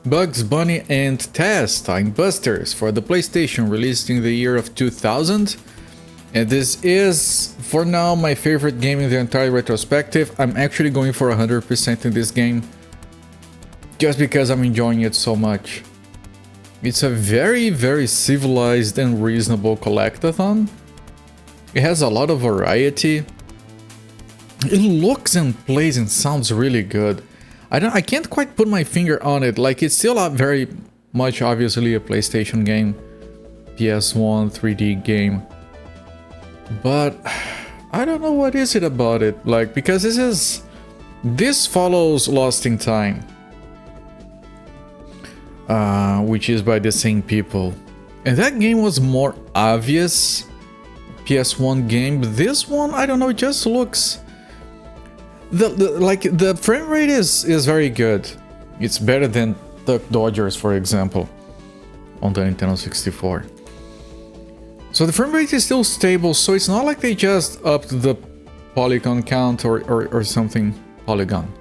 Bugs Bunny and Taz Time Busters for the PlayStation, released in the year of 2000. And this is, for now, my favorite game in the entire retrospective. I'm actually going for 100% in this game, just because I'm enjoying it so much. It's a very, very civilized and reasonable collectathon. It has a lot of variety. It looks and plays and sounds really good. I can't quite put my finger on it. Like, it's still very much obviously a PlayStation game, PS1 3D game. But I don't know what is it about it. Like, because this follows Lost in Time, which is by the same people. And that game was more obvious PS1 game, but this one, I don't know, it just looks... The frame rate is very good. It's better than Duck Dodgers, for example, on the Nintendo 64. So the frame rate is still stable, so it's not like they just upped the polygon count or something polygon.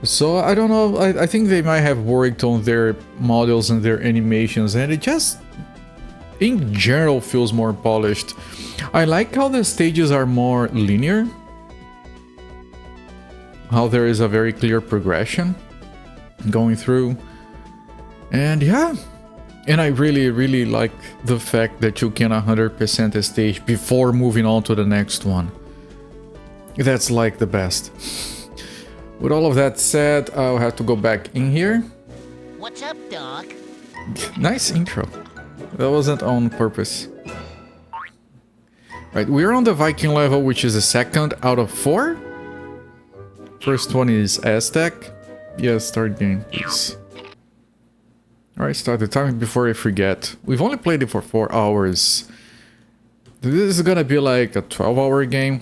So I don't know, I think they might have worked on their models and their animations, and it just, in general, feels more polished. I like how the stages are more linear, how there is a very clear progression going through, and yeah, and I really like the fact that you can 100% a stage before moving on to the next one. That's like the best. With all of that said, I'll have to go back in here. What's up, Doc? Nice intro. That wasn't on purpose. Right, we're on the Viking level, which is the second out of 4. First one is Aztec. Yeah, start game, please. Alright, start the timing before I forget. We've only played it for 4 hours. This is gonna be like a 12-hour game.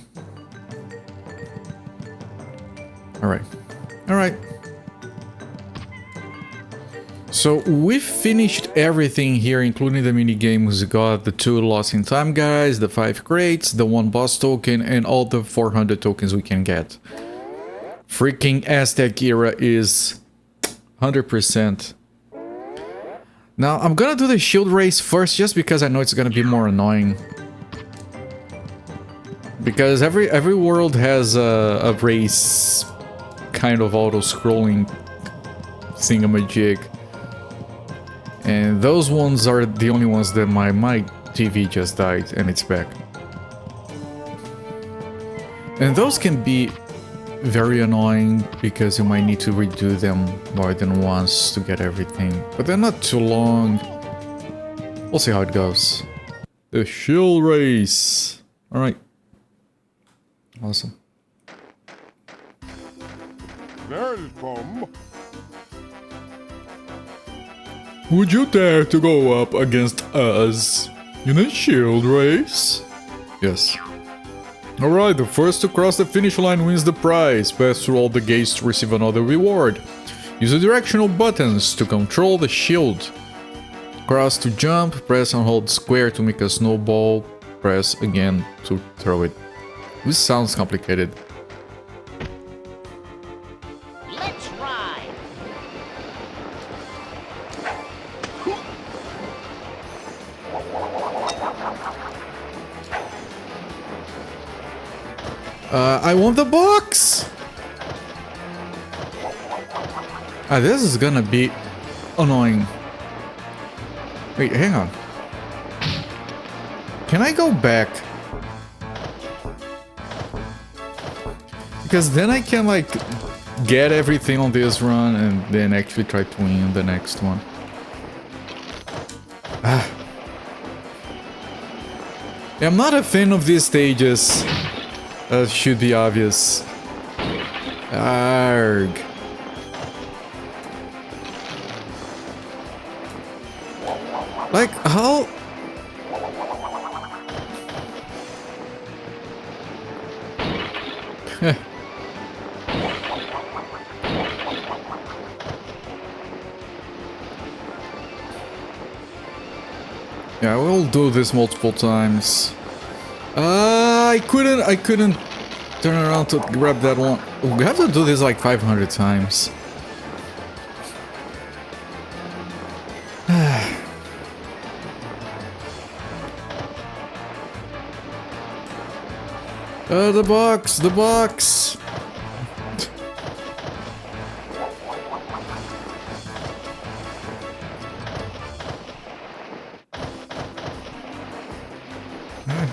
Alright. So we finished everything here, including the minigames. We got the 2 Lost in Time guys, the 5 crates, the 1 boss token, and all the 400 tokens we can get. Freaking Aztec era is 100%. Now I'm gonna do the shield race first, just because I know it's gonna be more annoying. Because every world has a race kind of auto-scrolling thingamajig, and those ones are the only ones that my TV just died and it's back. And those can be very annoying because you might need to redo them more than once to get everything, but they're not too long. We'll see how it goes. The shield race. All right. Awesome. Welcome. Would you dare to go up against us in a shield race? Yes. Alright, the first to cross the finish line wins the prize. Pass through all the gates to receive another reward. Use the directional buttons to control the shield. Cross to jump, press and hold square to make a snowball, press again to throw it. This sounds complicated. Let's ride. I want the box! This is gonna be annoying. Wait, hang on. Can I go back? Because then I can, like, get everything on this run and then actually try to win the next one. I'm not a fan of these stages. That should be obvious. Arg. Like, how... Yeah, we'll do this multiple times. I couldn't turn around to grab that one. We have to do this like 500 times. The box, the box.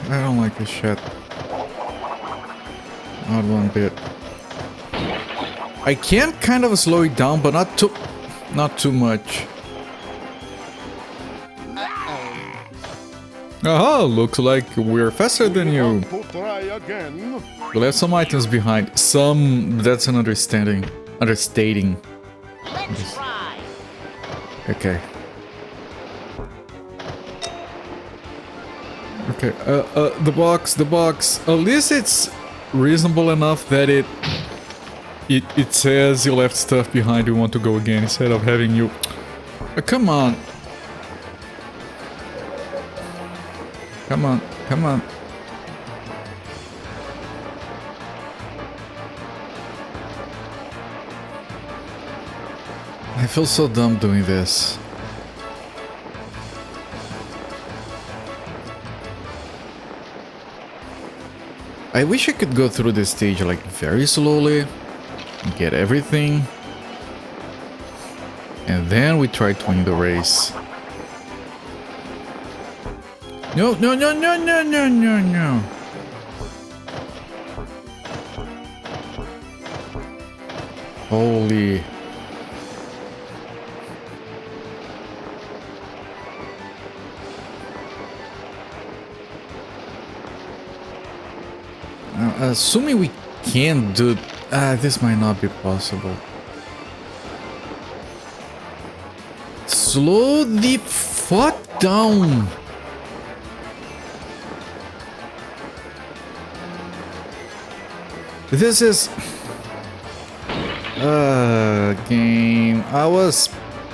I don't like this shit. Not one bit. I can kind of slow it down, but not too much. Aha, looks like we're faster than you. Want to try again? We left some items behind. Some, that's an understating. Let's try. Okay. Okay, the box. At least it's reasonable enough that it says you left stuff behind, you want to go again, instead of having you... come on. Come on. I feel so dumb doing this. I wish I could go through this stage like very slowly, get everything, and then we try to win the race. No. Holy. Assuming we can do... this might not be possible. Slow the fuck down! This is... game. I was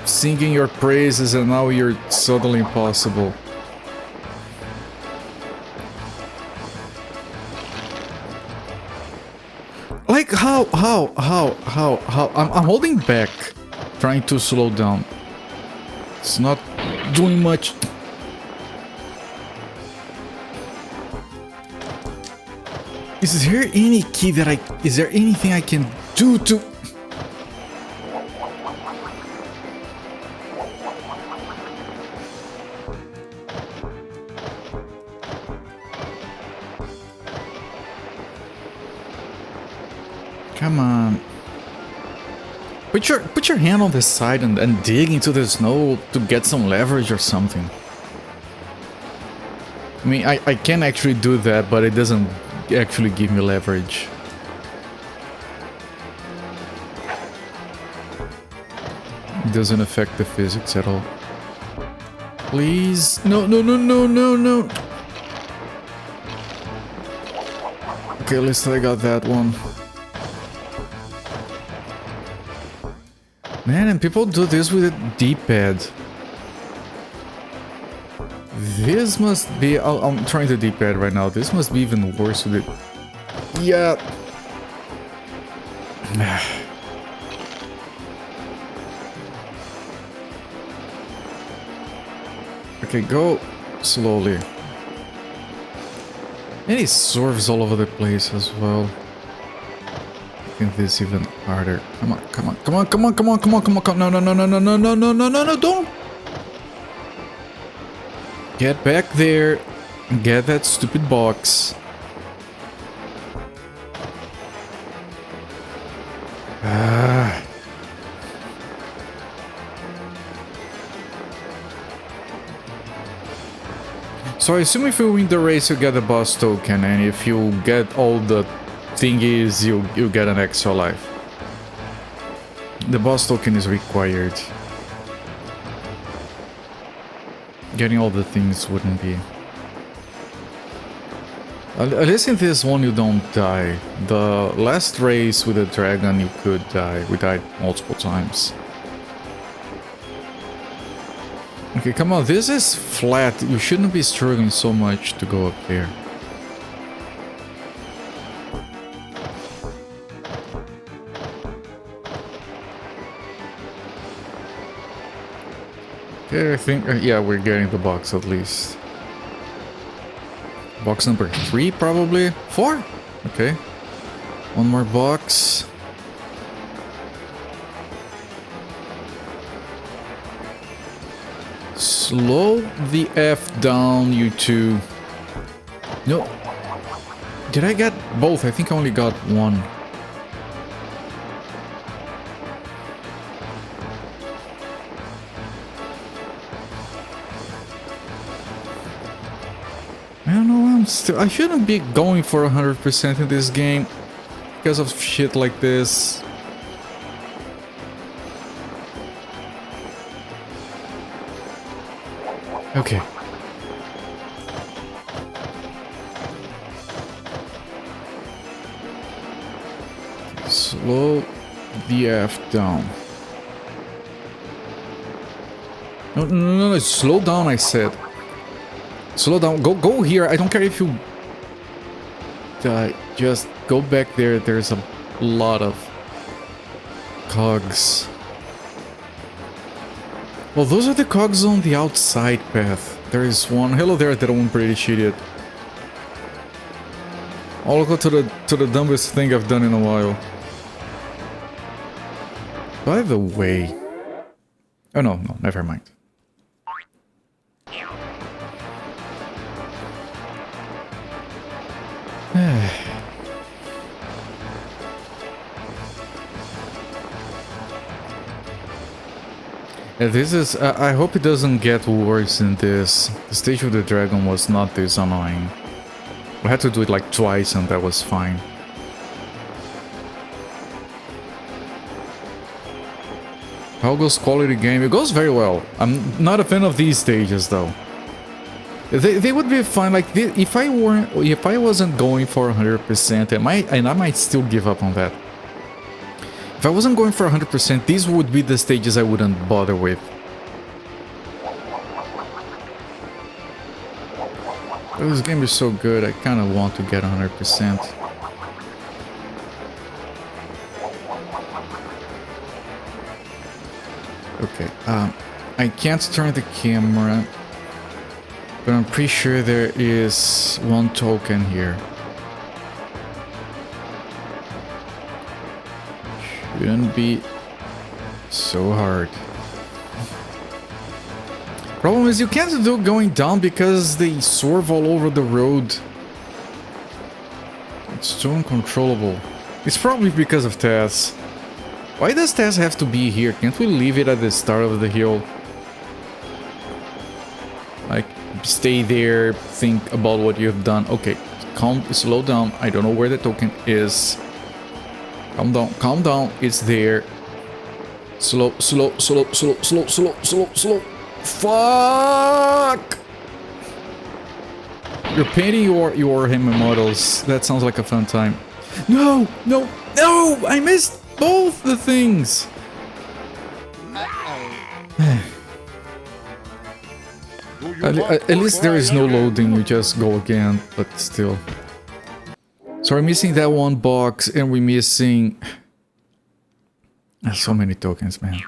singing your praises and now you're suddenly impossible. Like how? I'm holding back, trying to slow down. It's not doing much. Is there any key that is there anything I can do to... Come on. Put your hand on the side and dig into the snow to get some leverage or something. I mean, I can actually do that, but it doesn't actually give me leverage. It doesn't affect the physics at all. Please. No. Okay, at least I got that one. Man, and people do this with a D-pad. This must be... I'm trying the D-pad right now. This must be even worse with it. Yeah. Okay, go slowly. And it swerves all over the place as well. I think this is even harder. Come on. No, don't. Get back there. Get that stupid box. So I assume if you win the race you get a boss token, and if you get all the thingies you get an extra life. The boss token is required. Getting all the things wouldn't be. At least in this one you don't die. The last race with the dragon you could die. We died multiple times. Okay, come on, this is flat. You shouldn't be struggling so much to go up there. Okay, I think, yeah, we're getting the box at least. Box number 3, probably? 4? Okay. One more box. Slow the F down, you two. No. Did I get both? I think I only got one. I don't know, I shouldn't be going for 100% in this game because of shit like this. Okay. Slow the F down. No, slow down, I said. Slow down. Go here. I don't care if you just go back there. There's a lot of cogs. Well, those are the cogs on the outside path. There is one. Hello there, that one pretty shitty. I'll go to the dumbest thing I've done in a while. By the way... Oh no, never mind. This is... I hope it doesn't get worse than this. The stage of the dragon was not this annoying. I had to do it like twice and that was fine. How goes quality game? It goes very well. I'm not a fan of these stages though. They would be fine. Like if I wasn't going for 100%, I might still give up on that. If I wasn't going for 100%, these would be the stages I wouldn't bother with. This game is so good, I kind of want to get 100%. Okay, I can't turn the camera, but I'm pretty sure there is one token here. Shouldn't be so hard. Problem is you can't do going down because they swerve all over the road. It's too uncontrollable. It's probably because of Taz. Why does Taz have to be here? Can't we leave it at the start of the hill? Like, stay there, think about what you've done. Okay, slow down. I don't know where the token is. Calm down, it's there. Slow. Fuck! You're painting your Hammer models. That sounds like a fun time. No! I missed both the things. At least there is no loading, you just go again, but still. So we're missing that one box and we're missing... There's so many tokens, man.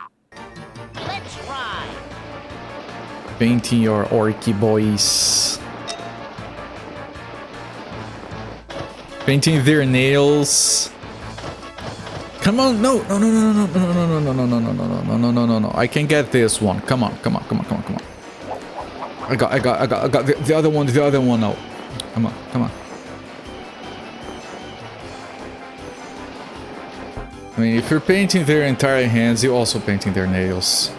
Let's ride. Painting your orky boys. Painting their nails. Come on, no. I can get this one. Come on. I got the other one now. Come on. I mean, if you're painting their entire hands, you're also painting their nails.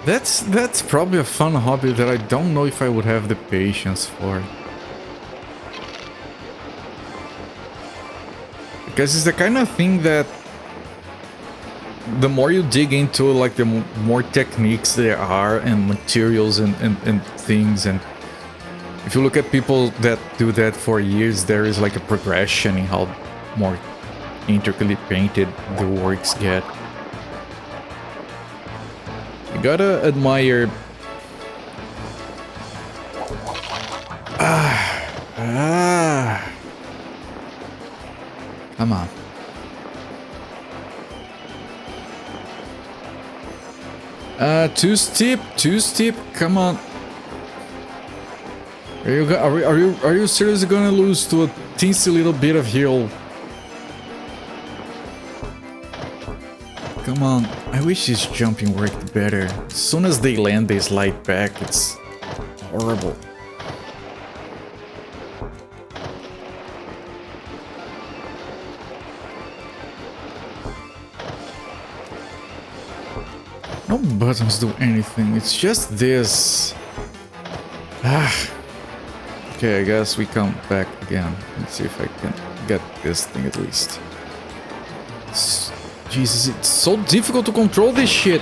That's probably a fun hobby that I don't know if I would have the patience for. Because it's the kind of thing that the more you dig into, like, the more techniques there are and materials and things, and if you look at people that do that for years, there is like a progression in how more intricately painted the works get. You gotta admire... Come on. Too steep, too steep. Come on. Are you seriously gonna lose to a teensy little bit of hill? Come on. I wish this jumping worked better. As soon as they land, they slide back. It's horrible. No buttons do anything, it's just this. Okay, I guess we come back again. Let's see if I can get this thing at least. Jesus, it's so difficult to control this shit.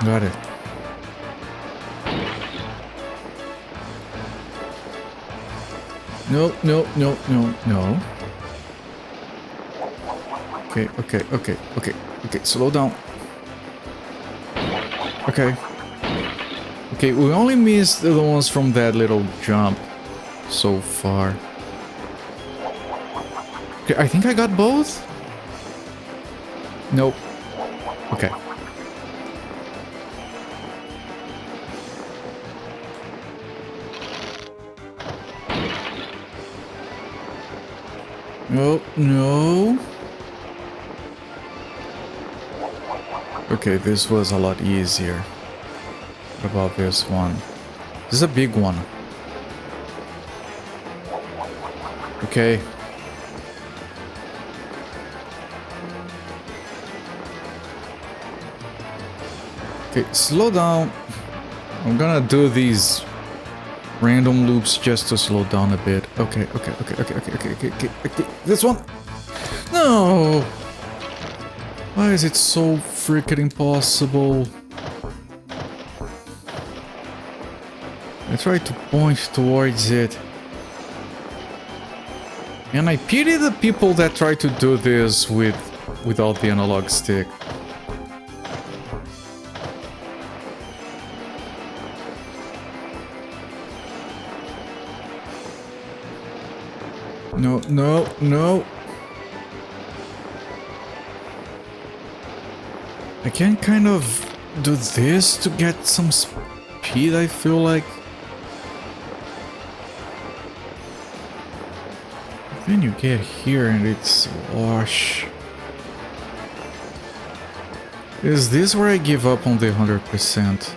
Got it. No, no, no, no, no. Okay, okay, okay, okay, okay, slow down. Okay. Okay, we only missed the ones from that little jump so far. Okay, I think I got both? Nope. Okay. No, no. Okay, this was a lot easier. What about this one? This is a big one. Okay. Okay, slow down. I'm gonna do these random loops just to slow down a bit. Okay, okay, okay, okay, okay, okay, okay, okay, okay. This one. No. Why is it so freaking impossible? I try to point towards it. And I pity the people that try to do this without the analog stick. No, no, no. I can kind of do this to get some speed, I feel like. Then you get here and it's wash. Is this where I give up on the 100%?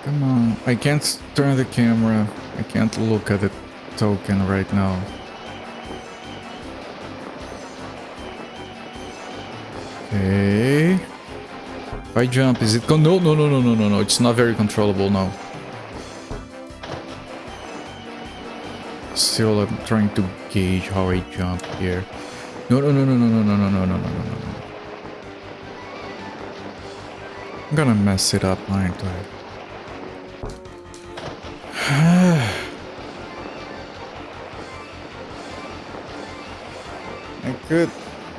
Come on, I can't turn the camera. I can't look at the token right now. Okay. If I jump, is it no, no, no, no, no, no, no. It's not very controllable now. Still, I'm trying to gauge how I jump here. No, no, no, no, no, no, no, no, no, no, no, no, no. I'm gonna mess it up, aren't I? I could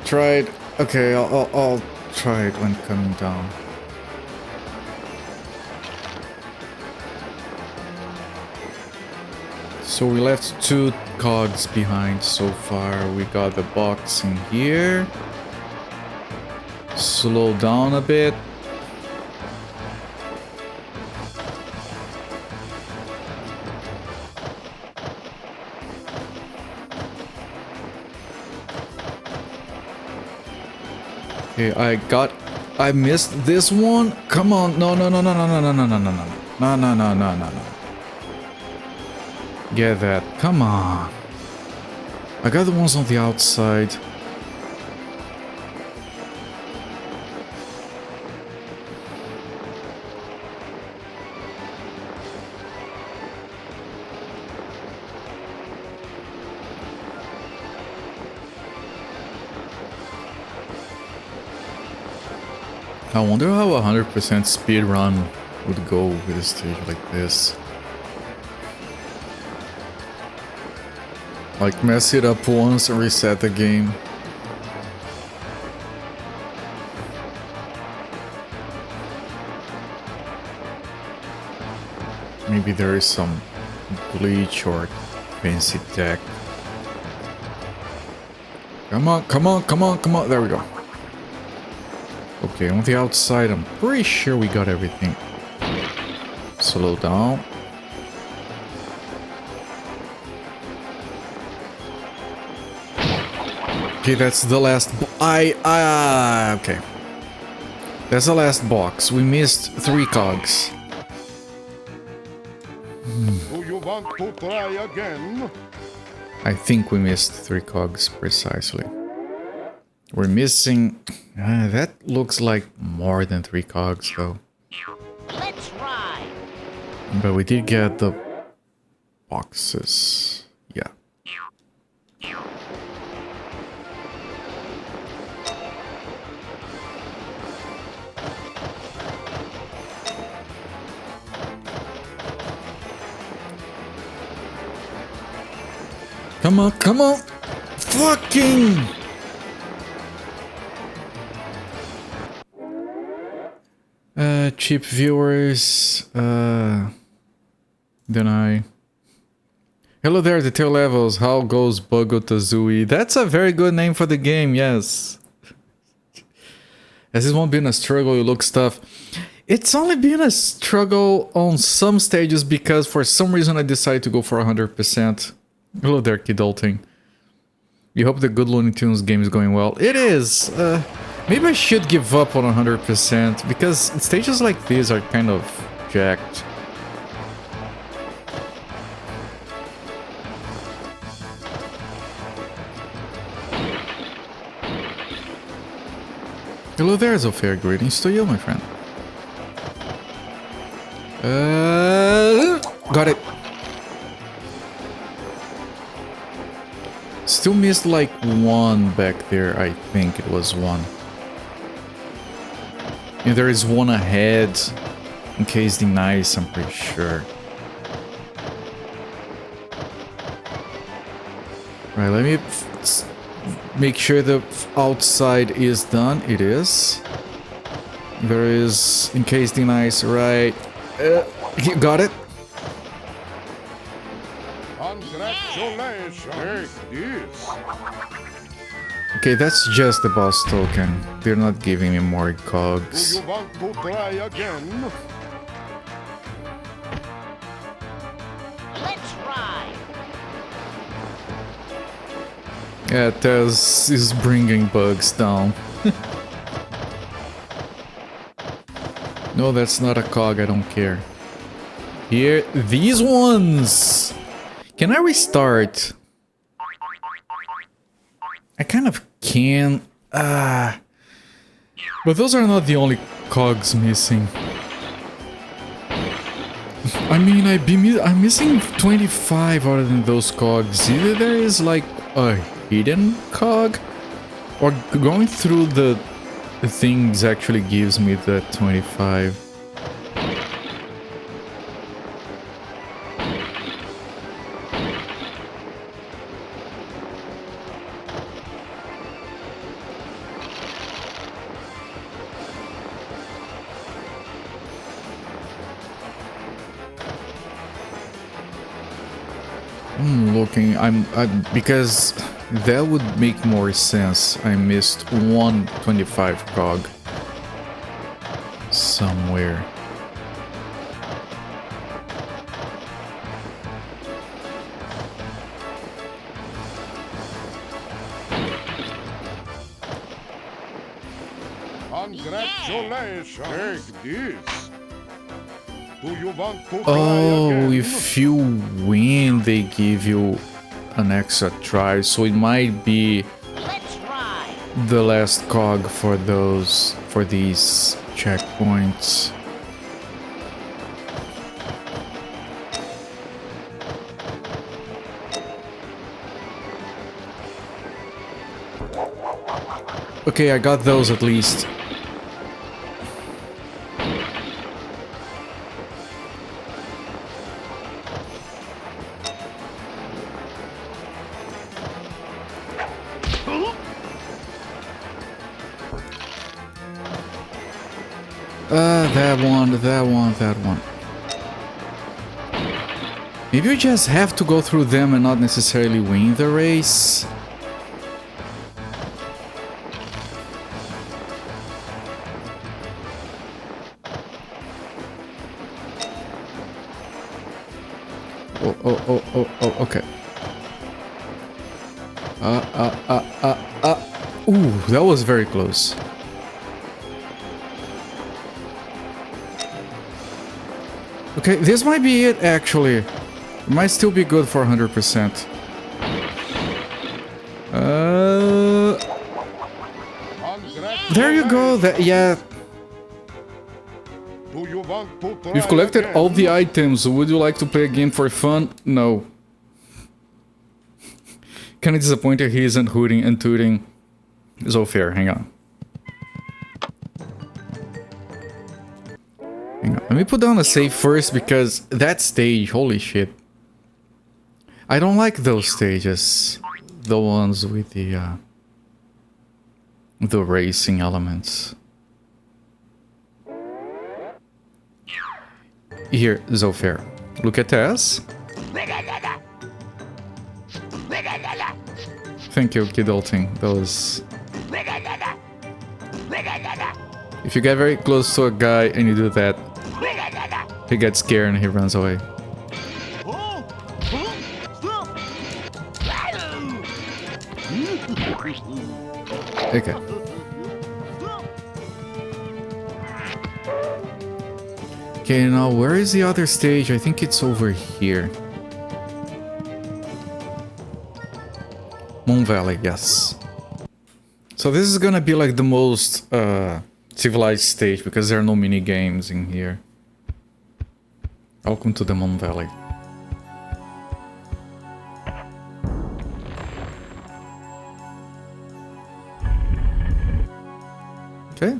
try it. Okay, I'll try it when coming down. So we left 2 cogs behind so far. We got the box in here. Slow down a bit. Okay, I missed this one. Come on. No, no, no, no, no, no, no, no, no, no, no. No, no, no, no, no, no. Get that. Come on. I got the ones on the outside. I wonder how 100% speed run would go with a stage like this. Like mess it up once and reset the game. Maybe there is some glitch or fancy tech. Come on, come on, come on, come on. There we go. Okay, on the outside, I'm pretty sure we got everything. Slow down. Okay, that's the last. Okay. That's the last box. We missed 3 cogs. Do you want to try again? I think we missed 3 cogs precisely. We're missing. That looks like more than 3 cogs, though. Let's ride. But we did get the boxes. Yeah. Come on, come on! Fucking! Cheap viewers, deny. Hello there, the tail levels. How goes Bogo Tazooie? That's a very good name for the game, yes. As this won't been a struggle, you look stuff. It's only been a struggle on some stages because for some reason I decided to go for 100%. Hello there, Kidulting. You hope the good Looney Tunes game is going well. It is! Maybe I should give up on 100% because stages like these are kind of jacked. Hello there, Zofia. Greetings to you, my friend. Got it. Still missed like 1 back there. I think it was 1. And there is 1 ahead. In case denies, I'm pretty sure. Right, let me make sure the outside is done. It is. There is in case denies, right? You got it. Congratulations! Take this. Okay, that's just the boss token. They're not giving me more cogs. Do you want to try again? Let's ride. Yeah, Tez is bringing bugs down. No, that's not a cog, I don't care. Here, these ones! Can I restart? I kind of can. But those are not the only cogs missing. I mean, I'm missing 25 out of those cogs. Either there is like a hidden cog, or going through the things actually gives me the 25. I'm looking, because that would make more sense. I missed 125 cog somewhere. Congratulations! Take this. Do you want to try Oh, again? if you win, they give you an extra try, so it might be Let's ride. the last cog for these checkpoints. Okay, I got those at least. That one. Maybe you just have to go through them and not necessarily win the race. Oh, okay. Ooh, that was very close. Okay, this might be it, actually. It might still be good for 100%. There you go. That, yeah. Do you want to try You've collected again? all the items. Would you like to play a game for fun? No. Kinda disappointed he isn't hooting and tooting. So fair, hang on. Hang on. Let me put down a save first because that stage, holy shit. I don't like those stages. The ones with the racing elements. Here, Zofair. Look at Tess. Thank you, Kidulting. That was... If you get very close to a guy and you do that, he gets scared and he runs away. Okay. Okay, now where is the other stage? I think it's over here. Moon Valley, yes. So this is gonna be like the most civilized stage because there are no mini games in here. Welcome to the Moon Valley. Okay.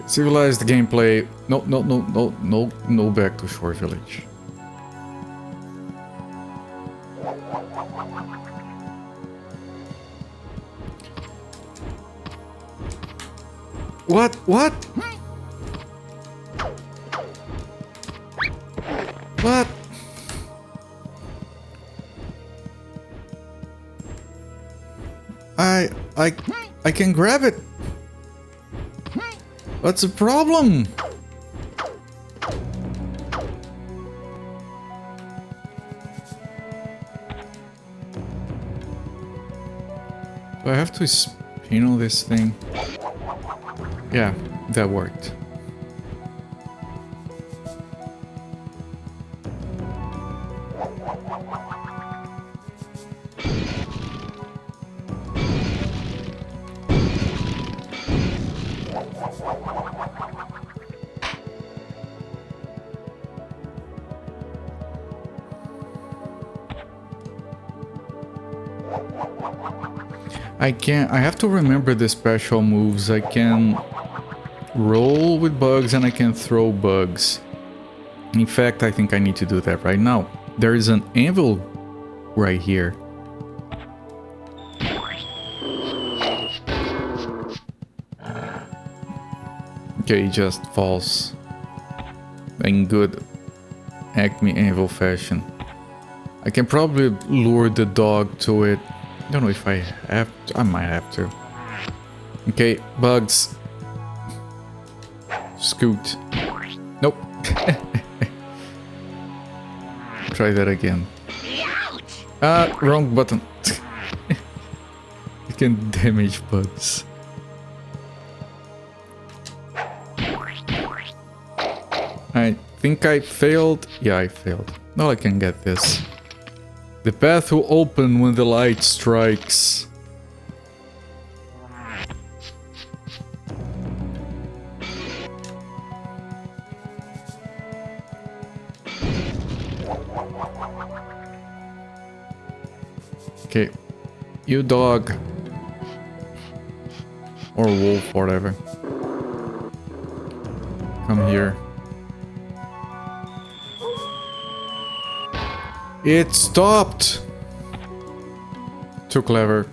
Civilized gameplay. No back to Shore Village. What? What? What? I can grab it. What's the problem? Do I have to spin on this thing? Yeah, that worked. I have to remember the special moves. I can roll with bugs and I can throw bugs. In fact, I think I need to do that right now. There is an anvil right here. Okay, he just falls in good Acme anvil fashion. I can probably lure the dog to it. I don't know if I have to. I might have to. Okay, bugs. Scoot. Nope. Try that again. Wrong button. You can damage bugs. I think I failed. Yeah, I failed. Now I can get this. The path will open when the light strikes. Okay, you dog. Or wolf, whatever. Come here. It stopped! Too clever.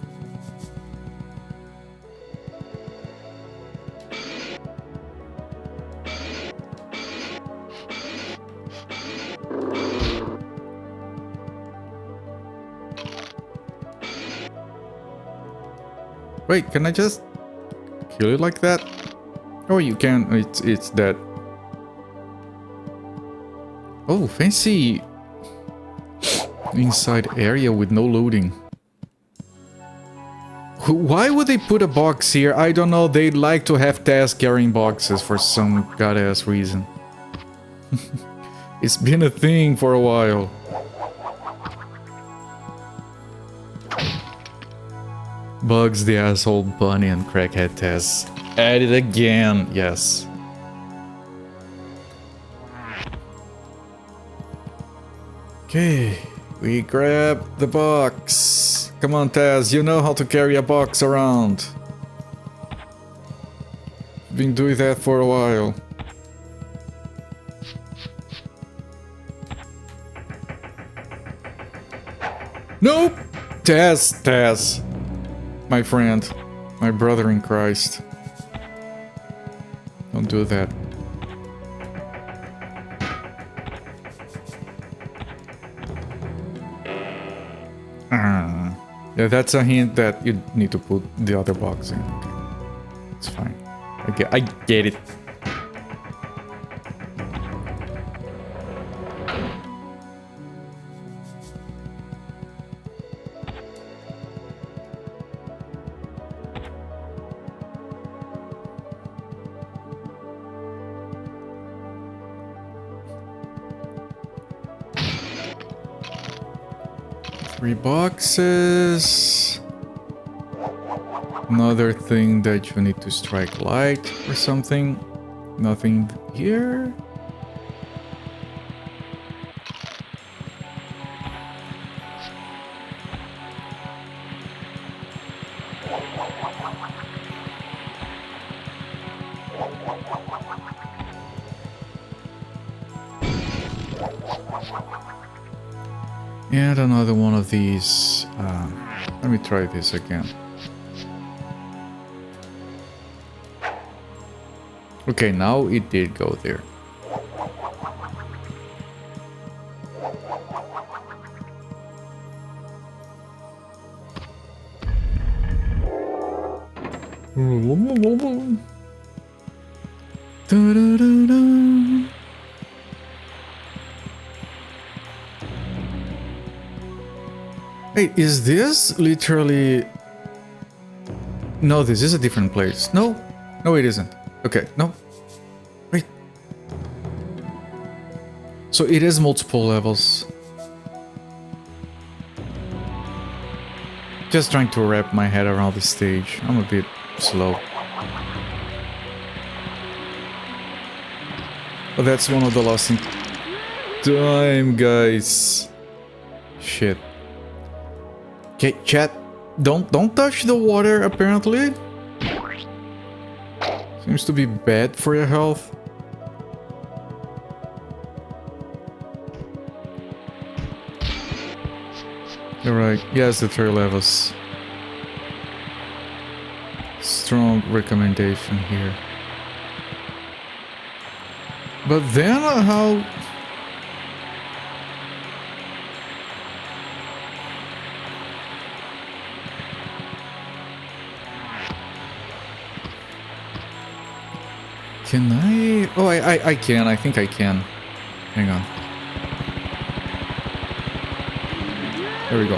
Wait, can I just kill it like that? Oh, you can. It's dead. Oh, fancy inside area with no loading. Why would they put a box here? I don't know. They like to have Taz carrying boxes for some godass reason. It's been a thing for a while. Bugs the asshole bunny and crackhead Taz. At it again, yes. Okay, we grab the box. Come on, Taz, you know how to carry a box around. Been doing that for a while. Nope! Taz. My friend. My brother in Christ. Don't do that. Yeah, that's a hint that you need to put the other box in. Okay. It's fine. Okay, I get it. Three boxes. Another thing that you need to strike light or something. Nothing here. And another one of these. Let me try this again. Okay, now it did go there. Da-da-da-da. Hey, is this literally... No, this is a different place. No, it isn't. Okay, no. Wait. So it is multiple levels. Just trying to wrap my head around the stage. I'm a bit slow. Oh, that's one of the lost in time, guys. Shit. Okay, chat. Don't touch the water, apparently. Seems to be bad for your health. You're right. Yes, the 3 levels. Strong recommendation here. But then how... Can I... Oh, I can. I think I can. Hang on. There we go.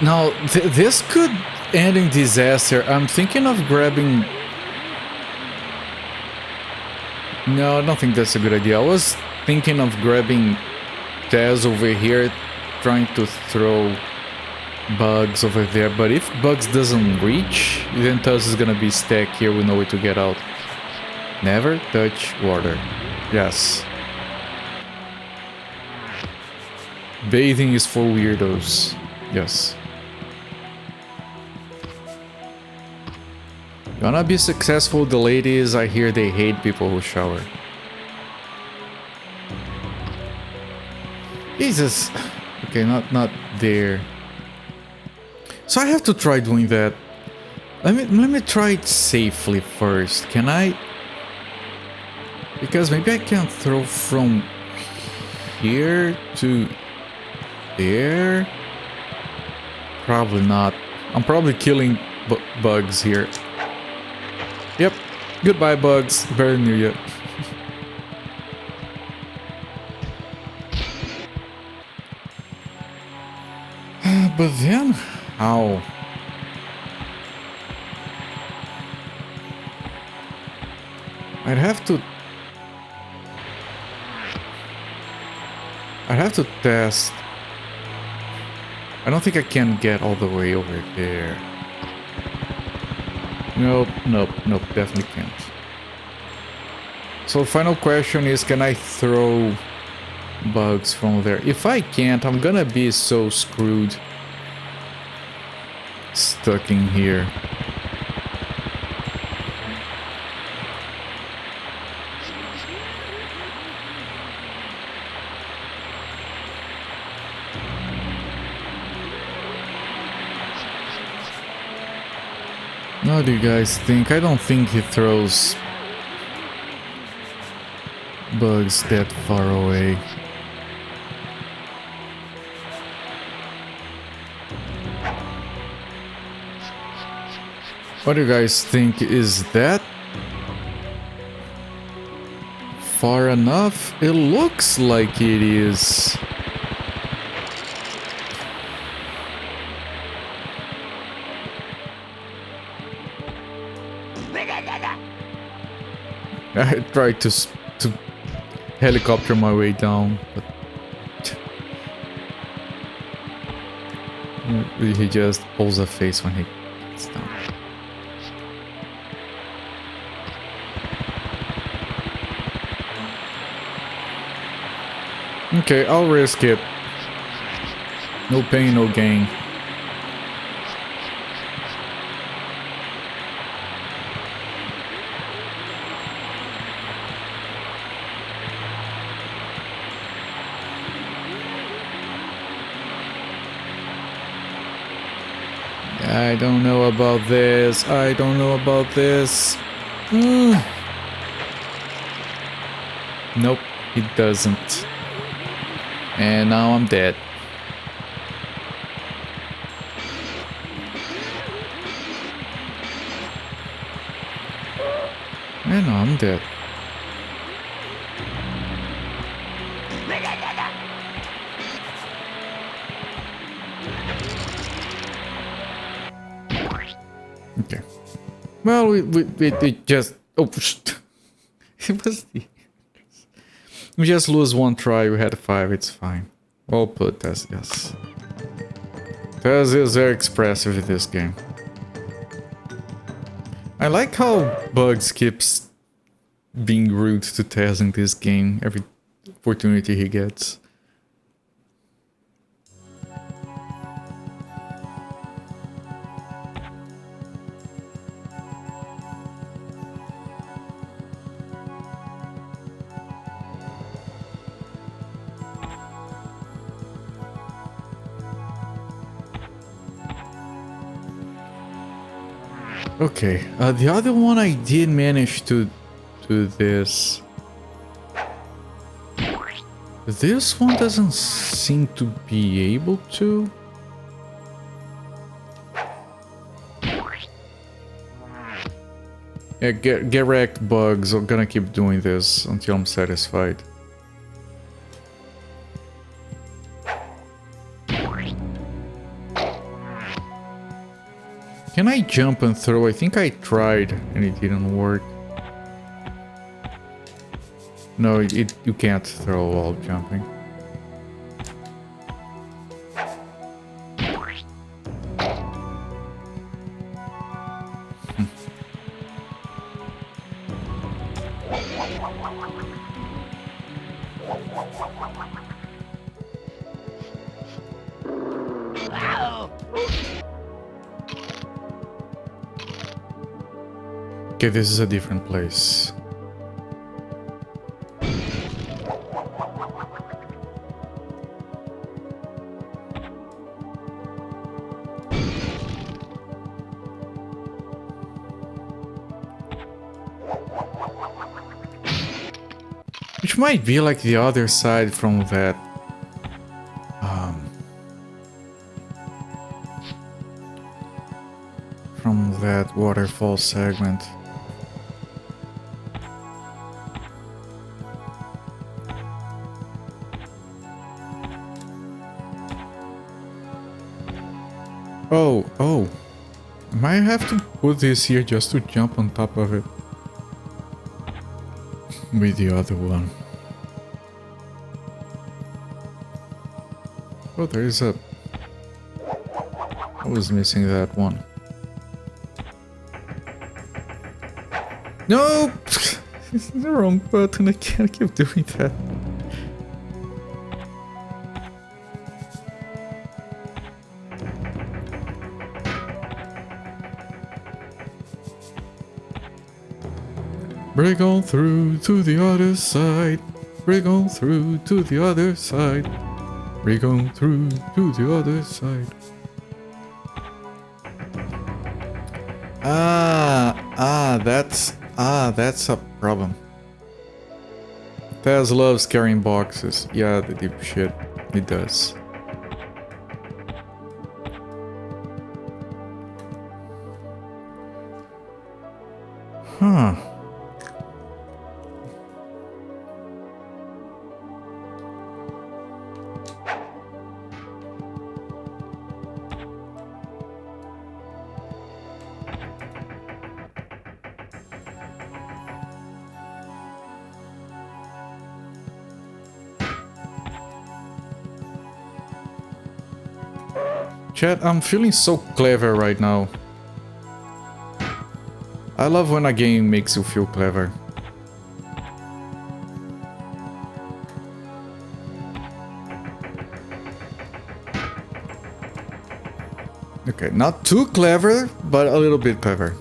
Now, this could end in disaster. I'm thinking of grabbing... No, I don't think that's a good idea. I was thinking of grabbing Taz over here, trying to throw Bugs over there, but if Bugs doesn't reach, then Taz is gonna be stuck here with no way to get out. Never touch water. Yes. Bathing is for weirdos. Yes. You wanna be successful, the ladies, I hear they hate people who shower. Jesus. Okay, not there. So I have to try doing that. Let me try it safely first. Can I? Because maybe I can throw from here to there? Probably not. I'm probably killing bugs here. Yep. Goodbye, bugs. Very near you. But then, how? I'd have to test. I don't think I can get all the way over there. Nope, definitely can't. So final question is, can I throw bugs from there? If I can't, I'm gonna be so screwed. Stuck in here. What do you guys think? I don't think he throws bugs that far away. What do you guys think? Is that far enough? It looks like it is. I tried to helicopter my way down, but he just pulls a face when he gets down. Okay, I'll risk it. No pain, no gain. I don't know about this. I don't know about this. Nope, it doesn't. And now I'm dead. And now I'm dead. Okay. Well, we just... Oh, it was the... We just lose one try, we had 5, it's fine. Well put, Tess, yes. Tess is very expressive in this game. I like how Bugs keeps being rude to Tess in this game, every opportunity he gets. Okay, the other one I did manage to do this. This one doesn't seem to be able to. Yeah, get wrecked, Bugs. I'm gonna keep doing this until I'm satisfied. Can I jump and throw? I think I tried and it didn't work. No, you can't throw while jumping. Okay, this is a different place. Which might be like the other side from that waterfall segment. Oh. I might have to put this here just to jump on top of it. With the other one. Oh, there is a... I was missing that one. No! It's the wrong button, I can't keep doing that. Break on through to the other side. Break on through to the other side. Break on through to the other side. That's a problem. Taz loves carrying boxes. Yeah, the deep shit. It does. Huh. Chat, I'm feeling so clever right now. I love when a game makes you feel clever. Okay, not too clever, but a little bit clever.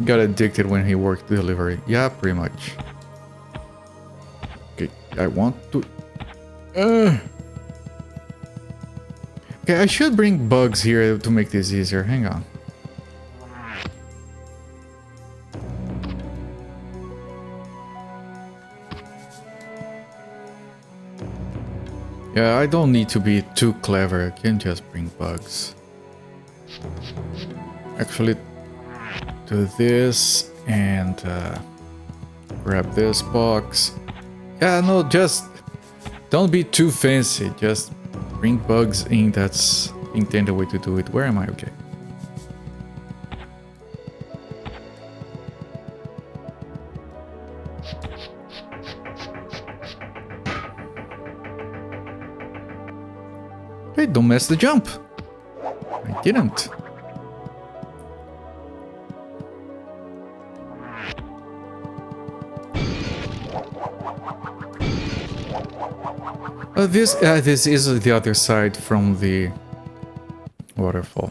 Got addicted when he worked delivery. Yeah, pretty much. Okay, I want to... Okay, I should bring bugs here to make this easier. Hang on. Yeah, I don't need to be too clever. I can just bring bugs. Actually, do this and grab this box. Yeah, no, just don't be too fancy. Just bring bugs in. That's the intended way to do it. Where am I? Okay. Hey, don't mess the jump. I didn't. This is the other side from the waterfall.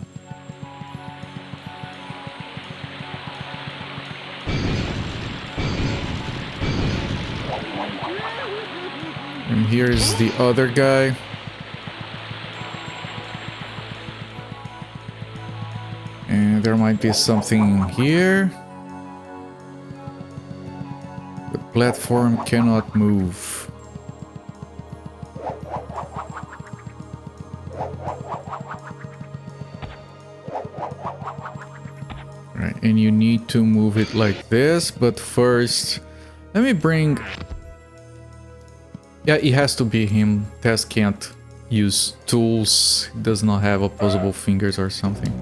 And here is the other guy. And there might be something here. The platform cannot move. Right, and you need to move it like this, but first, let me bring... Yeah, it has to be him. Tess can't use tools. He does not have opposable fingers or something.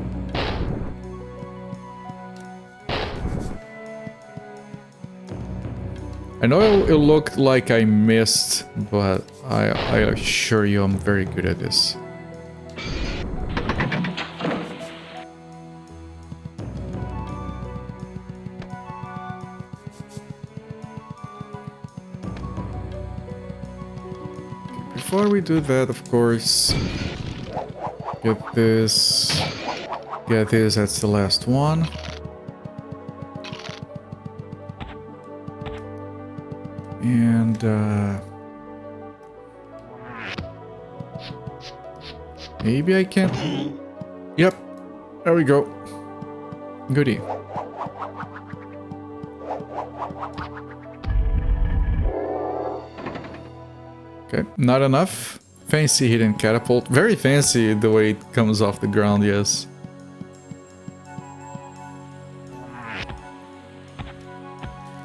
I know it looked like I missed, but I assure you I'm very good at this. Before we do that, of course, get this, that's the last one. And maybe I can... Yep, there we go. Goodie. Okay, not enough. Fancy hidden catapult. Very fancy the way it comes off the ground, yes.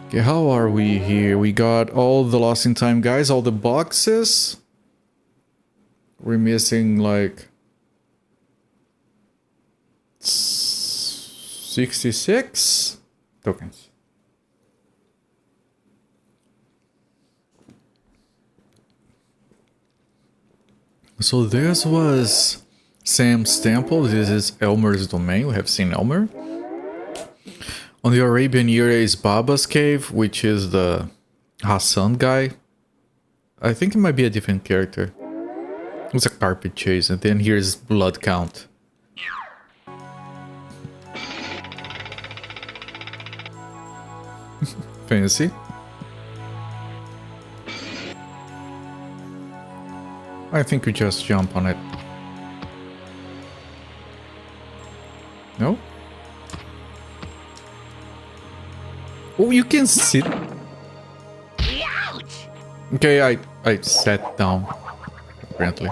Okay, how are we here? We got all the Lost in Time guys, all the boxes. We're missing like 66 tokens. So this was Sam's temple. This is Elmer's domain. We have seen Elmer. On the Arabian area is Baba's cave, which is the Hassan guy. I think it might be a different character. It's a carpet chase, and then here's Blood Count. Fancy. I think we just jump on it. No? Oh, you can sit. Ouch! Okay, I sat down, apparently.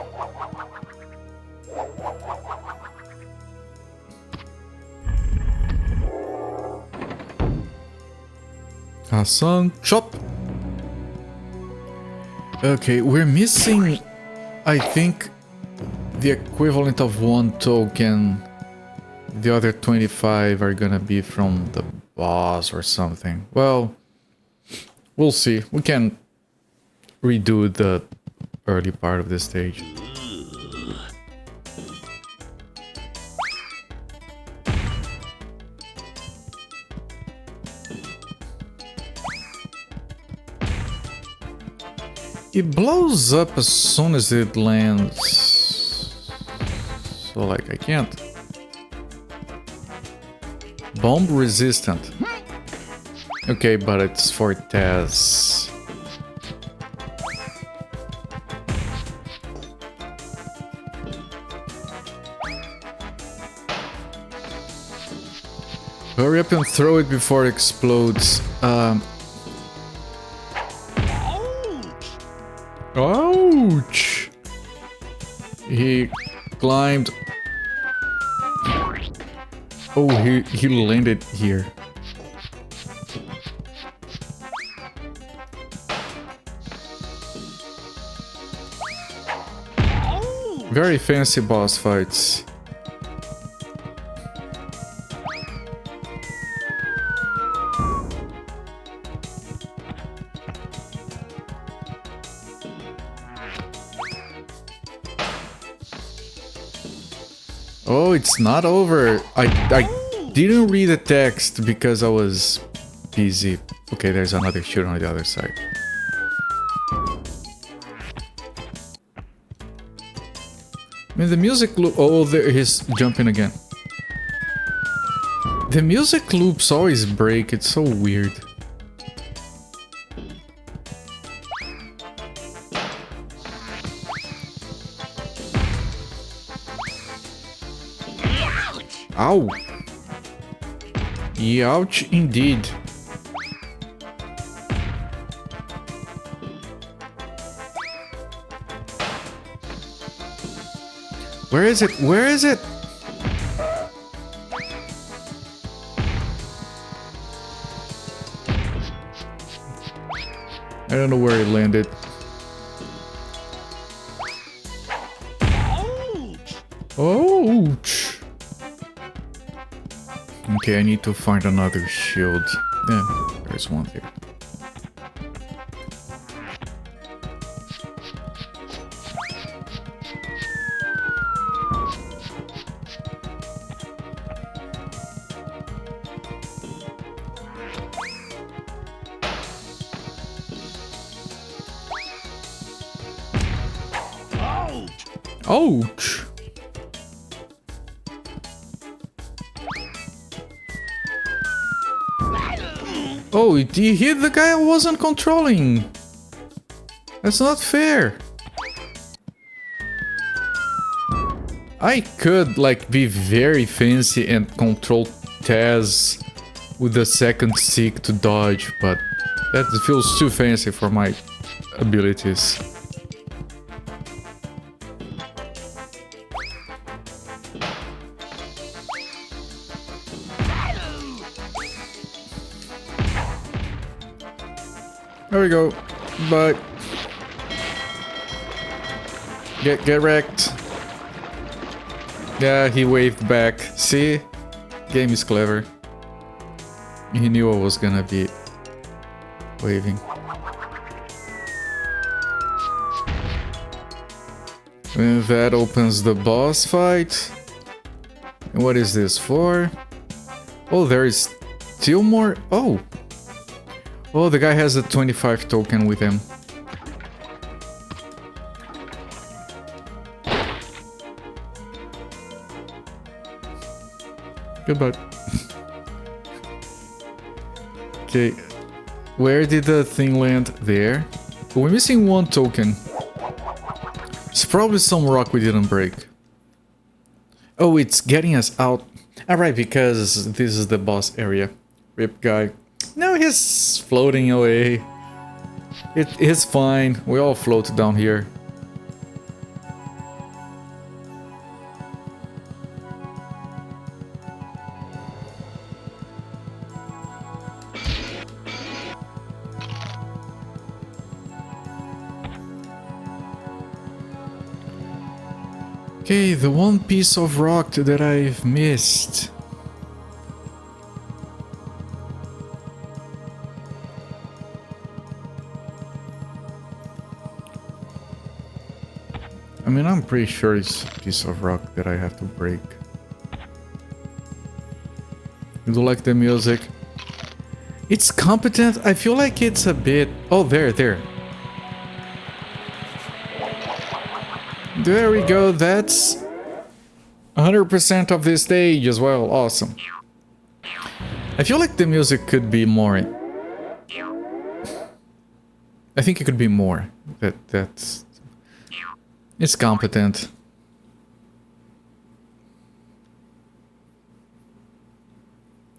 Hassan, chop! Okay, we're missing, I think, the equivalent of 1 token. The other 25 are gonna be from the boss or something. Well, we'll see. We can redo the early part of the stage. It blows up as soon as it lands. So like I can't. Bomb resistant. Okay, but it's for Taz. Hurry up and throw it before it explodes. Ouch! He climbed. Oh, he landed here. Very fancy boss fights. Oh, it's not over. I didn't read the text because I was busy. Okay, there's another shoot on the other side. I mean, the music loop. Oh, there he's jumping again. The music loops always break. It's so weird. Ow! Ouch indeed. Where is it? Where is it? I don't know where it landed. Ouch! Okay, I need to find another shield. Yeah, there's one there. Ouch! Oh, he hit the guy I wasn't controlling. That's not fair. I could like be very fancy and control Taz with the second stick to dodge, but that feels too fancy for my abilities. There we go. But get wrecked. Yeah, he waved back. See? Game is clever. He knew I was gonna be waving. And that opens the boss fight. And what is this for? Oh, there is still more. Oh. Oh, the guy has a 25 token with him. Goodbye. Okay. Where did the thing land? There. We're missing one token. It's probably some rock we didn't break. Oh, it's getting us out. Alright, because this is the boss area. Rip guy. No, he's floating away. It's fine. We all float down here. Okay, the one piece of rock that I've missed. I mean, I'm pretty sure it's a piece of rock that I have to break. You do like the music? It's competent. I feel like it's a bit... Oh, there. There we go. That's 100% of this stage as well. Awesome. I feel like the music could be more... I think it could be more. That's... It's competent.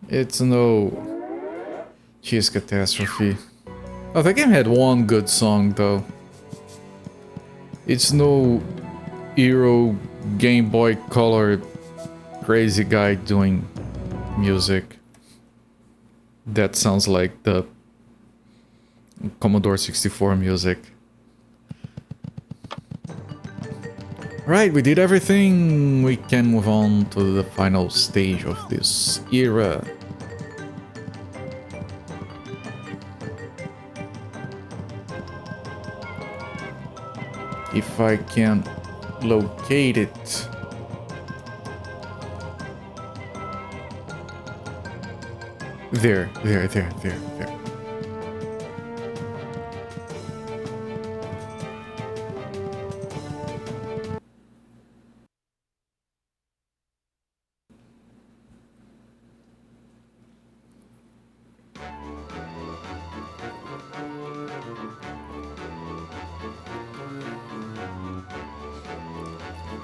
It's no cheese catastrophe. Oh, the game had one good song though. It's no Euro Game Boy Color crazy guy doing music. That sounds like the Commodore 64 music. Right, we did everything. We can move on to the final stage of this era. If I can locate it. There.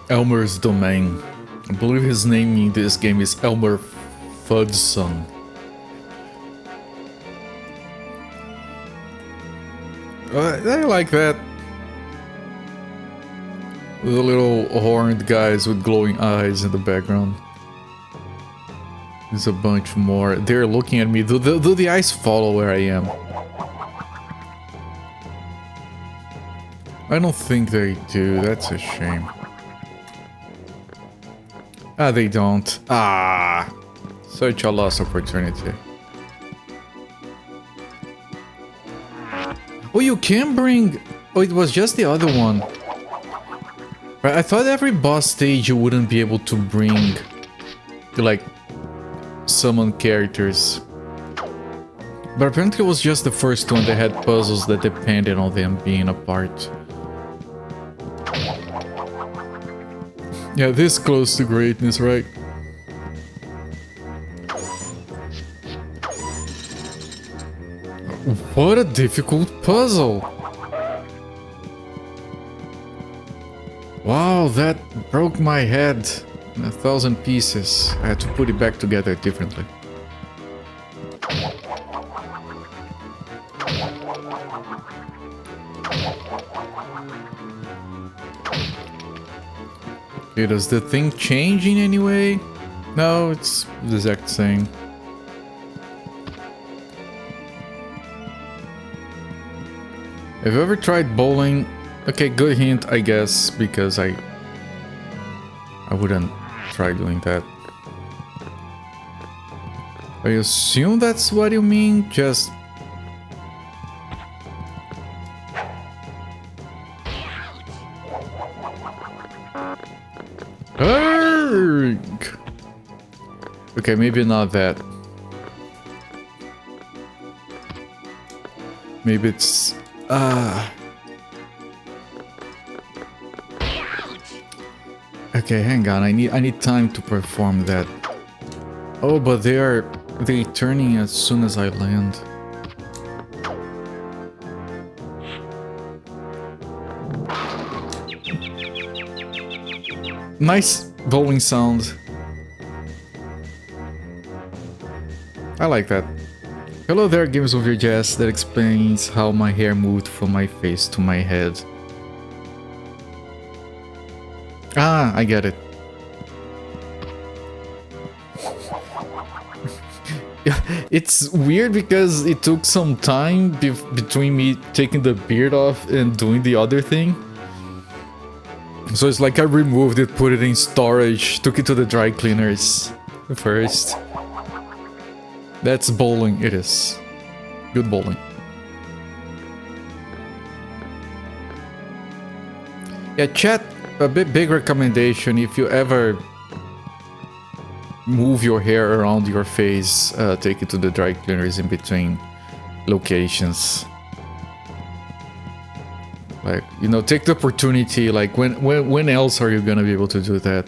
Elmer's Domain. I believe his name in this game is Elmer Fuddson. I like that. The little horned guys with glowing eyes in the background. There's a bunch more. They're looking at me. Do the eyes follow where I am? I don't think they do. That's a shame. Ah, they don't. Ah, such a lost opportunity. Oh, you can bring... Oh, it was just the other one. Right, I thought every boss stage you wouldn't be able to bring... like... summon characters. But apparently it was just the first one that had puzzles that depended on them being apart. Yeah, this close to greatness, right? What a difficult puzzle! Wow, that broke my head in 1,000 pieces. I had to put it back together differently. Okay, does the thing change in any way? No, it's the exact same. Have you ever tried bowling? Okay, good hint, I guess, because I wouldn't try doing that. I assume that's what you mean, just... Arrgh! Okay, maybe not that. Maybe it's... Okay, hang on. I need time to perform that. Oh, but they turning as soon as I land. Nice bowling sound. I like that. Hello there, Games of Your Jazz. That explains how my hair moved from my face to my head. Ah, I get it. Yeah, it's weird because it took some time between me taking the beard off and doing the other thing. So it's like I removed it, put it in storage, took it to the dry cleaners first. That's bowling, it is. Good bowling. Yeah, chat, a big recommendation, if you ever move your hair around your face, take it to the dry cleaners in between locations. Like, you know, take the opportunity, like when else are you gonna be able to do that?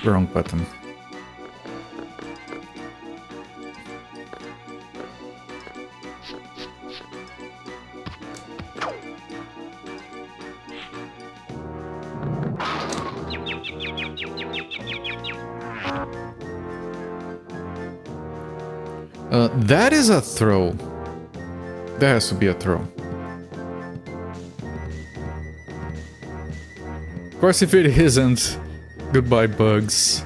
Wrong button. That is a throw. That has to be a throw. Of course, if it isn't, goodbye, bugs.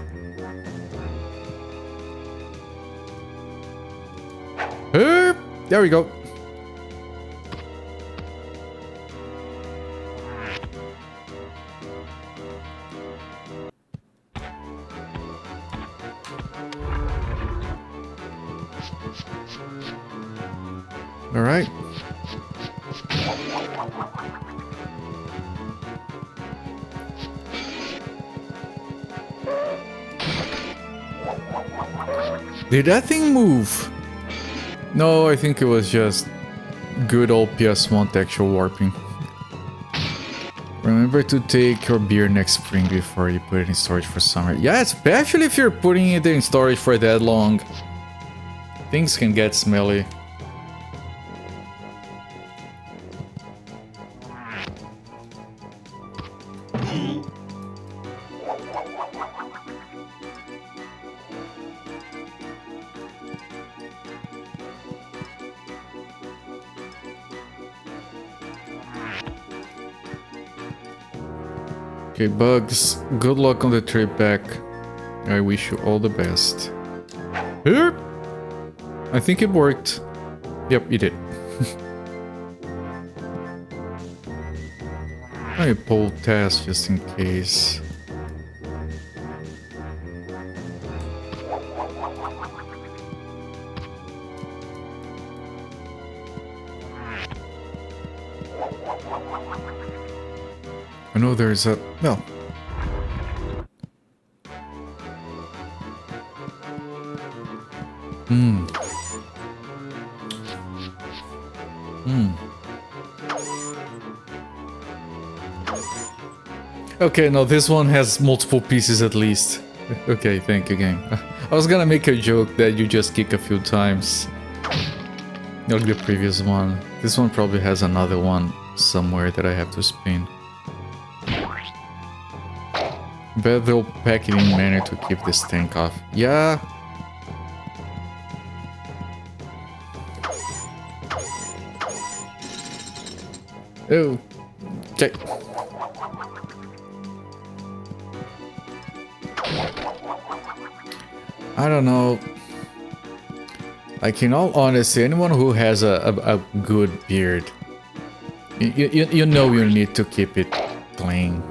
There we go. All right. Did that thing move? No, I think it was just good old PS1 texture warping. Remember to take your beer next spring before you put it in storage for summer. Yeah, especially if you're putting it in storage for that long. Things can get smelly. Okay, Bugs, good luck on the trip back. I wish you all the best. Here! I think it worked. Yep, it did. I pull test just in case. I know there's a... no. Okay, no, this one has multiple pieces at least. Okay, thank you, game. I was gonna make a joke that you just kick a few times. Like the previous one. This one probably has another one somewhere that I have to spin. Bet they'll pack it in manner to keep this tank off. Yeah. Oh. Okay. I don't know. Like, in all honesty, anyone who has a good beard, you know you need to keep it clean.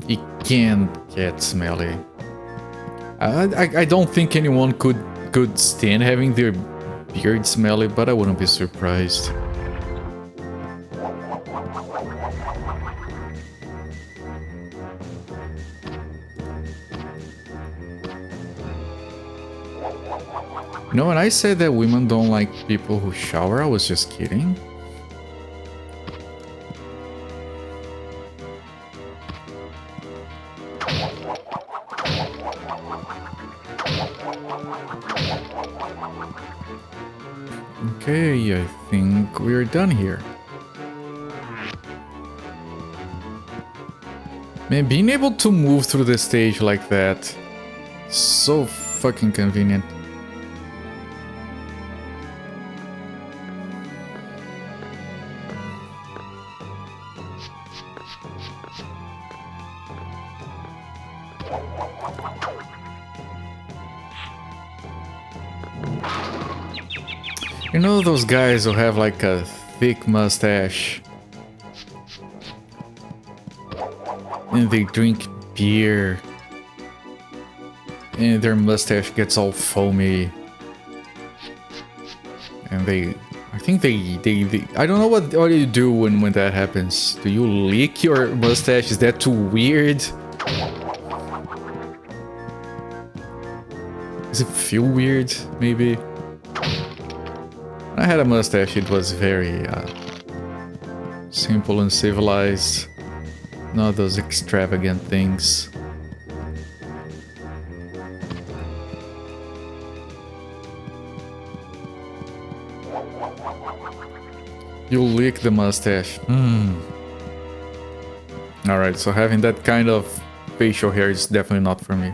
It can't get smelly. I don't think anyone could stand having their beard smelly, but I wouldn't be surprised. You know, when I said that women don't like people who shower, I was just kidding. Okay, I think we're done here. Man, being able to move through the stage like that, so fucking convenient. You know those guys who have like a thick mustache and they drink beer and their mustache gets all foamy and I think they I don't know what do you do when that happens. Do you lick your mustache? Is that too weird? Does it feel weird, maybe? When I had a mustache, it was very simple and civilized. Not those extravagant things. You lick the mustache. Alright, so having that kind of facial hair is definitely not for me.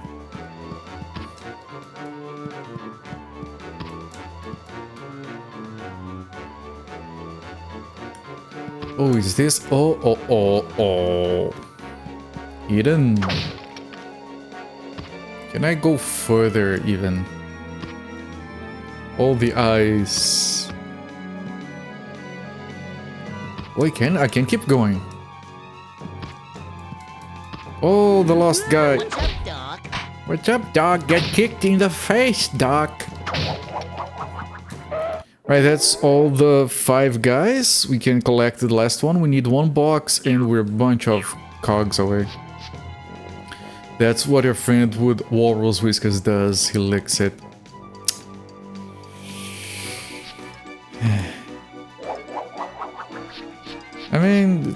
Oh, is this? Oh. Hidden. Can I go further even? All the eyes. Oh, I can keep going. Oh, the lost guy. What's up, Doc? What's up, dog? Get kicked in the face, Doc. Right, that's all the 5 guys. We can collect the last one. We need 1 box and we're a bunch of cogs away. That's what your friend with Walrus Whiskers does. He licks it. I mean...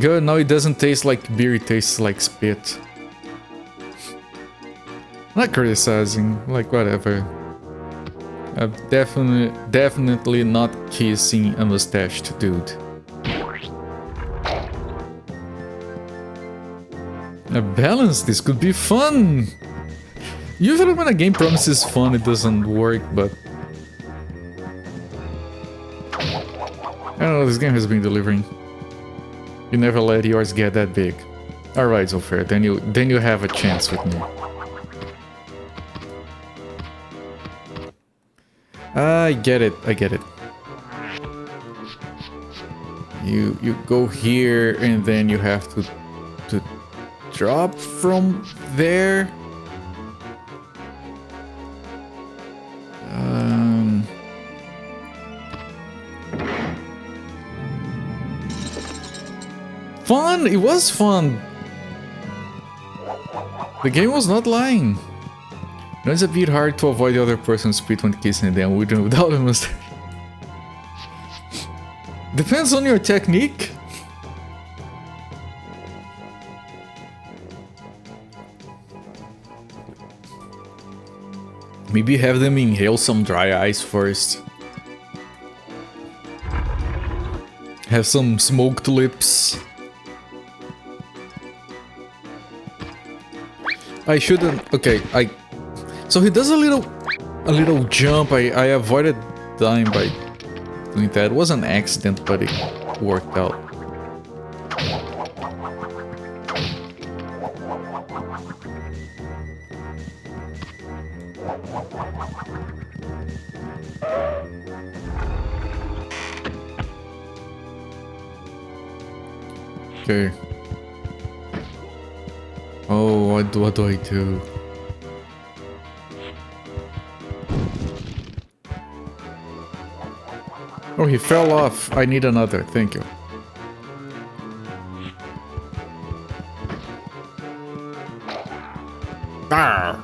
Good, now it doesn't taste like beer, it tastes like spit. Not criticizing, like whatever. I'm definitely not kissing a mustached dude. A balance, this could be fun! Usually when a game promises fun, it doesn't work, but... I don't know, this game has been delivering. You never let yours get that big. Alright, Zofair, then you have a chance with me. I get it. You go here and then you have to drop from there. Fun! It was fun! The game was not lying. You know, it's a bit hard to avoid the other person's spit when kissing them without a mustache. Depends on your technique. Maybe have them inhale some dry ice first. Have some smoked lips. I shouldn't... Okay, So he does a little jump. I avoided dying by doing that. It was an accident, but it worked out. Okay. Oh, what do I do? Oh, he fell off. I need another. Thank you. Ah!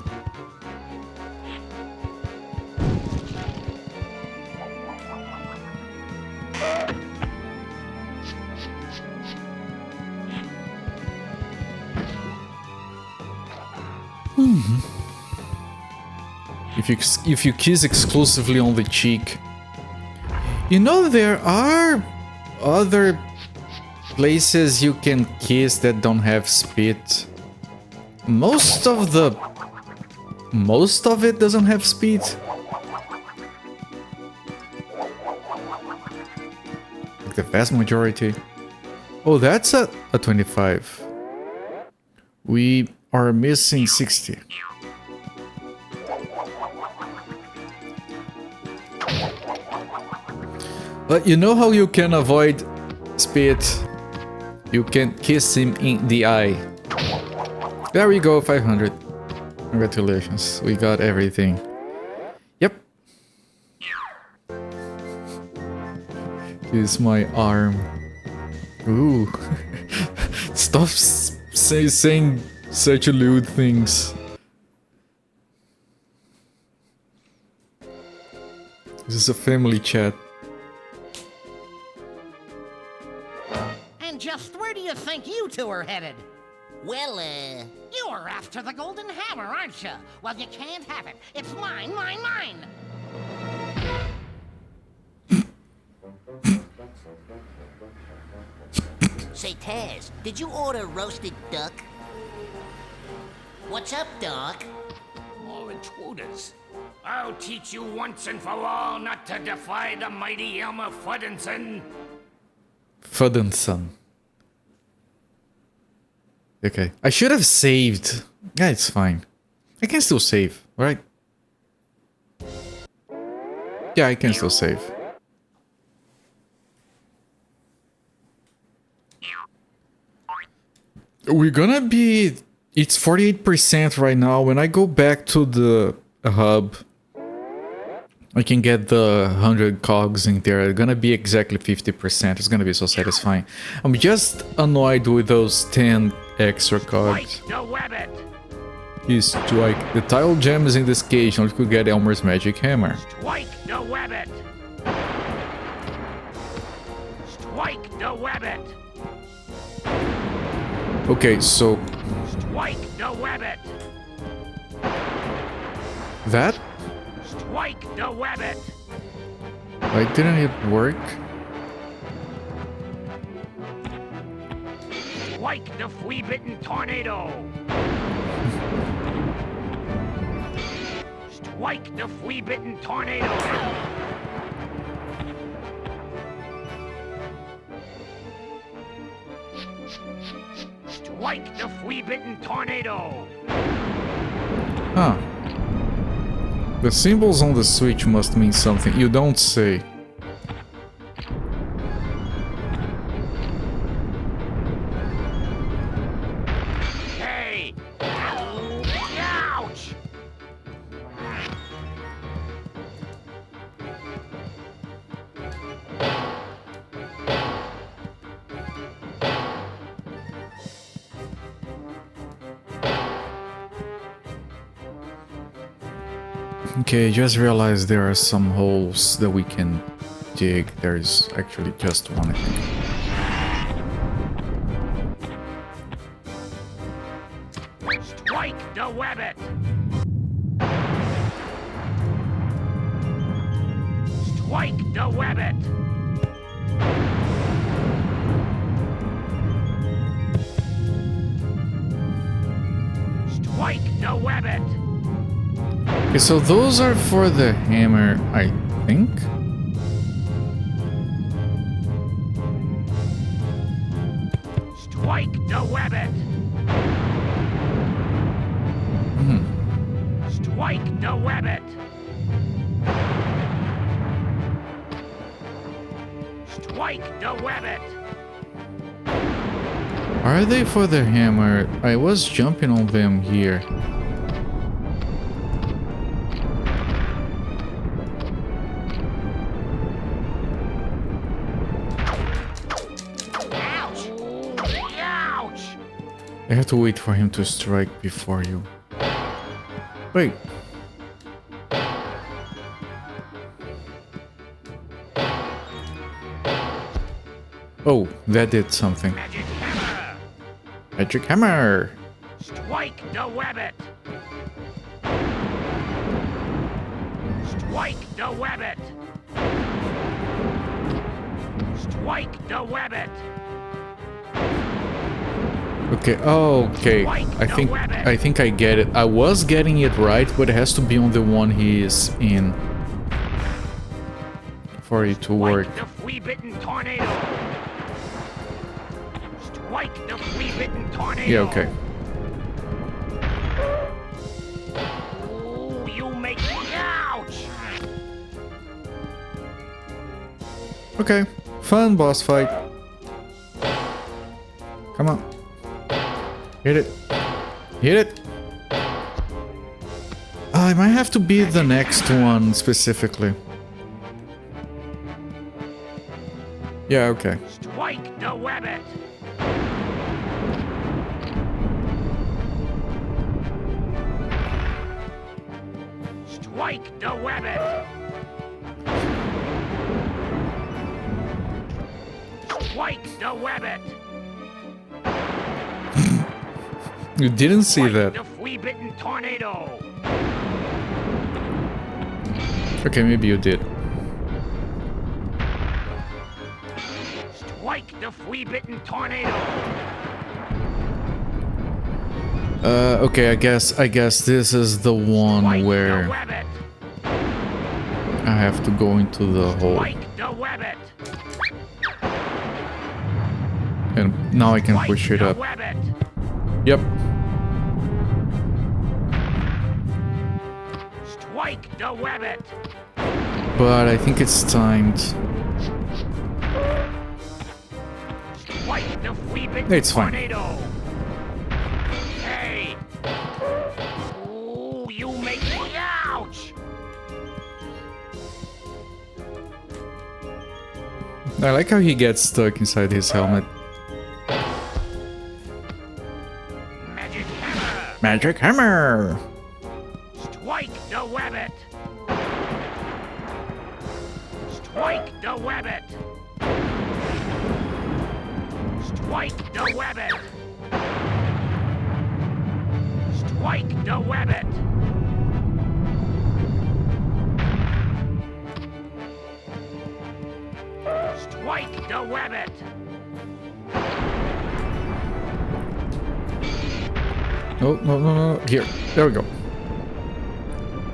If you kiss exclusively on the cheek, you know there are other places you can kiss that don't have spit. Most of it doesn't have spit. Like the vast majority. Oh, that's a 25. We are missing 60. But you know how you can avoid spit? You can kiss him in the eye. There we go, 500. Congratulations, we got everything. Yep. Kiss my arm. Ooh. Stop saying such lewd things. This is a family chat. Just where do you think you two are headed? Well, You are after the golden hammer, aren't you? Well, you can't have it. It's mine, mine, mine. say, Taz, did you order roasted duck? What's up, Doc? More intruders. I'll teach you once and for all not to defy the mighty Elmer Fuddinson. Fuddinson. Okay. I should have saved. Yeah, it's fine. I can still save, right? Yeah, I can still save. We're gonna be... It's 48% right now. When I go back to the hub, I can get the 100 cogs in there. It's gonna be exactly 50%. It's gonna be so satisfying. I'm just annoyed with those 10 extra cogs. The rabbit. Is strike the tile gems in this cage in order to get Elmer's magic hammer. Strike the rabbit. Strike the rabbit. Okay, so Strike the rabbit. that? Strike the rabbit. Why didn't it work? Strike the flea-bitten tornado. Strike the flea-bitten tornado. Strike the flea-bitten tornado. Huh. The symbols on the switch must mean something. You don't say. Hey! Ouch! Okay, just realized there are some holes that we can dig. There's actually just one, I think. Strike the rabbit! Strike the rabbit! Strike the rabbit! Okay, so those are for the hammer, I think. Strike the rabbit! Strike Strike the wabbit. Strike the wabbit. Are they for the hammer? I was jumping on them here. Ouch! Ouch! I have to wait for him to strike before you. Wait. Oh, that did something. Magic hammer. Magic hammer! Strike the wabbit. Strike the wabbit. Strike the wabbit. Okay, okay. I think I get it. I was getting it right, but it has to be on the one he is in for it to work. Strike the flea-bitten tornado. Strike the flea-bitten tornado. Yeah, okay. Ooh, you make me ouch. Okay, fun boss fight. Come on. Hit it. Hit it. I might have to be the next one specifically. Yeah, okay. Strike the wabbit. Strike the wabbit. Strike the wabbit. You didn't see Strike that. the flea-bitten tornado. Okay, maybe you did. Strike the flea-bitten tornado. Okay, I guess this is the one Strike where the wabbit. I have to go into the hole. Strike the wabbit. And now I can Strike push it the up. wabbit. Yep. Strike the wabbit. But I think it's timed. Strike the flea-bitten It's fine. tornado. Hey. Ooh, you make me ouch. I like how he gets stuck inside his helmet. Magic hammer. Magic hammer! Strike the wabbit. Strike the wabbit. Strike the wabbit. Strike the wabbit. Strike the wabbit. No, no, no, no. Here. There we go.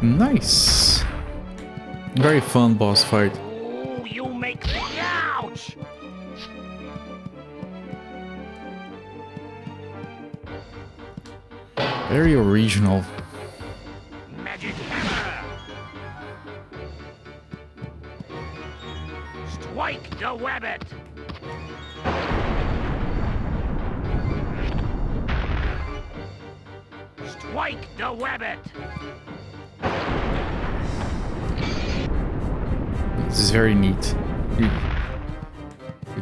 Nice. Very fun boss fight. Ooh, you make me ouch. Very original. Magic hammer. Strike the wabbit. Strike the wabbit. This is very neat. You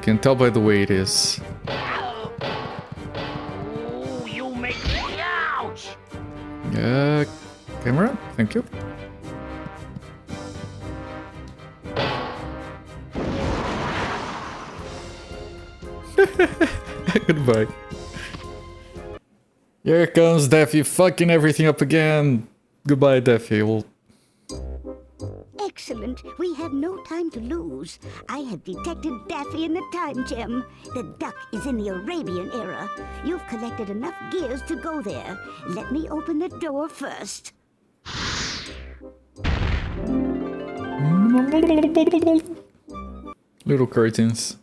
can tell by the way it is. Ooh, you make me ouch. Camera? Thank you. Goodbye. Here comes Daffy fucking everything up again. Goodbye, Daffy. We'll... Excellent. We have no time to lose. I have detected Daffy in the time gem. The duck is in the Arabian era. You've collected enough gears to go there. Let me open the door first. Little curtains.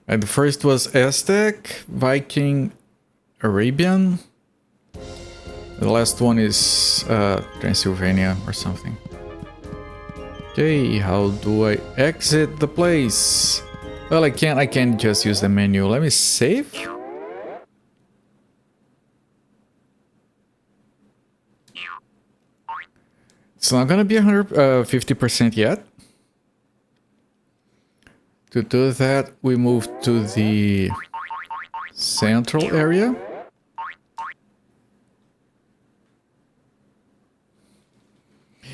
And the first was Aztec, Viking, Arabian. The last one is Transylvania or something. Okay, how do I exit the place? Well, I can't just use the menu. Let me save. It's not gonna be 50% yet. To do that, we move to the central area.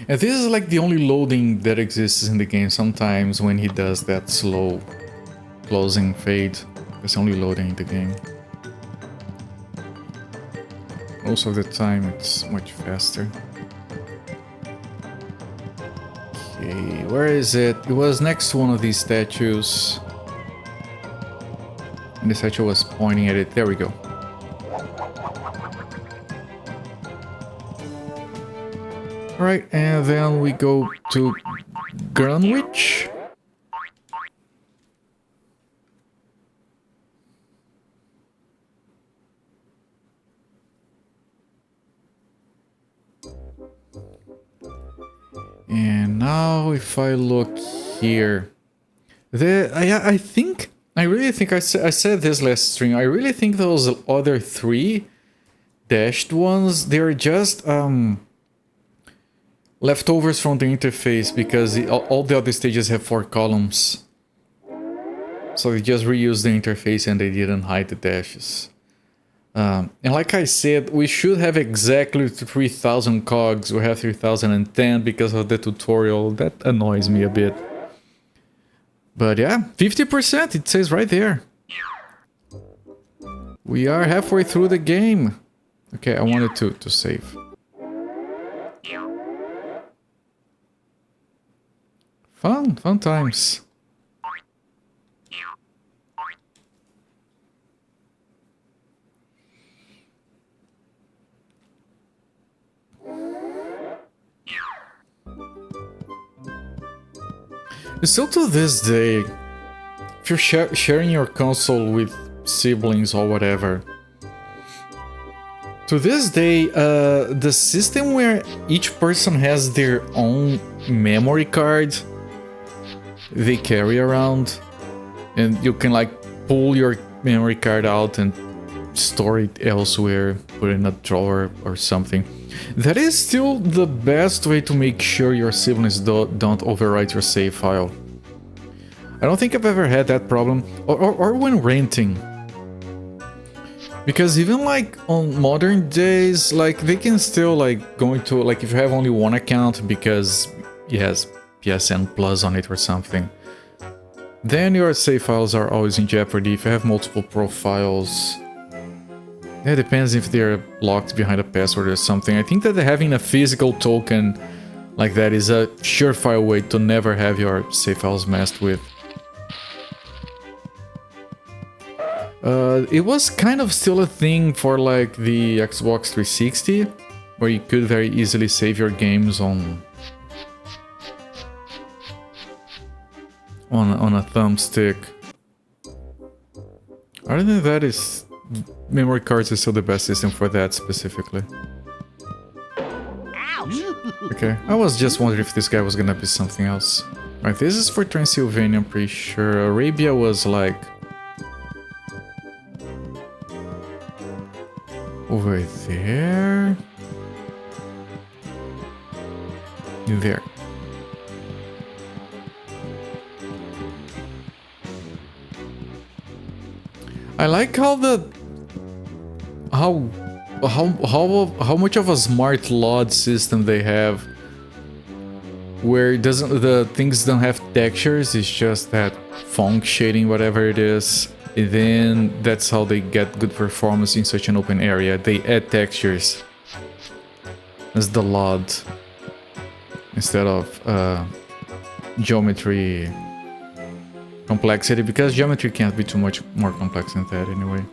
And this is like the only loading that exists in the game sometimes when he does that slow closing fade. It's only loading in the game. Most of the time it's much faster. Okay, where is it? It was next to one of these statues. And the statue was pointing at it. There we go. Alright, and then we go to Greenwich. And now if I look here, I think, I really think I said this last stream, I really think those other three dashed ones, they're just leftovers from the interface, because all the other stages have 4 columns. So they just reused the interface and they didn't hide the dashes. And like I said, we should have exactly 3000 cogs. We have 3010 because of the tutorial. That annoys me a bit. But yeah, 50%, it says right there. We are halfway through the game. Okay, I wanted to save. Fun times. Still to this day, if you're sharing your console with siblings or whatever, to this day, the system where each person has their own memory card they carry around, and you can like pull your memory card out and store it elsewhere, put it in a drawer or something. That is still the best way to make sure your siblings don't overwrite your save file. I don't think I've ever had that problem, or when renting. Because even like on modern days, like they can still like go into, like if you have only one account because it has PSN Plus on it or something, then your save files are always in jeopardy. If you have multiple profiles, it depends if they're locked behind a password or something. I think that having a physical token like that is a surefire way to never have your save files messed with. It was kind of still a thing for like the Xbox 360, where you could very easily save your games on a thumbstick. Other than that, memory cards is still the best system for that specifically. Okay, I was just wondering if this guy was gonna be something else. Right, this is for Transylvania, I'm pretty sure. Arabia was like over there. There. I like how how much of a smart LOD system they have, where the things don't have textures, it's just that font shading, whatever it is. And then that's how they get good performance in such an open area. They add textures as the LOD instead of geometry complexity, because geometry can't be too much more complex than that anyway.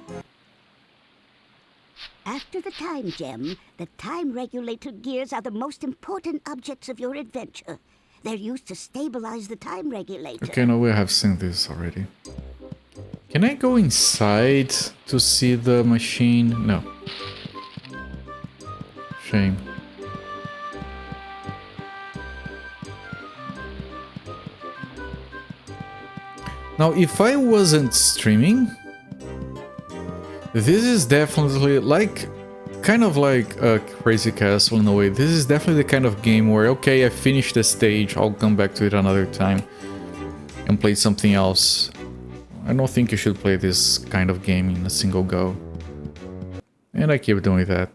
After the time gem, the time-regulated gears are the most important objects of your adventure. They're used to stabilize the time regulator. Okay, no, we have seen this already. Can I go inside to see the machine? No. Shame. Now, if I wasn't streaming, this is definitely like, kind of like a Crazy Castle in a way. This is definitely the kind of game where, okay, I finished the stage, I'll come back to it another time and play something else. I don't think you should play this kind of game in a single go. And I keep doing that.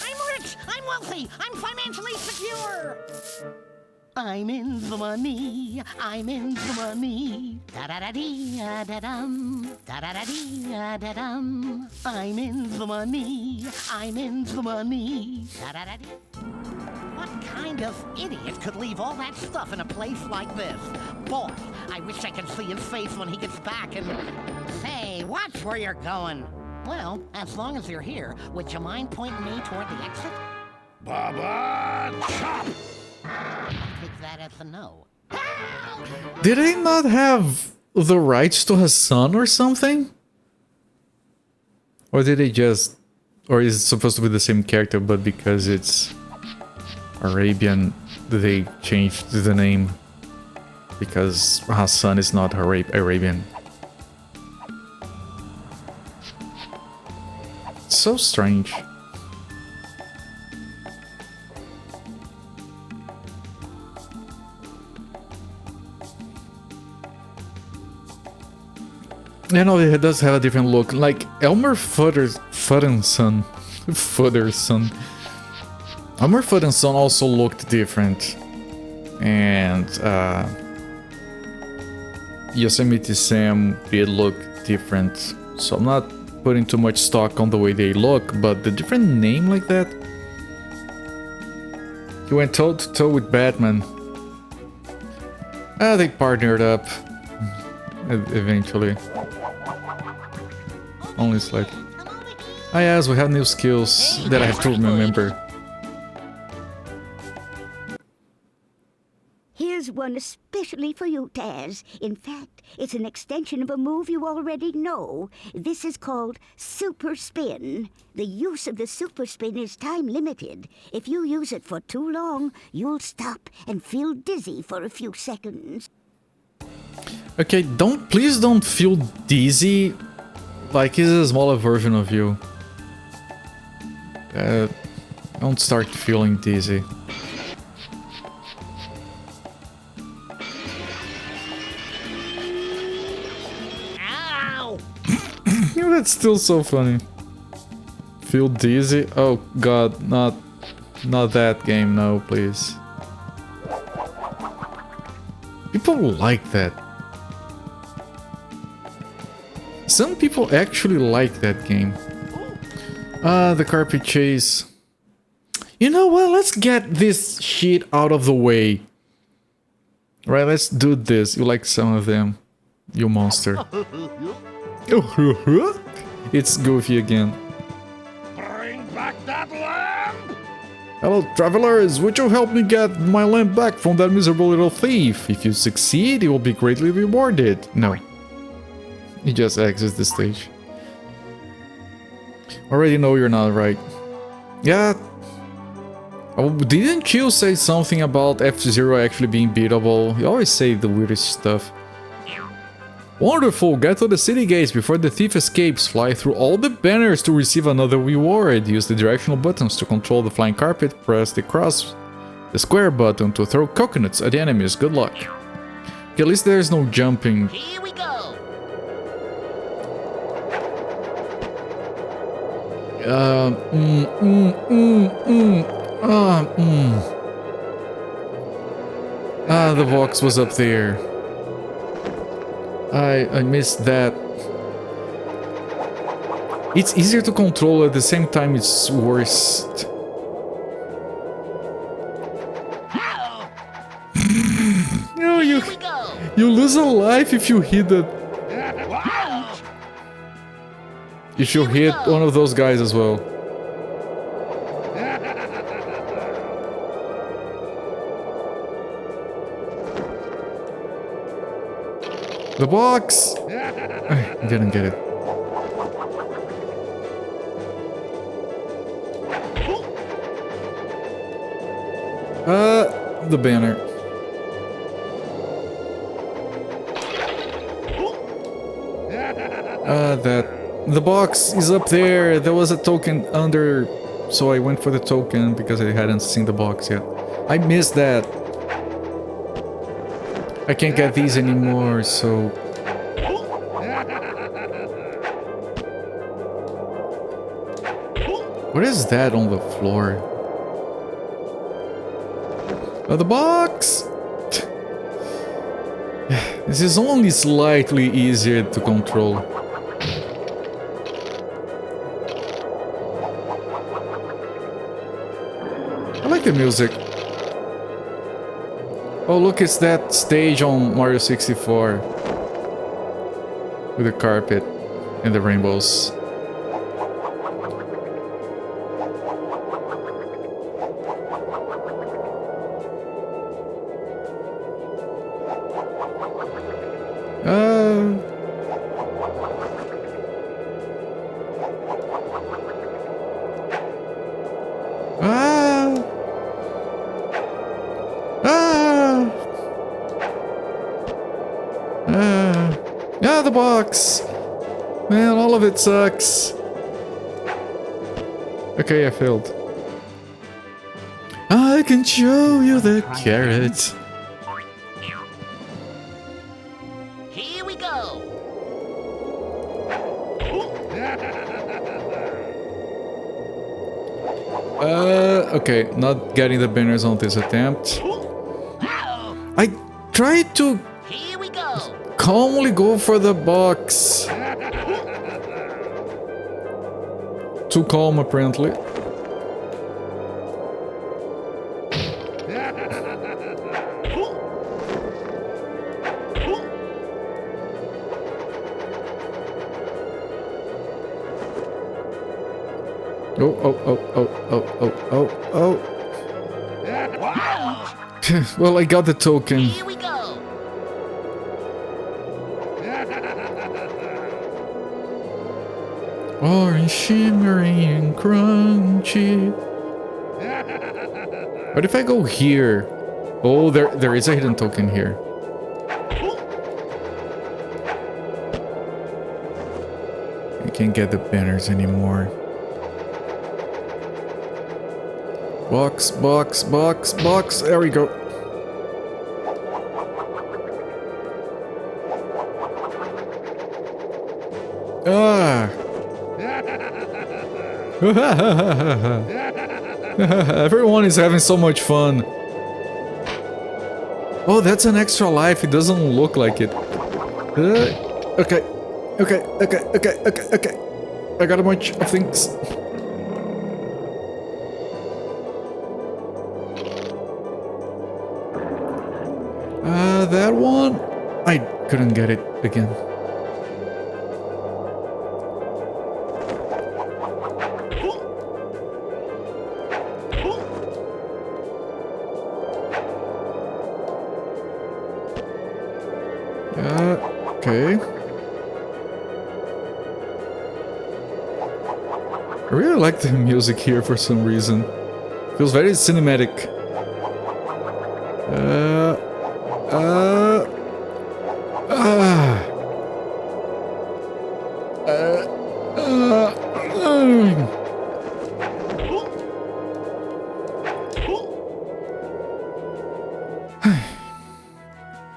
I'm rich, I'm wealthy, I'm financially secure. I'm in the money, I'm in the money. Da-da-da-dee-da-dum, da-da-da-dee-da-dum. I'm in the money, I'm in the money. Da-da-da-dee. What kind of idiot could leave all that stuff in a place like this? Boy, I wish I could see his face when he gets back and... Say, watch where you're going. Well, as long as you're here, would you mind pointing me toward the exit? Baba Chop! Take that as a no. Did I not have the rights to a son or something? Or did they just... Or is it supposed to be the same character, but because it's Arabian, they changed the name? Because Hassan is not Arabian. So strange. You know, it does have a different look. Like Elmer Fuddinson. Elmer Fuddinson also looked different. And Yosemite Sam did look different. So I'm not putting too much stock on the way they look, but the different name like that. He went toe to toe with Batman. They partnered up eventually. Only slightly. Ah yes, we have new skills that I have to remember. Here's one especially for you, Taz. In fact, it's an extension of a move you already know. This is called Super Spin. The use of the Super Spin is time limited. If you use it for too long, you'll stop and feel dizzy for a few seconds. Okay, please don't feel dizzy. Like it's a smaller version of you. Don't start feeling dizzy. Ow! You know, that's still so funny. Feel dizzy? Oh god, not that game, no, please. People like that. Some people actually like that game. The carpet chase. You know what? Let's get this shit out of the way. Right, let's do this. You like some of them, you monster. It's Goofy again. Bring back that lamp! Hello, travelers. Would you help me get my lamp back from that miserable little thief? If you succeed, you will be greatly rewarded. No. He just exits the stage. Already know you're not right. Yeah. Oh, didn't you say something about F-Zero actually being beatable? You always say the weirdest stuff. Wonderful! Get to the city gates before the thief escapes. Fly through all the banners to receive another reward. Use the directional buttons to control the flying carpet. Press the square button to throw coconuts at the enemies. Good luck. Okay, at least there's no jumping. Here we go. The box was up there. I missed that. It's easier to control, at the same time it's worse. No, you lose a life if you hit the... You should hit one of those guys as well. The box! I didn't get it. The banner. The box is up there. There was a token under, so I went for the token because I hadn't seen the box yet. I missed that. I can't get these anymore, so... What is that on the floor? Oh, the box! This is only slightly easier to control. I like the music. Oh, look, it's that stage on Mario 64. With the carpet and the rainbows. The box! Man, all of it sucks. Okay, I failed. I can show you the carrot. Here we go. Okay, not getting the banners on this attempt. I tried to Here we go. calmly go for the box. Too calm, apparently. Oh. Well, I got the token. Here we go. Orange, shimmering, and crunchy. But if I go here... Oh, there is a hidden token here. I can't get the banners anymore. Box. There we go. Ah! Everyone is having so much fun. Oh, that's an extra life. It doesn't look like it. Okay. I got a bunch of things. That one? I couldn't get it again. Okay. I really like the music here for some reason. Feels very cinematic.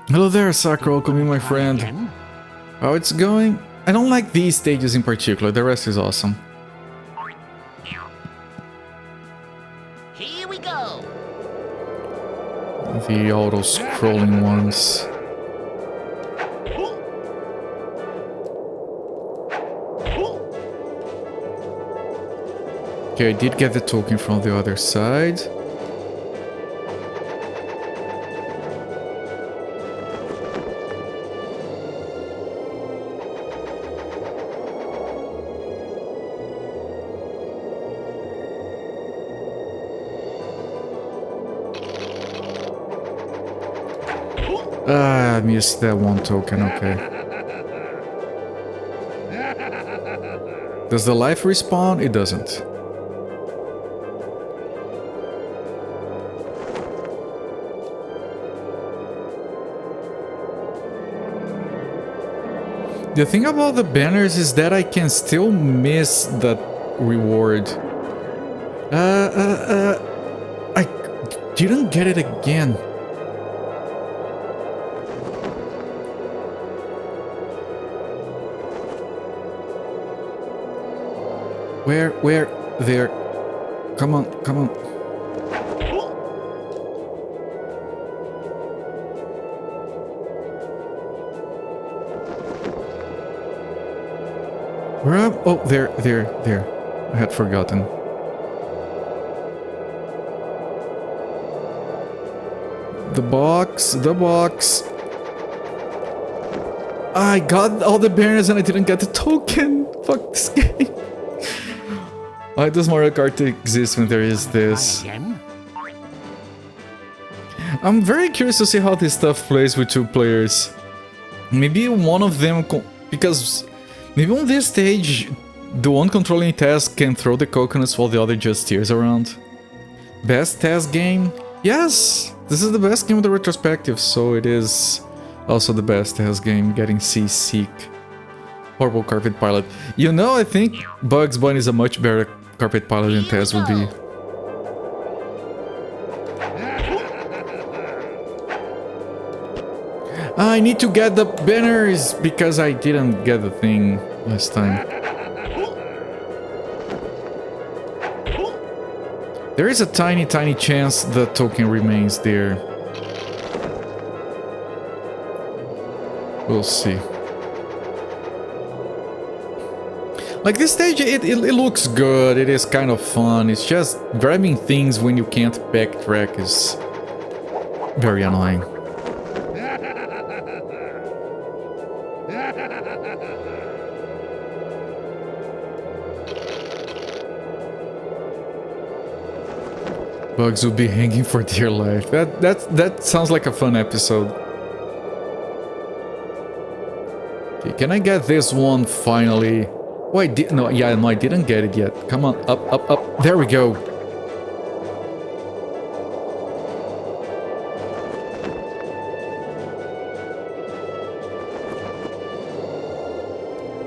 Hello there, Sakura. Welcome in, my friend. How it's going? I don't like these stages in particular. The rest is awesome. Here we go. The auto-scrolling ones. Okay, I did get the token from the other side. Ah, I missed that one token, okay. Does the life respawn? It doesn't. The thing about the banners is that I can still miss that reward. I didn't get it again. Where? There. Come on, come on. Where am? Oh, there. I had forgotten. The box. I got all the banners and I didn't get the token. Fuck this game. Why does Mario Kart exist when there is this? Again? I'm very curious to see how this stuff plays with 2 players. Maybe one of them, because maybe on this stage, the one controlling Taz can throw the coconuts while the other just steers around. Best Taz game? Yes! This is the best game of the retrospective, so it is also the best Taz game, getting seasick. Horrible Carpet Pilot. You know, I think Bugs Bunny is a much better Carpet Pilot than Taz would be. I need to get the banners because I didn't get the thing last time. There is a tiny chance the token remains there. We'll see. Like this stage, it looks good, it is kind of fun, it's just grabbing things when you can't backtrack is very annoying. Bugs would be hanging for dear life. That sounds like a fun episode. Okay, can I get this one finally? Oh, I did. No, yeah, no, I didn't get it yet. Come on, up. There we go.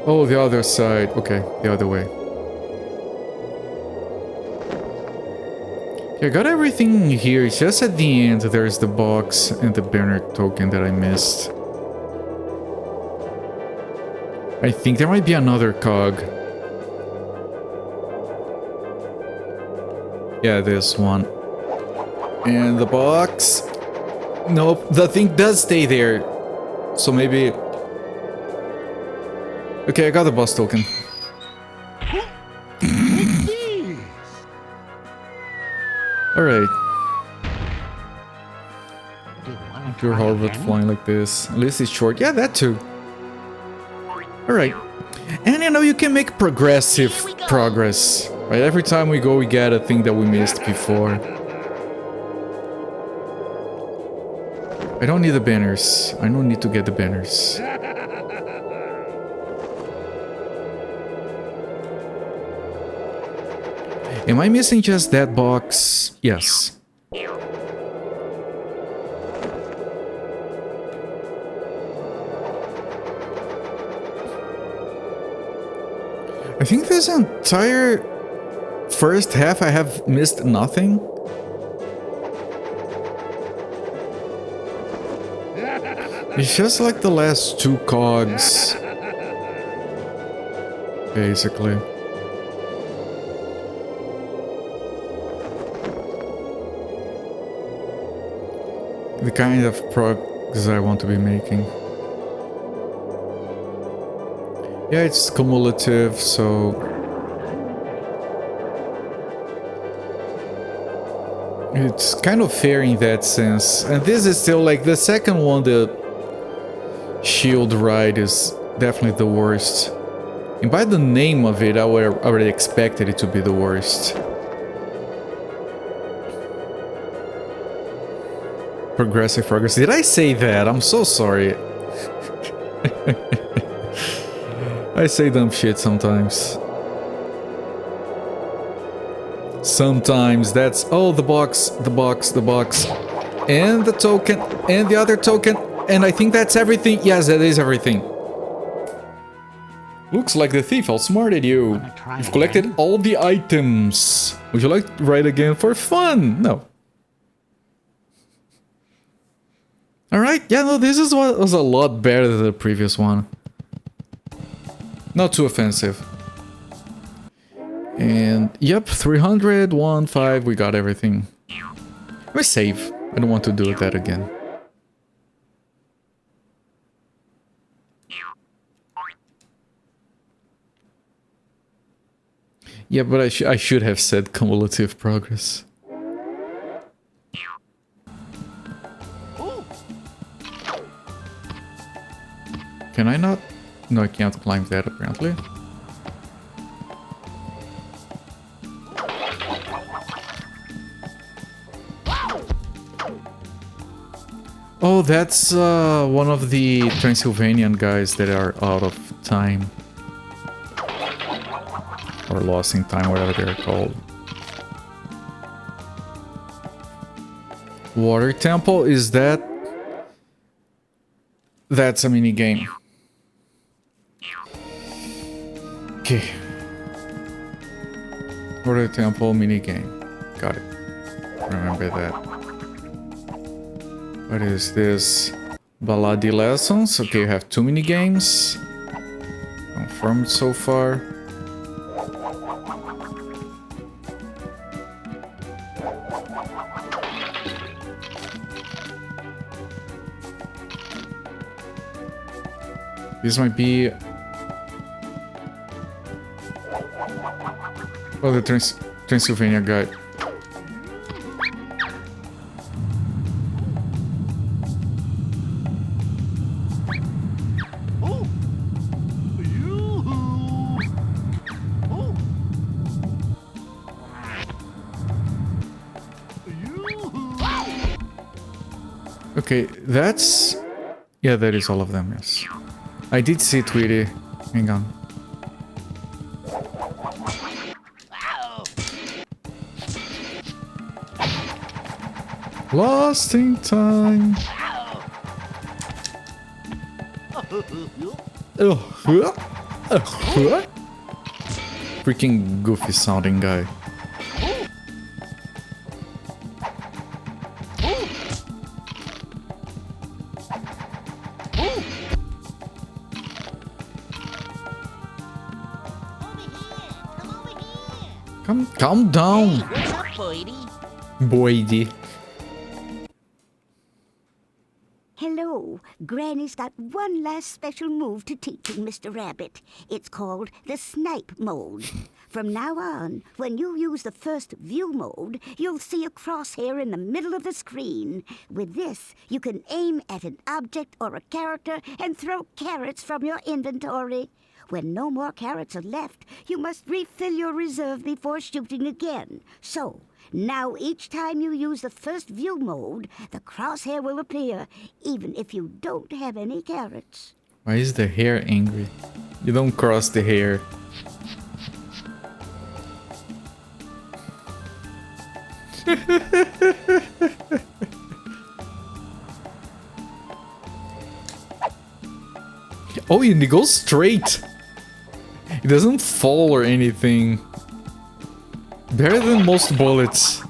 Oh, the other side. Okay, the other way. I got everything here. It's just at the end there's the box and the banner token that I missed. I think there might be another cog. Yeah, this one. And the box. Nope, the thing does stay there. So maybe... Okay, I got the boss token. Alright. Pure Harvard flying like this. At least it's short. Yeah, that too. Alright. And you know, you can make progressive progress. Right? Every time we go, we get a thing that we missed before. I don't need the banners. I don't need to get the banners. Am I missing just that box? Yes. I think this entire first half I have missed nothing. It's just like the last 2 cogs, basically. The kind of progress I want to be making. Yeah, it's cumulative, so... It's kind of fair in that sense. And this is still like the second one, the shield ride is definitely the worst. And by the name of it, I already expected it to be the worst. Progressive progress. Did I say that? I'm so sorry. I say dumb shit sometimes. Sometimes that's... Oh, the box. And the token. And the other token. And I think that's everything. Yes, that is everything. Looks like the thief outsmarted you. You've collected all the items. Would you like to ride again for fun? No. Alright, yeah, no, this is what was a lot better than the previous one. Not too offensive. And, yep, 300, 1, 5, we got everything. Let me save. I don't want to do that again. Yeah, but I should have said cumulative progress. Can I not? No, I can't climb that apparently. Oh, that's one of the Transylvanian guys that are out of time. Or lost in time, whatever they're called. Water Temple, is that... That's a mini game. Okay. Water Temple mini game. Got it. Remember that. What is this? Baladi lessons. Okay, you have 2 mini games. Confirmed so far. This might be... Oh, the Transylvania guy. Okay, that's... Yeah, that is all of them, yes. I did see Tweety. Hang on. Lost in time. Freaking goofy sounding guy. Calm down. Hey, what's up, Boydie? Boydie. Hello. Granny's got one last special move to teach you, Mr. Rabbit. It's called the snipe mode. From now on, when you use the first view mode, you'll see a crosshair in the middle of the screen. With this, you can aim at an object or a character and throw carrots from your inventory. When no more carrots are left, you must refill your reserve before shooting again. So, now each time you use the first view mode, the crosshair will appear, even if you don't have any carrots. Why is the hair angry? You don't cross the hair. Oh, and it goes straight. It doesn't fall or anything. Better than most bullets.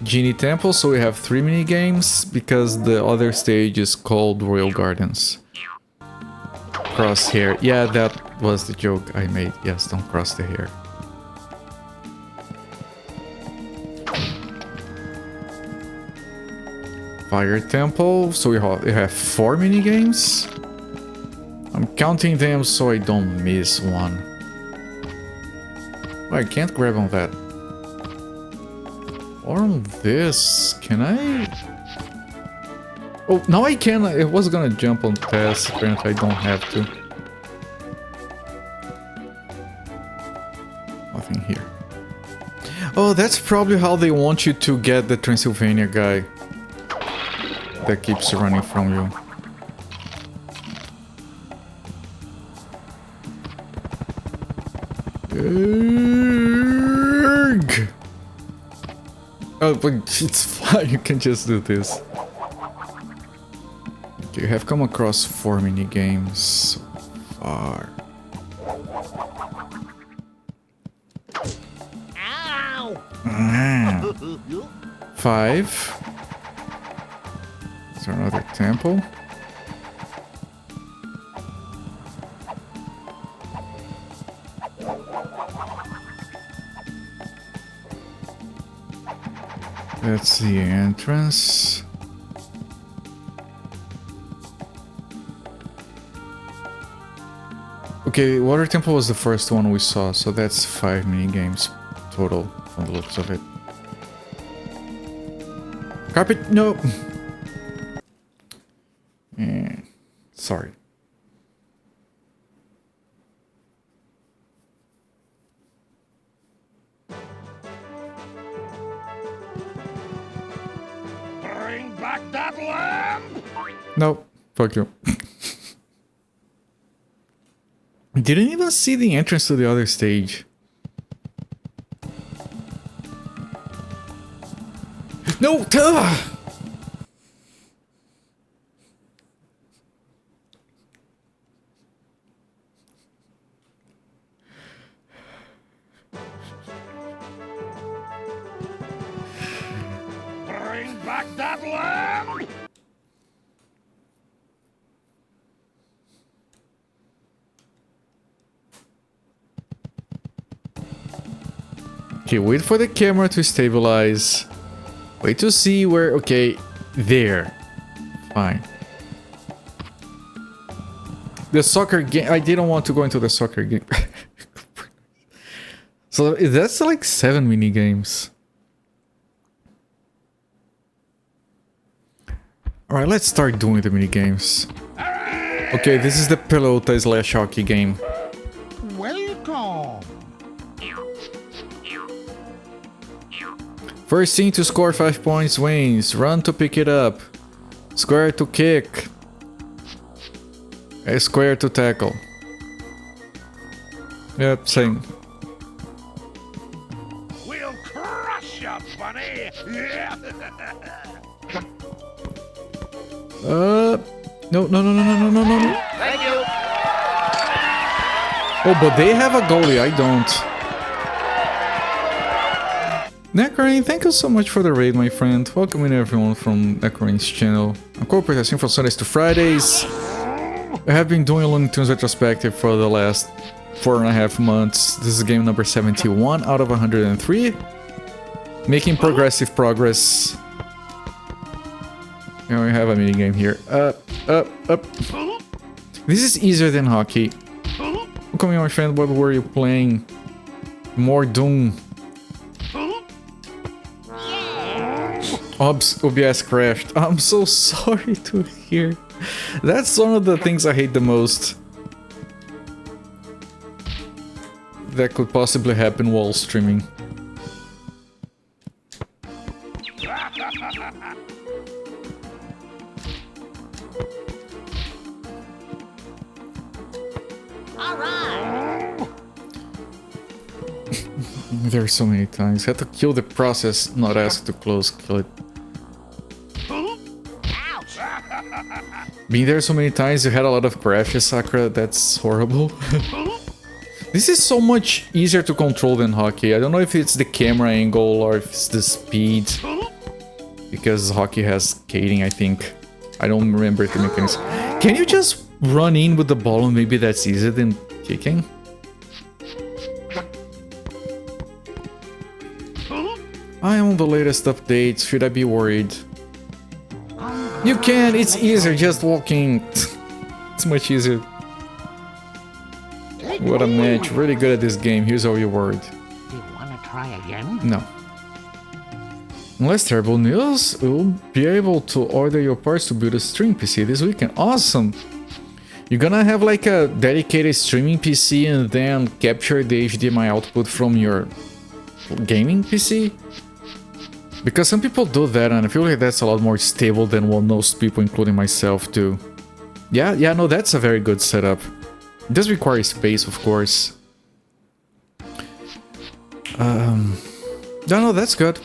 Genie Temple, so we have 3 mini games because the other stage is called Royal Gardens. Crosshair. Yeah, that was the joke I made. Yes, don't cross the hair. Fire Temple, so we have 4 mini games. I'm counting them so I don't miss one. Oh, I can't grab on that. Or on this, can I? Oh, now I can. I was gonna jump on test, apparently I don't have to. Nothing here. Oh, that's probably how they want you to get the Transylvania guy that keeps running from you. Erg! Oh, but it's fine, you can just do this. Okay, you have come across 4 minigames so far. Ow! 5. Is there another temple? That's the entrance. Okay, Water Temple was the first one we saw, so that's 5 minigames total from the looks of it. Carpet, no! Sorry. Bring back that lamb! No, fuck you. Didn't even see the entrance to the other stage. No! Bring back that lamb! Okay, wait for the camera to stabilize. Wait to see where... Okay, there. Fine. The soccer game... I didn't want to go into the soccer game. So that's like 7 mini games. Alright, let's start doing the mini games. Okay, this is the pelota / hockey game. Welcome. First team to score 5 points wins. Run to pick it up. Square to kick. A square to tackle. Yep, same. We'll crush you, bunny! Yeah! No. Thank you! Oh, but they have a goalie, I don't. Necrane, thank you so much for the raid, my friend. Welcome in everyone from Necrane's channel. I'm co-operating from Sundays to Fridays. I have been doing a Looney Tunes retrospective for the last 4.5 months. This is game number 71 out of 103. Making progressive progress. And we have a mini game here. Up. This is easier than hockey. Welcome in, my friend. What were you playing? More Doom. OBS crashed. I'm so sorry to hear. That's one of the things I hate the most. That could possibly happen while streaming. There are so many times. Had to kill the process, not ask to close, kill it. Being there so many times, you had a lot of crashes, Sakura. That's horrible. This is so much easier to control than hockey. I don't know if it's the camera angle or if it's the speed. Because hockey has skating, I think. I don't remember the mechanics. Can you just run in with the ball and maybe that's easier than kicking? I am on the latest updates. Should I be worried? You can, it's easier just walking. It's much easier. What a match. Really good at this game. Here's all your word. Do you want to try again? No. Unless terrible news, you'll be able to order your parts to build a stream PC this weekend. Awesome! You're gonna have like a dedicated streaming PC and then capture the HDMI output from your gaming PC? Because some people do that, and I feel like that's a lot more stable than what most people, including myself, do. Yeah, no, that's a very good setup. It does require space, of course. No, that's good.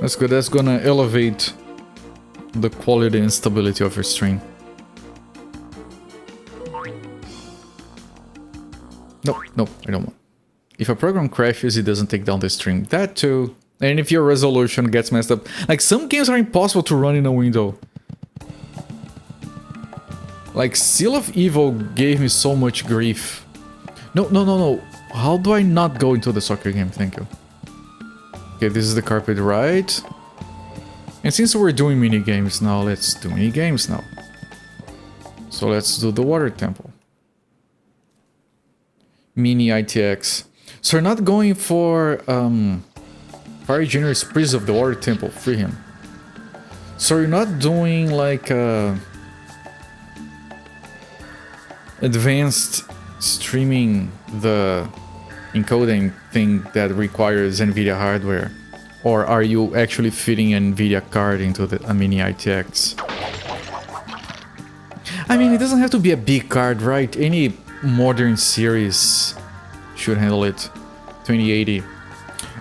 That's good. That's gonna elevate the quality and stability of your stream. Nope, I don't want. If a program crashes, it doesn't take down the stream. That too. And if your resolution gets messed up. Like, some games are impossible to run in a window. Like, Seal of Evil gave me so much grief. No. How do I not go into the soccer game? Thank you. Okay, this is the carpet, right? And since we're doing mini games now, let's do mini games now. So let's do the water temple. Mini ITX. So we're not going for Fire Generous Priest of the Water Temple. Free him. So you're not doing like advanced streaming, the encoding thing that requires NVIDIA hardware, or are you actually fitting an NVIDIA card into a mini ITX? I mean, it doesn't have to be a big card, right? Any modern series should handle it. 2080.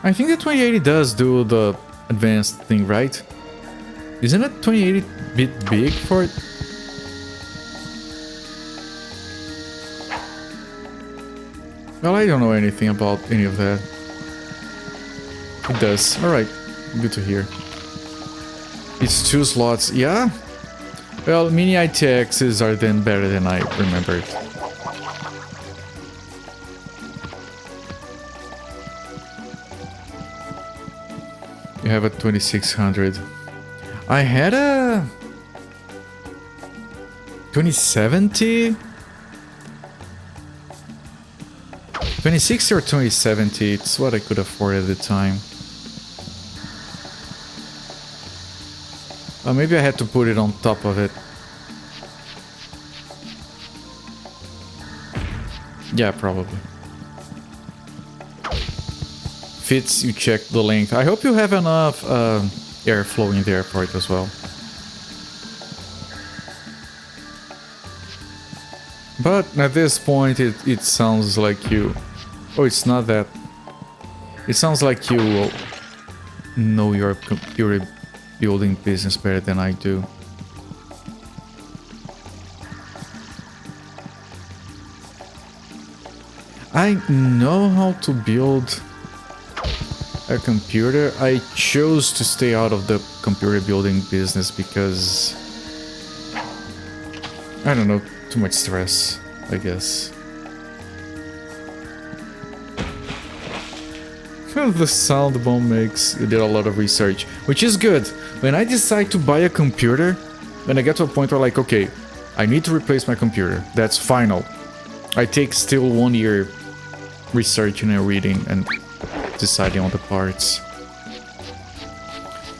I think the 2080 does do the advanced thing, right? Isn't it 2080 a bit big for it? Well, I don't know anything about any of that. It does. Alright, good to hear. It's 2 slots, yeah? Well, mini ITXs are then better than I remembered. You have a 2600. I had a 2070? 2060 or 2070, it's what I could afford at the time. Maybe I had to put it on top of it. Yeah, probably. Fits, you check the length. I hope you have enough airflow in there for it as well. But at this point, it sounds like you... Oh, it's not that. It sounds like you know your computer building business better than I do. I know how to build a computer. I chose to stay out of the computer building business because... I don't know, too much stress, I guess. The sound bomb makes, you did a lot of research, which is good. When I decide to buy a computer, when I get to a point where like, okay, I need to replace my computer, that's final. I take still 1 year researching and reading and deciding on the parts.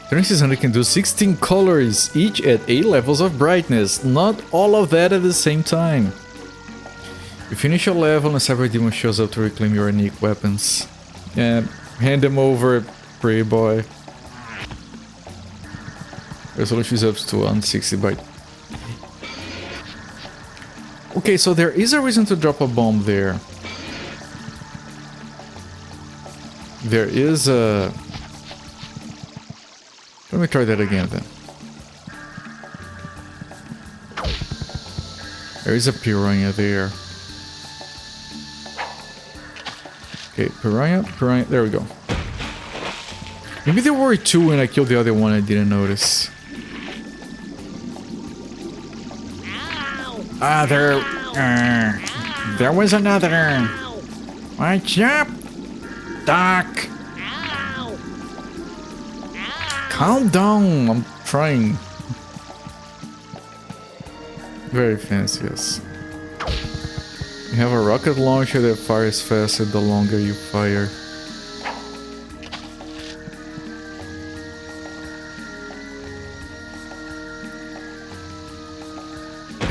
3600 can do 16 colors, each at 8 levels of brightness, not all of that at the same time. You finish a level and a cyber demon shows up to reclaim your unique weapons. And hand them over, pretty boy. Resolution is up to 160 by... Okay, so there is a reason to drop a bomb there. There is a... Let me try that again then. There is a piranha there. Okay, piranha, there we go. Maybe there were 2 when I killed the other one, I didn't notice. Ah, there was another. Watch up, Doc. Calm down, I'm trying. Very fancy, yes. You have a rocket launcher that fires faster the longer you fire.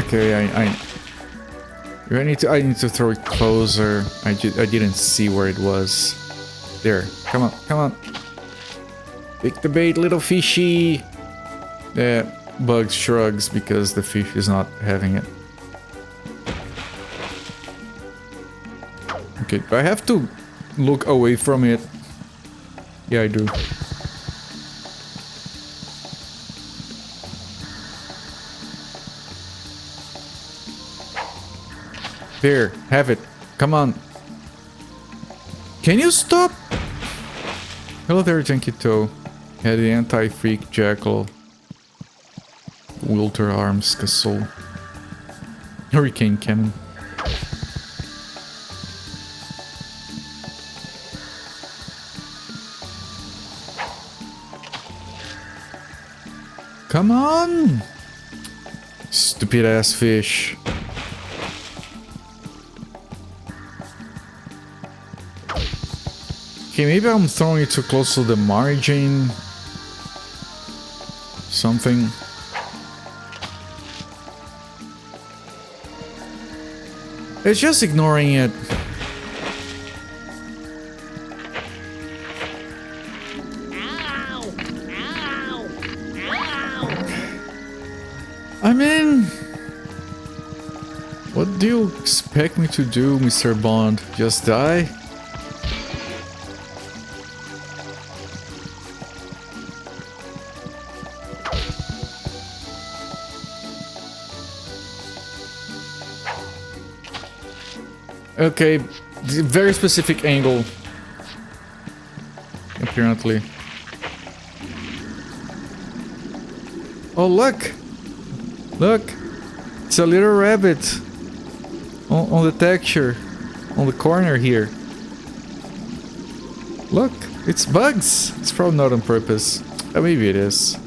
Okay, I need to throw it closer. I didn't see where it was. There. Come on. Come on. Pick the bait, little fishy. Bug shrugs because the fish is not having it. Okay, do I have to look away from it? Yeah, I do. There, have it. Come on. Can you stop? Hello there, Janky Toe. Had the anti-freak jackal. Wilter arms, castle. Hurricane cannon. Come on! Stupid ass fish. Okay, maybe I'm throwing it too close to the margin. Something. It's just ignoring it. Ow! Ow! Ow! I mean... What do you expect me to do, Mr. Bond? Just die? Okay, very specific angle. Apparently. Oh, look! Look! It's a little rabbit. On the texture. On the corner here. Look! It's bugs! It's probably not on purpose. Maybe it is.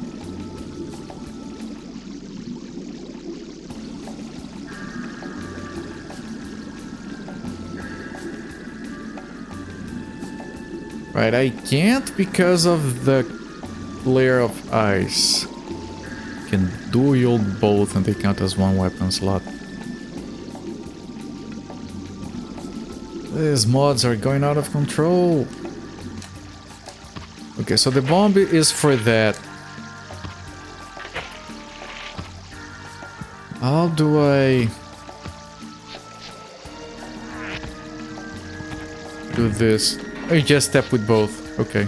Right, I can't because of the layer of ice. Can dual both and they count as one weapon slot. These mods are going out of control. Okay, so the bomb is for that. How do I do this? Oh, you just step with both. Okay.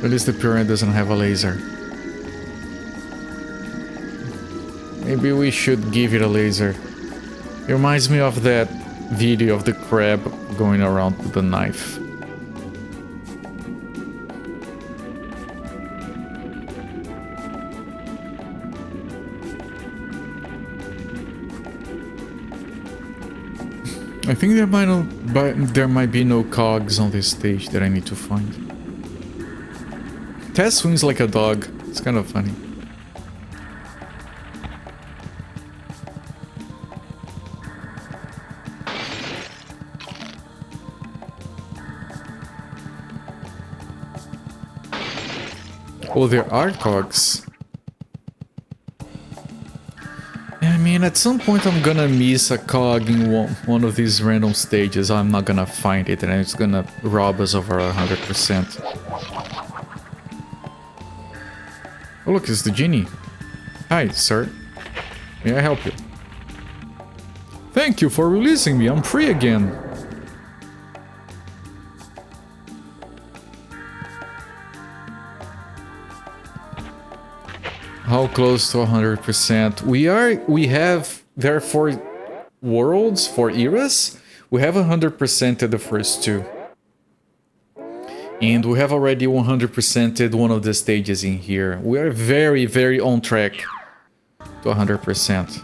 At least the pyramid doesn't have a laser. Maybe we should give it a laser. It reminds me of that video of the crab going around with the knife. I think there might be no cogs on this stage that I need to find. Tess swings like a dog. It's kind of funny. Oh, there are cogs. I mean, at some point I'm gonna miss a cog in one of these random stages. I'm not gonna find it and it's gonna rob us over 100%. Oh look, it's the genie. Hi, sir. May I help you? Thank you for releasing me. I'm free again. How close to 100%? There are 4 worlds, 4 eras. We have 100%ed the first 2. And we have already 100%ed one of the stages in here. We are very, very on track to 100%.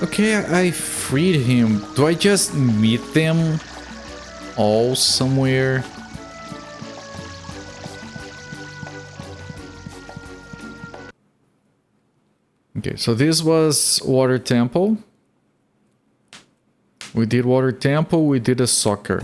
Okay, I freed him. Do I just meet them all somewhere? Okay, so this was Water Temple. We did Water Temple, we did a soccer.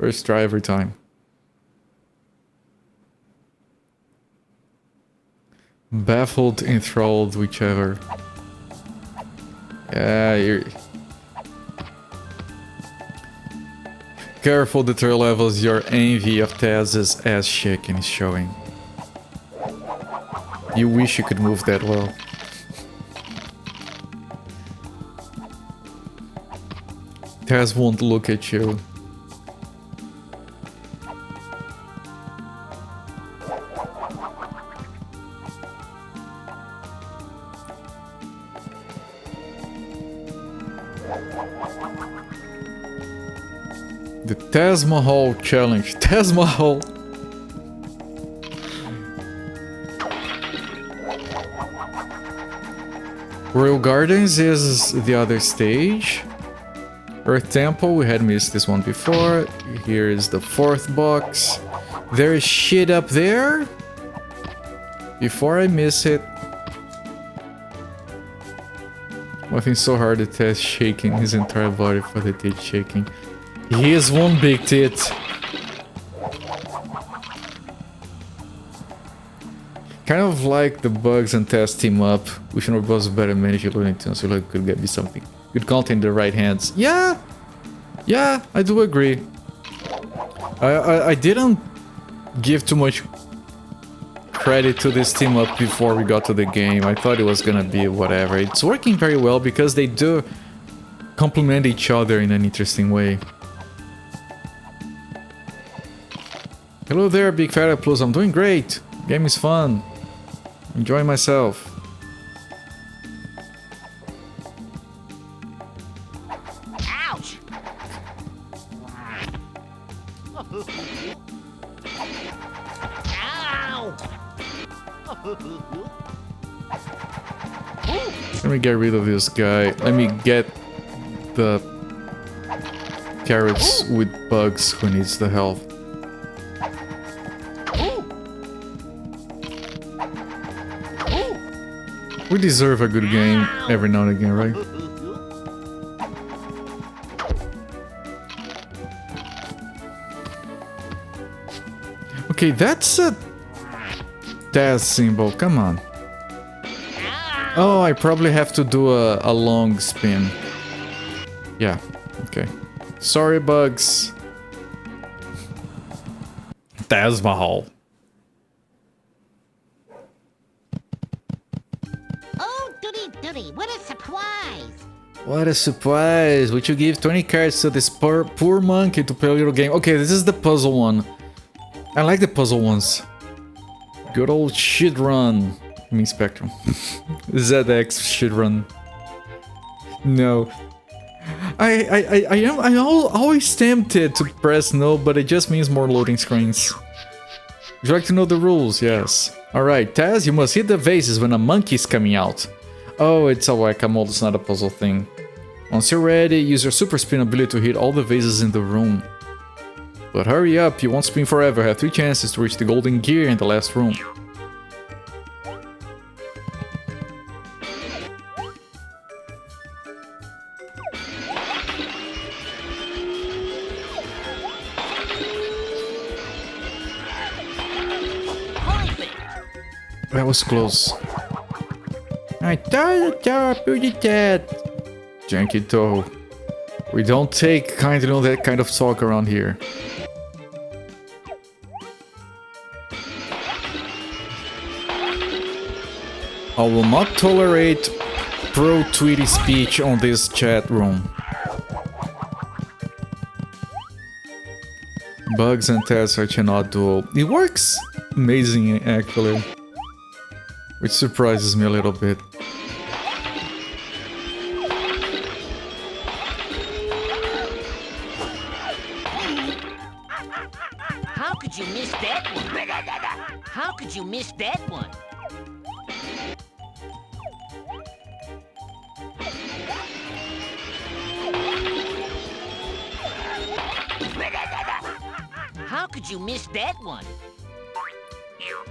First try every time. Baffled, enthralled, whichever. Yeah, you're... Careful, the third levels, your envy of Taz's ass shaking is showing. You wish you could move that well. Taz won't look at you. The Taj Mahal challenge. Taj Mahal. Royal Gardens is the other stage. Earth Temple, we had missed this one before. Here is the fourth box. There is shit up there. Before I miss it. Nothing so hard to test shaking his entire body for the tit shaking. He is one big tit. Kind of like the Bugs and Test team up. We should was better manage Looney Tunes so it could get me something. Good content in the right hands. Yeah, I do agree. I didn't give too much credit to this team up before we got to the game. I thought it was gonna be whatever. It's working very well because they do complement each other in an interesting way. Hello there, Big Fat Plus. I'm doing great. Game is fun. Enjoying myself. Ouch! Ow! Let me get rid of this guy. Let me get the carrots with Bugs who needs the health. We deserve a good game every now and again, right? Okay, that's a Taz symbol. Come on. Oh, I probably have to do a long spin. Yeah, okay. Sorry, Bugs. Taz Mahal. Oh, goody, what a surprise! What a surprise! Would you give 20 cards to this poor monkey to play a little game? Okay, this is the puzzle one. I like the puzzle ones. Good old shit run. I mean Spectrum. ZX shit run. No. I'm always tempted to press no, but it just means more loading screens. Would you like to know the rules? Yes. Alright, Taz, you must hit the vases when a monkey is coming out. Oh, it's a whack-a-mole, it's not a puzzle thing. Once you're ready, use your super spin ability to hit all the vases in the room. But hurry up, you won't spin forever, have 3 chances to reach the golden gear in the last room. That was close. I thought you pretty dead. Janky toe. We don't take kindly on that kind of talk around here. I will not tolerate pro-Tweety speech on this chat room. Bugs and Taz are cannot duel. It works amazing, actually. Which surprises me a little bit. How could you miss that one? How could you miss that one? How could you miss that one?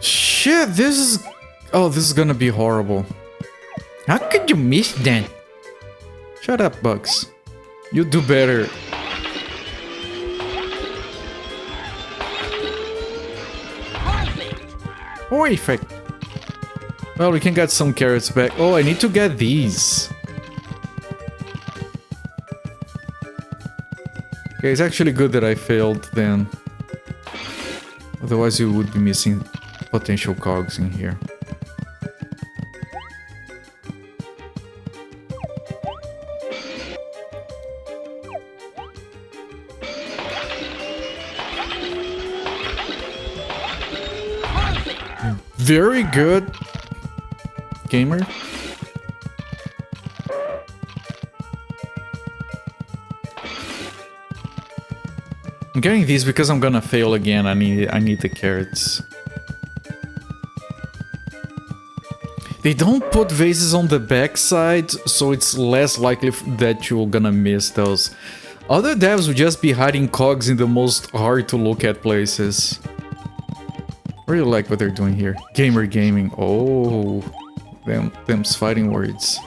Shit, this is... Oh, this is gonna be horrible. How could you miss that? Shut up, Bugs. You do better. Perfect. Well, we can get some carrots back. Oh, I need to get these. Okay, it's actually good that I failed then. Otherwise you would be missing potential cogs in here. Very good, gamer. I'm getting these because I'm gonna fail again. I need the carrots. They don't put vases on the backside, so it's less likely that you're gonna miss those. Other devs would just be hiding cogs in the most hard to look at places. I really like what they're doing here. Gamer gaming. Oh, them's fighting words.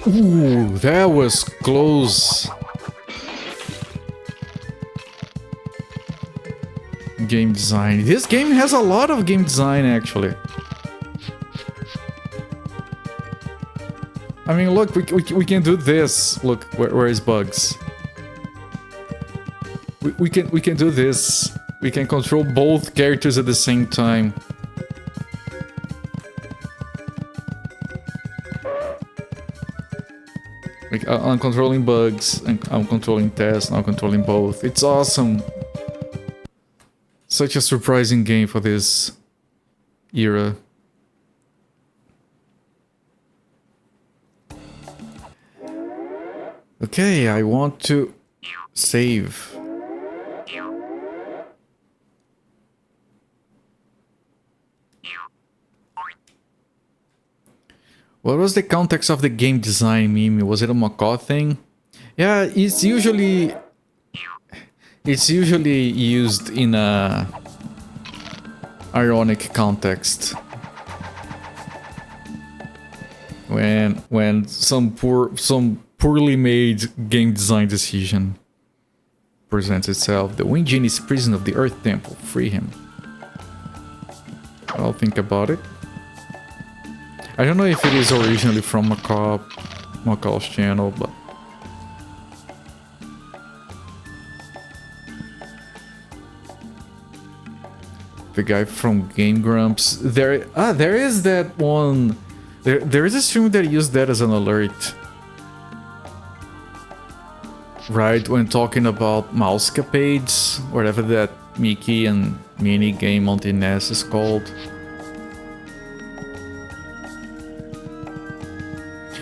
Ooh, that was close. Game design. This game has a lot of game design, actually. I mean, look, we can do this. Look, where is Bugs? We can do this. We can control both characters at the same time. Like, I'm controlling Bugs, and I'm controlling Tess, and I'm controlling both. It's awesome. Such a surprising game for this era. Okay, I want to save. What was the context of the game design meme? Was it a macaw thing? Yeah, it's usually used in a ironic context. When some poorly made game design decision presents itself. The Wind Genie is prison of the Earth Temple. Free him. I'll think about it. I don't know if it is originally from Macaw's channel, but the guy from Game Grumps. There is that one. There is a stream that used that as an alert. Right, when talking about mousecapades, whatever that Mickey and Minnie game on the NES is called.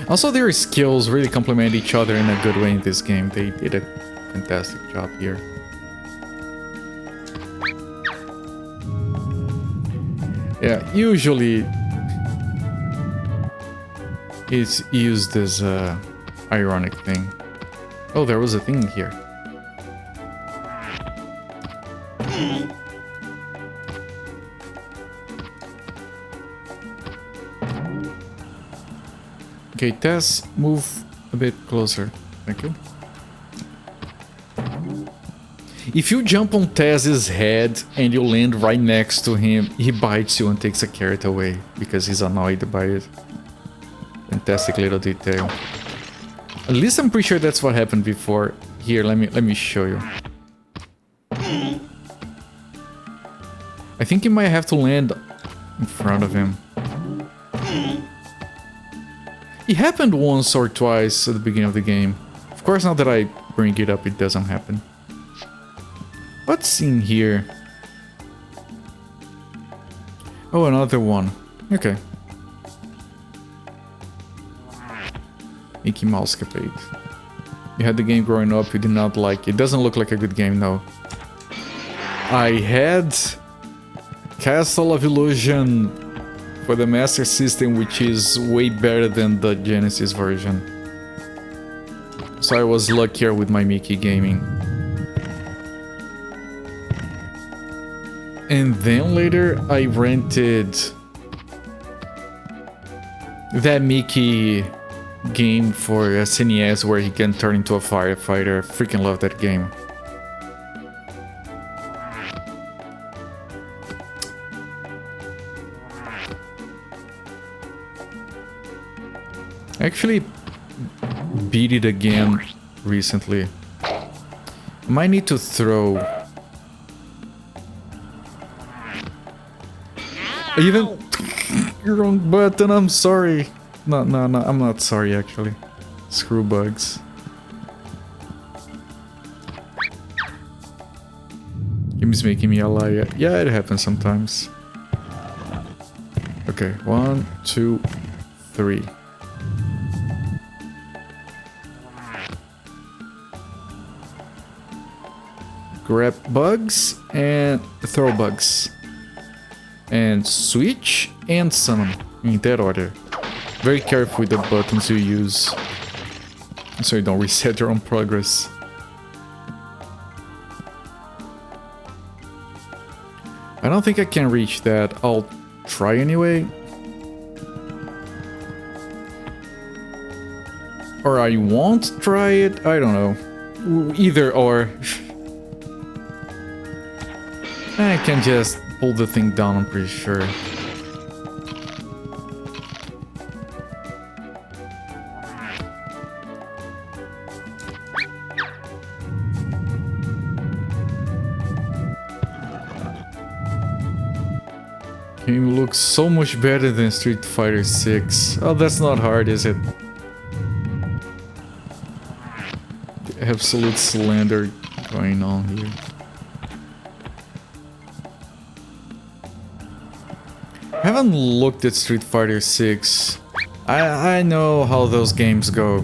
Also, their skills really complement each other in a good way in this game. They did a fantastic job here. Yeah, usually it's used as a ironic thing. Oh, there was a thing here. Okay, Tess, move a bit closer. Thank you. If you jump on Tess's head and you land right next to him, he bites you and takes a carrot away because he's annoyed by it. Fantastic little detail. At least I'm pretty sure that's what happened before. Here, let me show you. I think you might have to land in front of him. It happened once or twice at the beginning of the game. Of course, now that I bring it up, it doesn't happen. What's in here? Oh, another one. Okay. Mickey Mousecapade. You had the game growing up, you did not like it. It doesn't look like a good game, no. I had Castle of Illusion for the Master System, which is way better than the Genesis version. So I was luckier with my Mickey gaming. And then later I rented that Mickey game for SNES where he can turn into a firefighter. Freaking love that game. Actually beat it again recently. Might need to throw. Even wrong button, I'm sorry. No, I'm not sorry actually. Screw bugs. Game's making me a liar. Yeah, it happens sometimes. Okay, 1, 2, 3. Grab bugs and throw bugs. And switch and summon in that order. Very careful with the buttons you use so you don't reset your own progress. I don't think I can reach that. I'll try anyway. Or I won't try it. I don't know. Either or. I can just pull the thing down, I'm pretty sure. Game looks so much better than Street Fighter 6. Oh, that's not hard, is it? The absolute slander going on here. I haven't looked at Street Fighter 6. I know how those games go.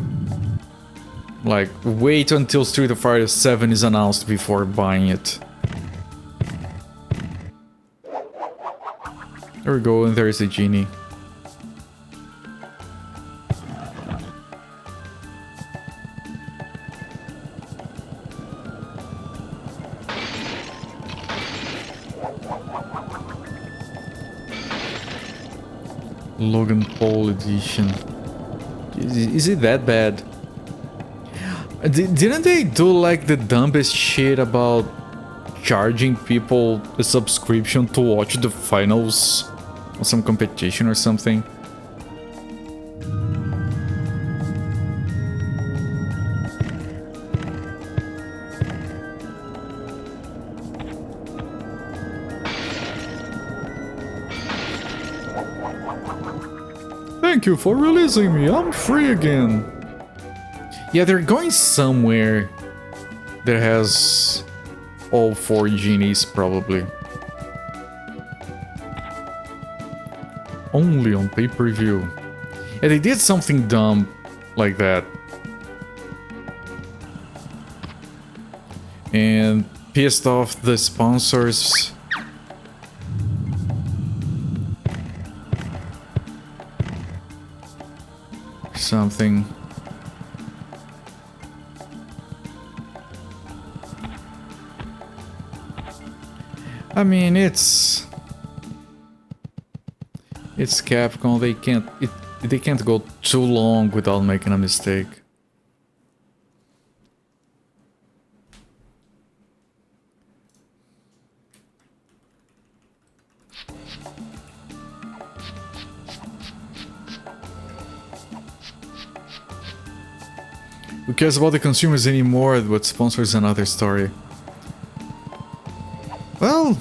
Like, wait until Street Fighter 7 is announced before buying it. There we go, and there's a genie. Logan Paul edition. Is it that bad? Didn't they do like the dumbest shit about charging people a subscription to watch the finals of some competition or something? Thank you for releasing me, I'm free again. Yeah, they're going somewhere that has all 4 genies, probably. Only on pay-per-view. Yeah, they did something dumb like that. And pissed off the sponsors. Something. I mean, it's Capcom. They can't go too long without making a mistake. Who cares about the consumers anymore? What sponsors another story. Well,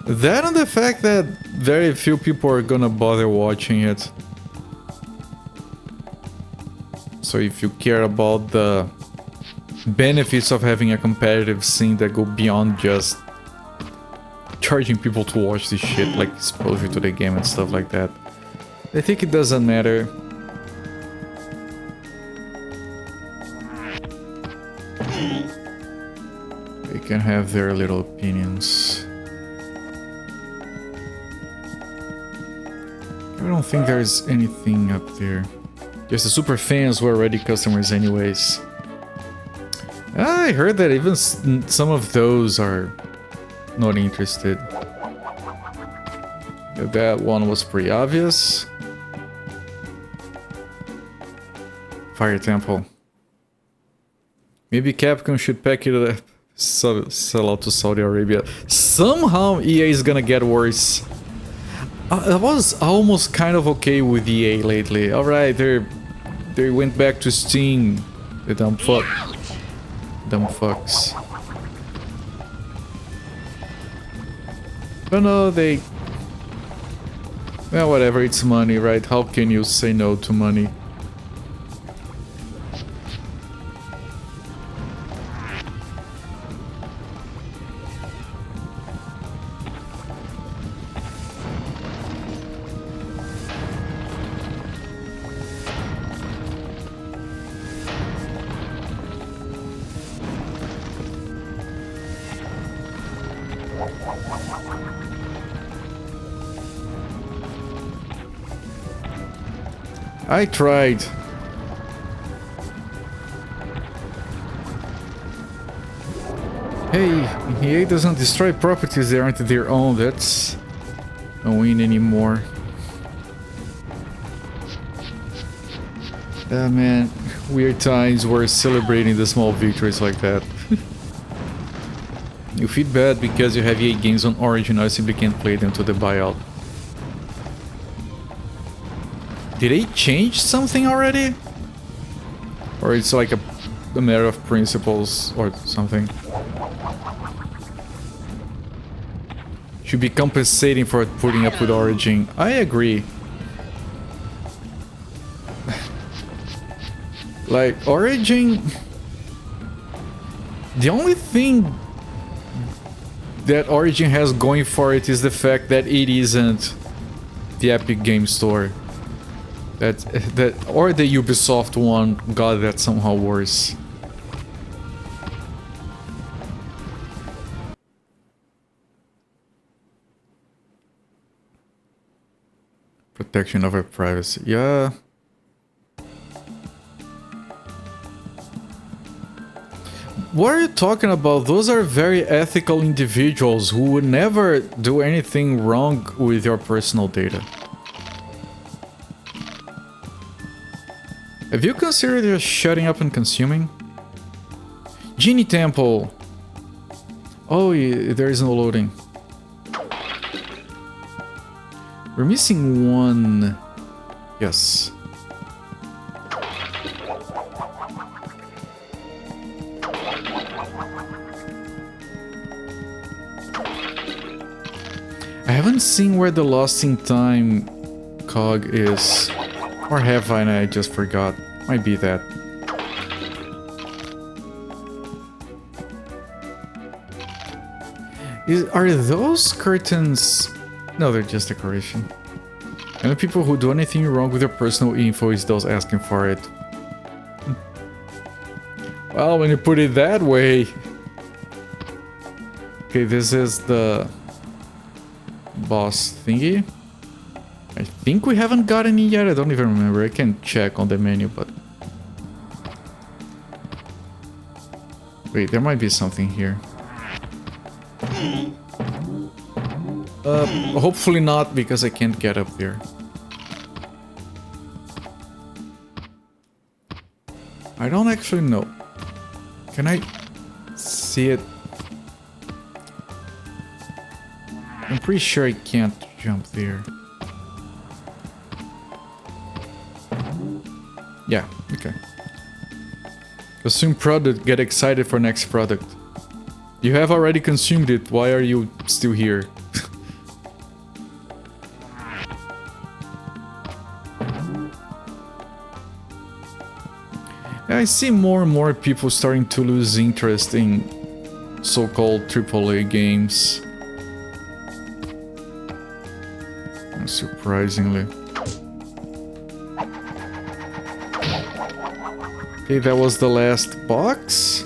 that and the fact that very few people are gonna bother watching it. So if you care about the benefits of having a competitive scene that go beyond just charging people to watch this shit, like exposure to the game and stuff like that, I think it doesn't matter. They can have their little opinions. I don't think there's anything up there. Just the super fans were already customers anyways. I heard that even some of those are not interested. That one was pretty obvious. Fire Temple. Maybe Capcom should pack it up, sell out to Saudi Arabia. Somehow EA is gonna get worse. I was almost kind of okay with EA lately. Alright, they went back to Steam. The dumb fuck. Dumb fucks. But no, they... Well, whatever, it's money, right? How can you say no to money? I tried. Hey, EA doesn't destroy properties that aren't their own. That's no win anymore. Ah man, weird times we're celebrating the small victories like that. You feel bad because you have EA games on Origin, I simply can't play them to the buyout. Did they change something already? Or it's like a matter of principles or something? Should be compensating for putting up with Origin. I agree. Like, Origin... The only thing that Origin has going for it is the fact that it isn't the Epic Game Store. That or the Ubisoft one. God, that's somehow worse. Protection of our privacy. Yeah. What are you talking about? Those are very ethical individuals who would never do anything wrong with your personal data. Have you considered just shutting up and consuming? Genie Temple. Oh, there is no loading. We're missing one. Yes. I haven't seen where the Lost in Time cog is. Or have I and I just forgot? Might be that. Are those curtains... No, they're just decoration. And the people who do anything wrong with their personal info is those asking for it. Well, when you put it that way... Okay, this is the... boss thingy. I think we haven't got any yet. I don't even remember. I can check on the menu, but... Wait, there might be something here. Hopefully not, because I can't get up there. I don't actually know. Can I see it? I'm pretty sure I can't jump there. Yeah, okay. Consume product, get excited for next product. You have already consumed it, why are you still here? I see more and more people starting to lose interest in so-called AAA games. Surprisingly. Okay, that was the last box.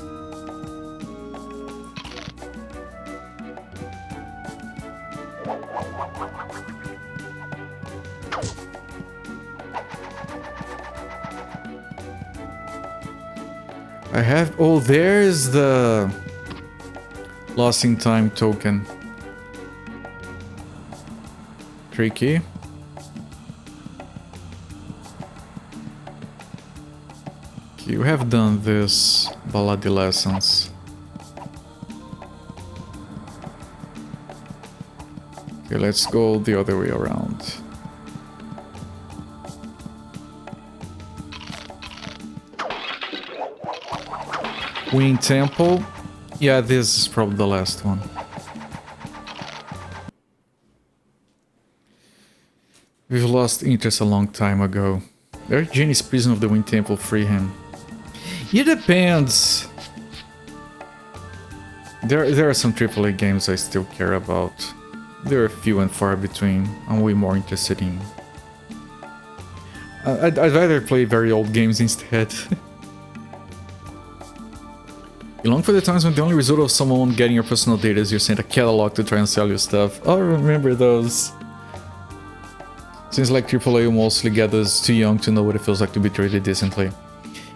I have... Oh, there's the Lost in Time token. Tricky. You have done this Balladi lessons. Okay, let's go the other way around. Wind Temple. Yeah, this is probably the last one. We've lost interest a long time ago. Eric Janie's Prison of the Wind Temple, free him. It depends. There are some AAA games I still care about. They're few and far between. I'm way more interested in... I'd rather play very old games instead. You long for the times when the only result of someone getting your personal data is you send a catalog to try and sell your stuff. Oh, I remember those. Seems like AAA mostly gathers too young to know what it feels like to be treated decently.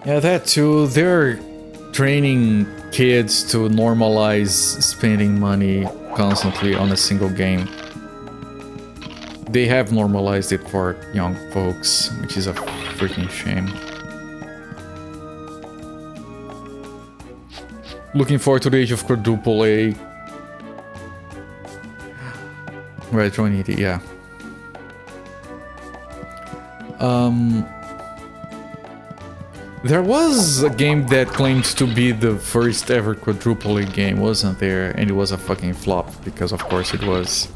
Yeah, that too. They're training kids to normalize spending money constantly on a single game. They have normalized it for young folks, which is a freaking shame. Looking forward to the age of quadruple A. Retro needy, yeah. There was a game that claimed to be the first ever quadruple A game, wasn't there? And it was a fucking flop, because of course it was.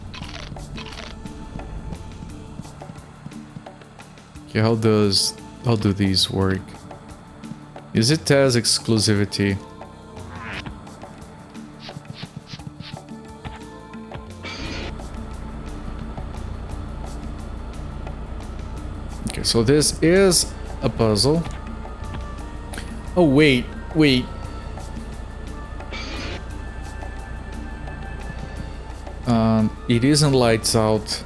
Okay, how do these work? Is it as exclusivity? Okay, so this is a puzzle. Oh, wait. It isn't lights out.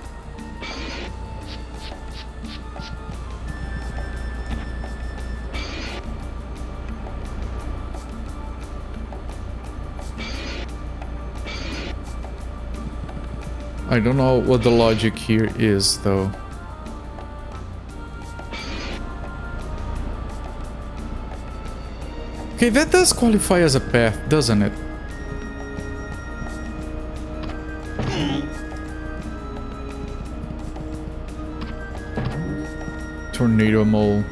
I don't know what the logic here is, though. Okay, that does qualify as a path, doesn't it? Tornado mole.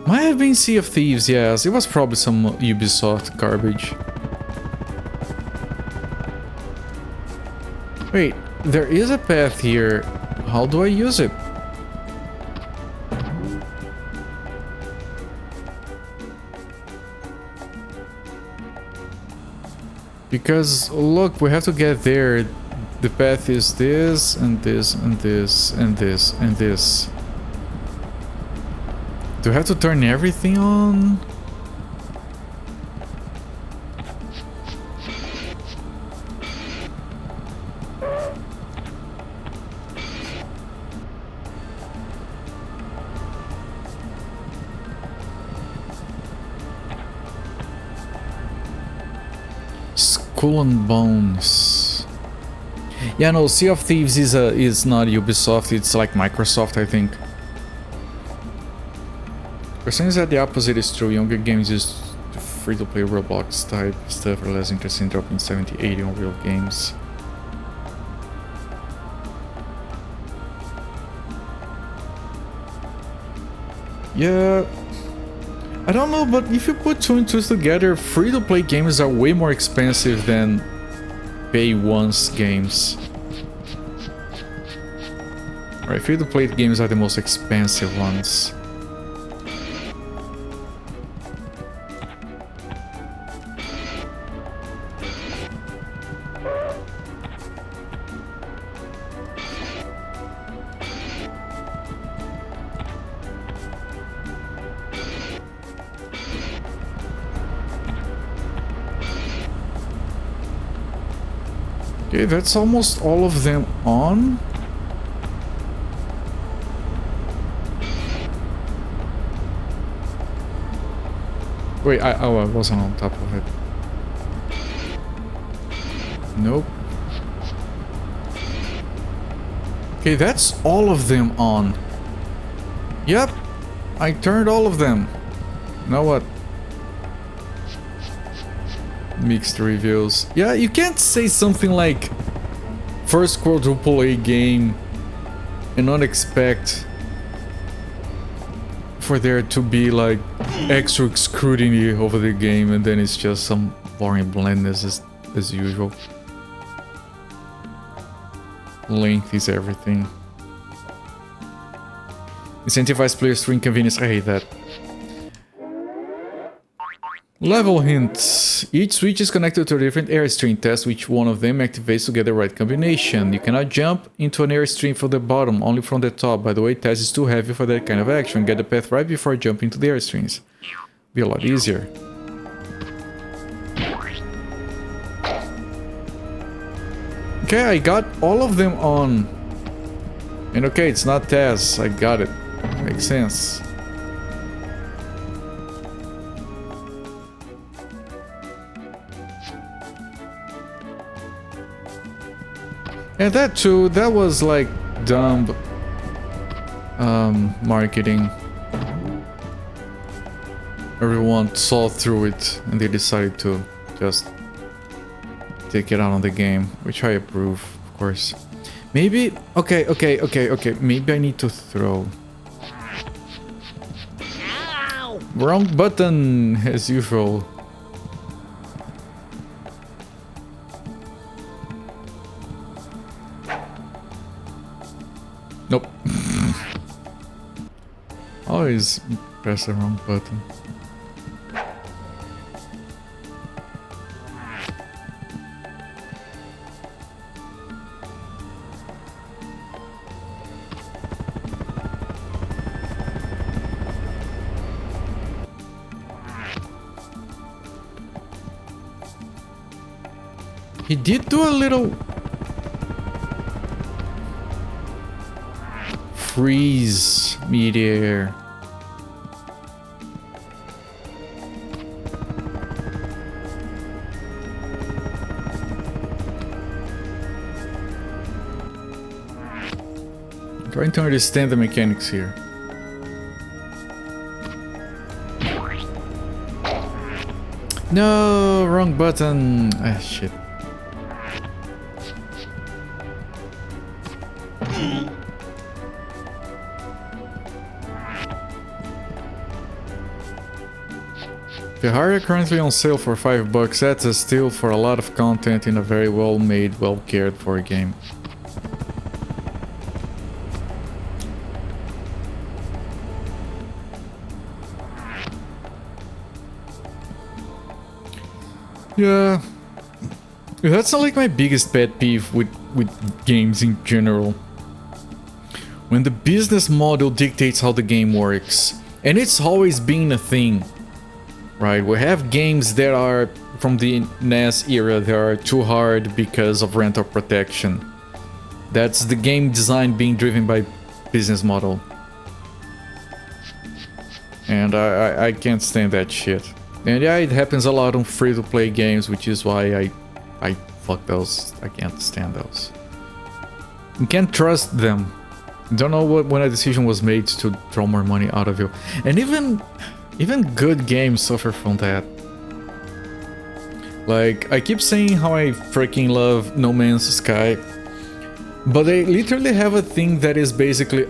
Might have been Sea of Thieves, yes. It was probably some Ubisoft garbage. Wait, there is a path here. How do I use it? Because, look, we have to get there. The path is this, and this, and this, and this, and this. Do I have to turn everything on? Skull and Bones. Yeah, no, Sea of Thieves is not Ubisoft, it's like Microsoft, I think. Percent that the opposite is true. Younger games use free-to-play Roblox type stuff are less interesting, dropping 70-80 on real games. Yeah, I don't know, but if you put two and two together, free-to-play games are way more expensive than pay-once games. Right, free-to-play games are the most expensive ones. Okay, that's almost all of them on. Wait, I wasn't on top of it. Nope. Okay, that's all of them on. Yep, I turned all of them. Now what? Mixed reviews. Yeah, you can't say something like first quadruple A game and not expect for there to be like extra scrutiny over the game, and then it's just some boring blandness as usual. Length is everything. Incentivize players through inconvenience. I hate that. Level hints. Each switch is connected to a different airstream. Test which one of them activates to get the right combination. You cannot jump into an airstream from the bottom, only from the top. By the way, test is too heavy for that kind of action. Get the path right before jumping to the airstreams. Be a lot easier. Okay, I got all of them on. And okay, it's not Taz. I got it. Makes sense. And that too, that was like dumb marketing. Everyone saw through it and they decided to just take it out on the game, which I approve, of course. Maybe, okay, maybe I need to throw. Ow! Wrong button, as usual. Nope. Always press the wrong button. He did do a little freeze midair. I'm trying to understand the mechanics here. No, wrong button. Ah, shit. The hardware currently on sale for $5. That's a steal for a lot of content in a very well made, well cared for game. Yeah, that's not like my biggest pet peeve with games in general. When the business model dictates how the game works, and it's always been a thing. Right, we have games that are from the NES era that are too hard because of rental protection. That's the game design being driven by business model. And I can't stand that shit. And yeah, it happens a lot on free-to-play games, which is why I fuck those. I can't stand those. You can't trust them. Don't know when a decision was made to draw more money out of you. And even good games suffer from that. Like, I keep saying how I freaking love No Man's Sky, but they literally have a thing that is basically,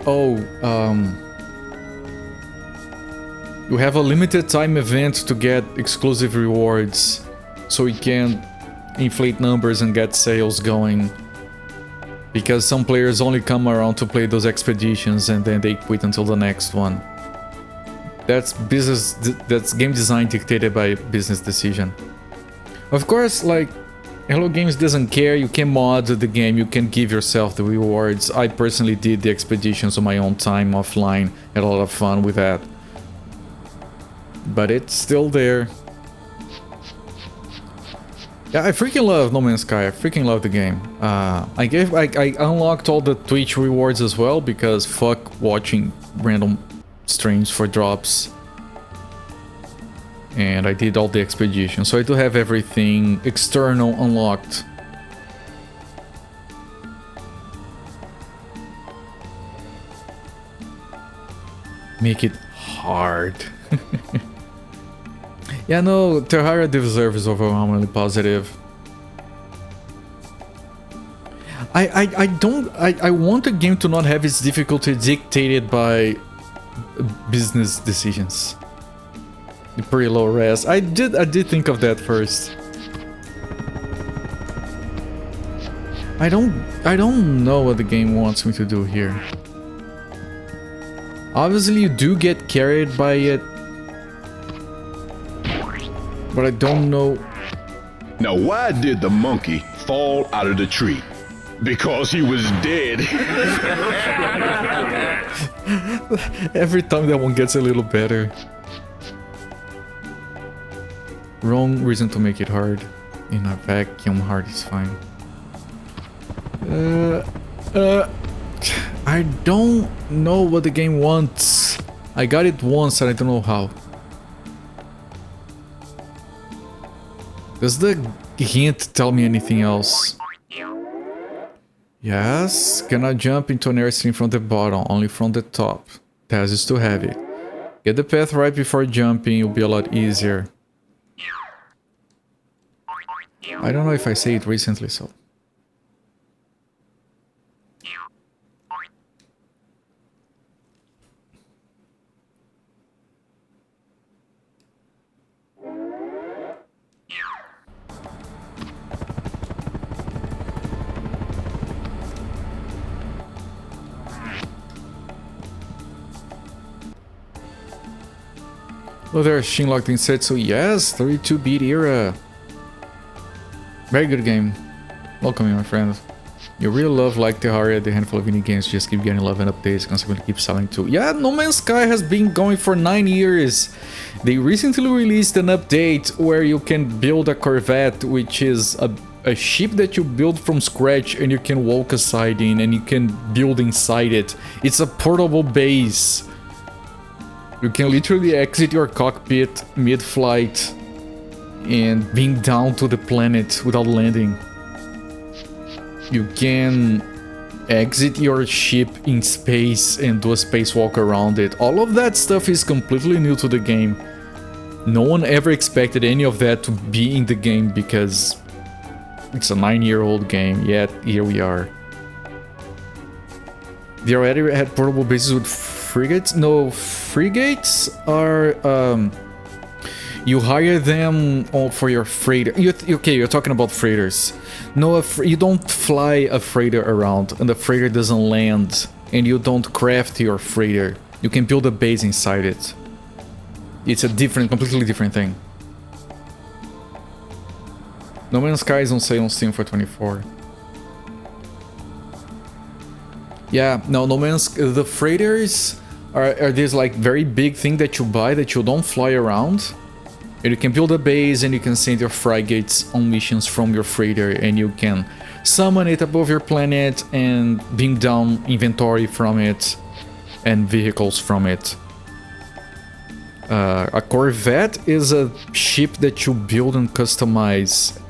you have a limited time event to get exclusive rewards, so you can inflate numbers and get sales going. Because some players only come around to play those expeditions and then they quit until the next one. That's business, that's game design dictated by business decision. Of course, like, Hello Games doesn't care, you can mod the game, you can give yourself the rewards. I personally did the expeditions on my own time offline, had a lot of fun with that. But it's still there. Yeah, I freaking love No Man's Sky, I freaking love the game. I unlocked all the Twitch rewards as well, because fuck watching random streams for drops. And I did all the expeditions, so I do have everything external unlocked. Make it hard. Yeah, no, Terraria Deserve is overwhelmingly positive. I want a game to not have its difficulty dictated by business decisions. Pretty low res. I did think of that first. I don't know what the game wants me to do here. Obviously you do get carried by it, but I don't know. Now why did the monkey fall out of the tree? Because he was dead. Every time that one gets a little better. Wrong reason to make it hard. In a vacuum, hard is fine. I don't know what the game wants. I got it once and I don't know how. Does the hint tell me anything else? Yes, cannot jump into an airstream from the bottom, only from the top. Task is too heavy. Get the path right before jumping, it'll be a lot easier. I don't know if I say it recently, so... Oh, there's Shinlocked in Setsu. Yes, 32-bit era. Very good game. Welcome, my friend. You really love like Terraria, the handful of indie games just keep getting love and updates, consequently keep selling too. Yeah, No Man's Sky has been going for 9 years. They recently released an update where you can build a Corvette, which is a ship that you build from scratch and you can walk aside in and you can build inside it. It's a portable base. You can literally exit your cockpit mid-flight and beam down to the planet without landing. You can exit your ship in space and do a spacewalk around it. All of that stuff is completely new to the game. No one ever expected any of that to be in the game because it's a 9-year-old game, yet here we are. They already had portable bases with frigates? No, frigates are... you hire them for your freighter. Okay, you're talking about freighters. No, you don't fly a freighter around and the freighter doesn't land and you don't craft your freighter. You can build a base inside it. It's a completely different thing. No Man's Sky is on sale on Steam for $24. Yeah, no Man's... The freighters are this like very big thing that you buy that you don't fly around. And you can build a base and you can send your frigates on missions from your freighter and you can summon it above your planet and beam down inventory from it and vehicles from it. A Corvette is a ship that you build and customize,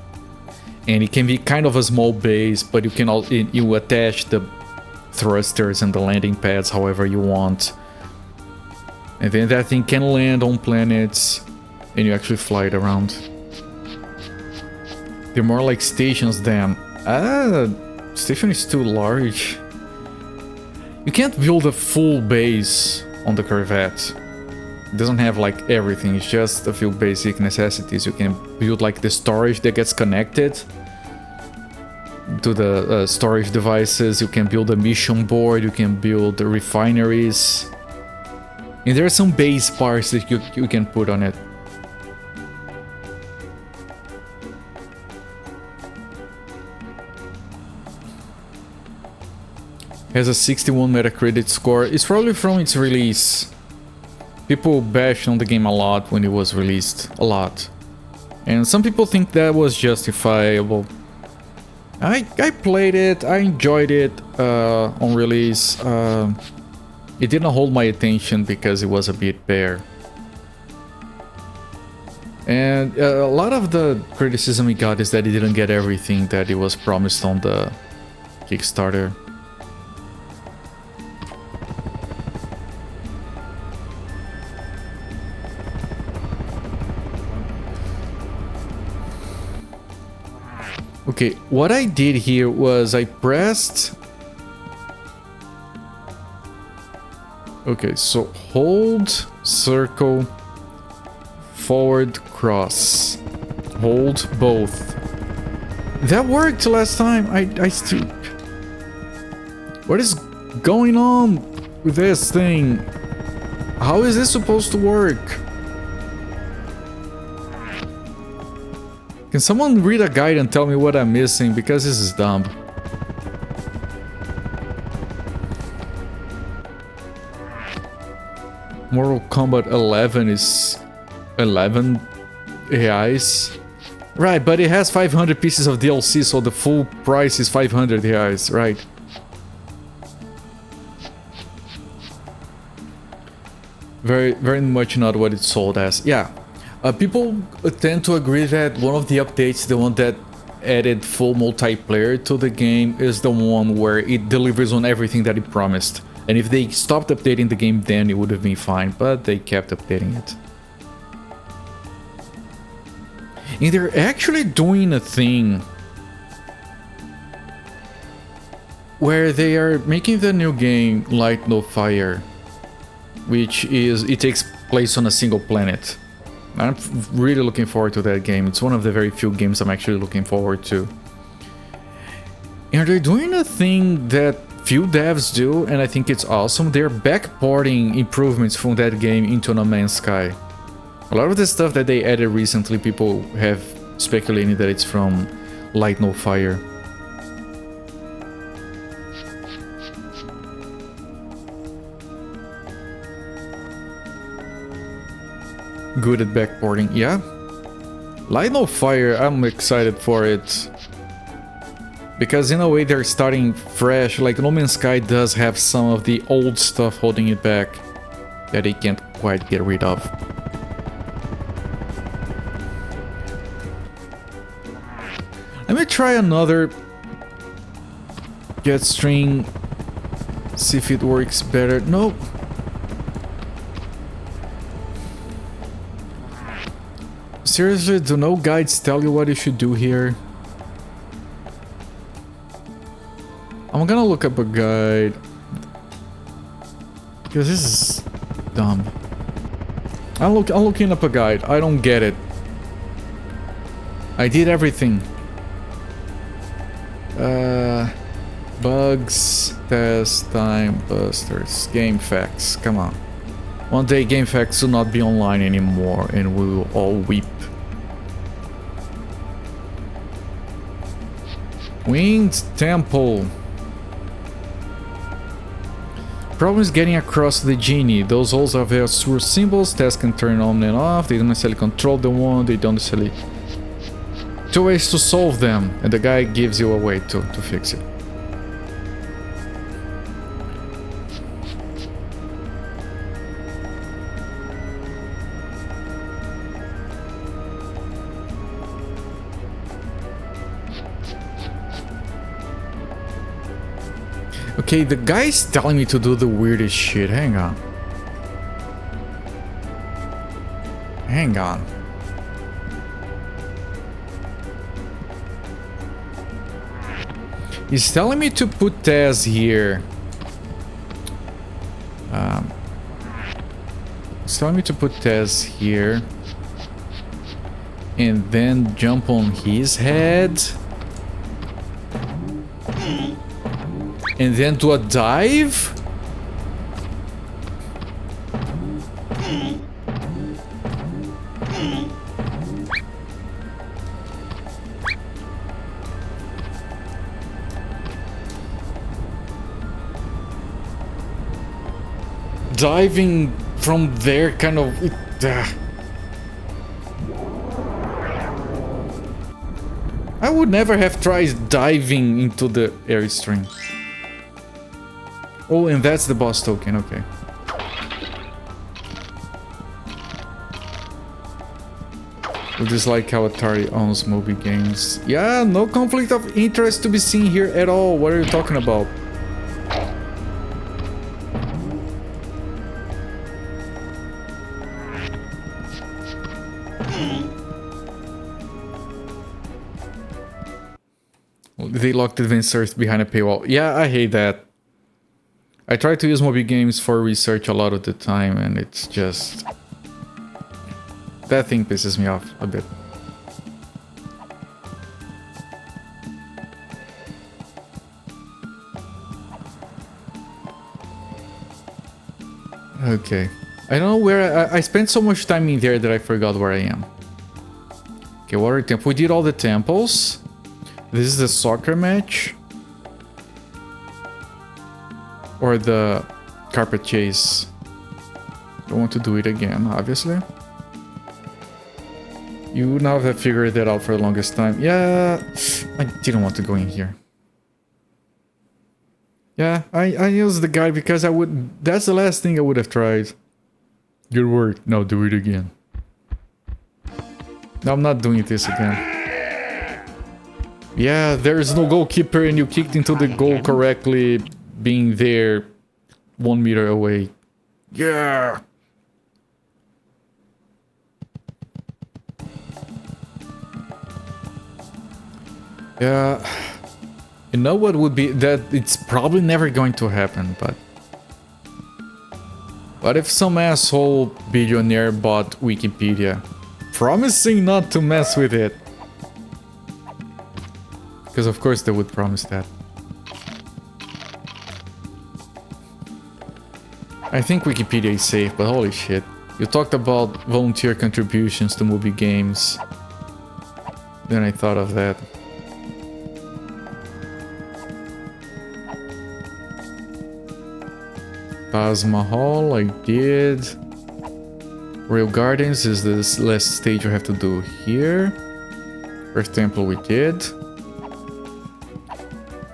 and it can be kind of a small base, but you can you attach the thrusters and the landing pads however you want, and then that thing can land on planets and you actually fly it around. They're more like stations than... station is too large. You can't build a full base on the Corvette. It doesn't have like everything, it's just a few basic necessities. You can build like the storage that gets connected to the storage devices. You can build a mission board, you can build the refineries. And there are some base parts that you can put on it. Has a 61 Metacritic score. It's probably from its release. People bashed on the game a lot when it was released. A lot. And some people think that was justifiable. I played it, I enjoyed it on release. It didn't hold my attention because it was a bit bare. And a lot of the criticism it got is that it didn't get everything that it was promised on the Kickstarter. Okay, what I did here was I pressed... Okay, so hold, circle, forward, cross. Hold both. That worked last time. I still... What is going on with this thing? How is this supposed to work? Can someone read a guide and tell me what I'm missing? Because this is dumb. Mortal Kombat 11 is 11 reais. Right, but it has 500 pieces of DLC, so the full price is 500 reais, right? Very much not what it's sold as. Yeah, people tend to agree that one of the updates, the one that added full multiplayer to the game, is the one where it delivers on everything that it promised. And if they stopped updating the game, then it would have been fine, but they kept updating it. And they're actually doing a thing where they are making the new game Light No Fire, which is, it takes place on a single planet. I'm really looking forward to that game. It's one of the very few games I'm actually looking forward to. And they're doing a thing that few devs do, and I think it's awesome. They're backporting improvements from that game into No Man's Sky. A lot of the stuff that they added recently, people have speculated that it's from Light No Fire. Good at backporting, yeah. Light No Fire, I'm excited for it. Because in a way they're starting fresh, like No Man's Sky does have some of the old stuff holding it back that they can't quite get rid of. Let me try another get string, see if it works better. Nope. Seriously, do no guides tell you what you should do here? I'm gonna look up a guide, because this is dumb. I'm looking up a guide. I don't get it. I did everything. Bugs, test, time, busters, game facts. Come on. One day game facts will not be online anymore and we will all weep. Winged Temple. Problem is getting across the genie. Those holes are their symbols. Tests can turn on and off. They don't necessarily control the one. They don't necessarily... Two ways to solve them, and the guy gives you a way to fix it. Okay, the guy's telling me to do the weirdest shit. Hang on. Hang on. He's telling me to put Taz here. He's telling me to put Taz here. And then jump on his head. And then do a dive? Diving from there kind of... I would never have tried diving into the airstream. Oh, and that's the boss token, okay. I just like how Atari owns movie games. Yeah, no conflict of interest to be seen here at all. What are you talking about? they locked Advanced Search behind a paywall. Yeah, I hate that. I try to use mobile games for research a lot of the time, and it's just... that thing pisses me off a bit. Okay. I don't know where... I spent so much time in there that I forgot where I am. Okay, water temple. We did all the temples. This is the soccer match. Or the carpet chase. Don't want to do it again, obviously. You now have figured that out for the longest time. Yeah, I didn't want to go in here. Yeah, I used the guide because I would... that's the last thing I would have tried. Good work. Now do it again. No, I'm not doing this again. Yeah, there's no goalkeeper and you kicked into the goal correctly, being there 1 meter away. Yeah! Yeah... You know what would be... that it's probably never going to happen, but... What if some asshole billionaire bought Wikipedia? Promising not to mess with it. Because of course they would promise that. I think Wikipedia is safe, but holy shit. You talked about volunteer contributions to movie games. Then I thought of that. Taj Mahal, I did. Royal Gardens is this last stage we have to do here. First temple we did.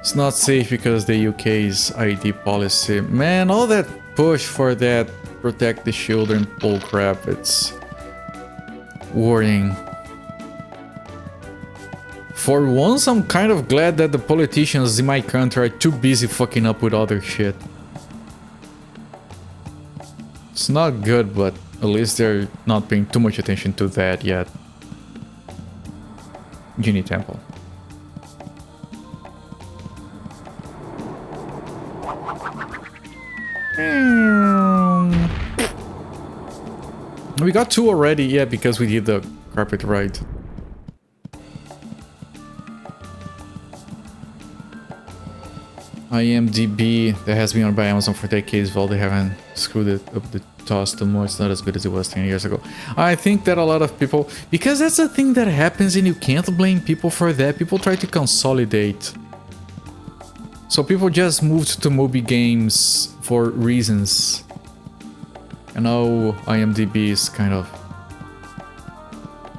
It's not safe because the UK's ID policy. Man, all that push for that protect the children bullcrap, it's worrying. For once, I'm kind of glad that the politicians in my country are too busy fucking up with other shit. It's not good, but at least they're not paying too much attention to that yet. Genie Temple. We got 2 already, yeah, because we did the carpet ride. IMDb, that has been on by Amazon for decades, while they haven't screwed it up the toss too much. It's not as good as it was 10 years ago. I think that a lot of people, because that's a thing that happens and you can't blame people for that, people try to consolidate. So people just moved to movie games for reasons. And now IMDb is kind of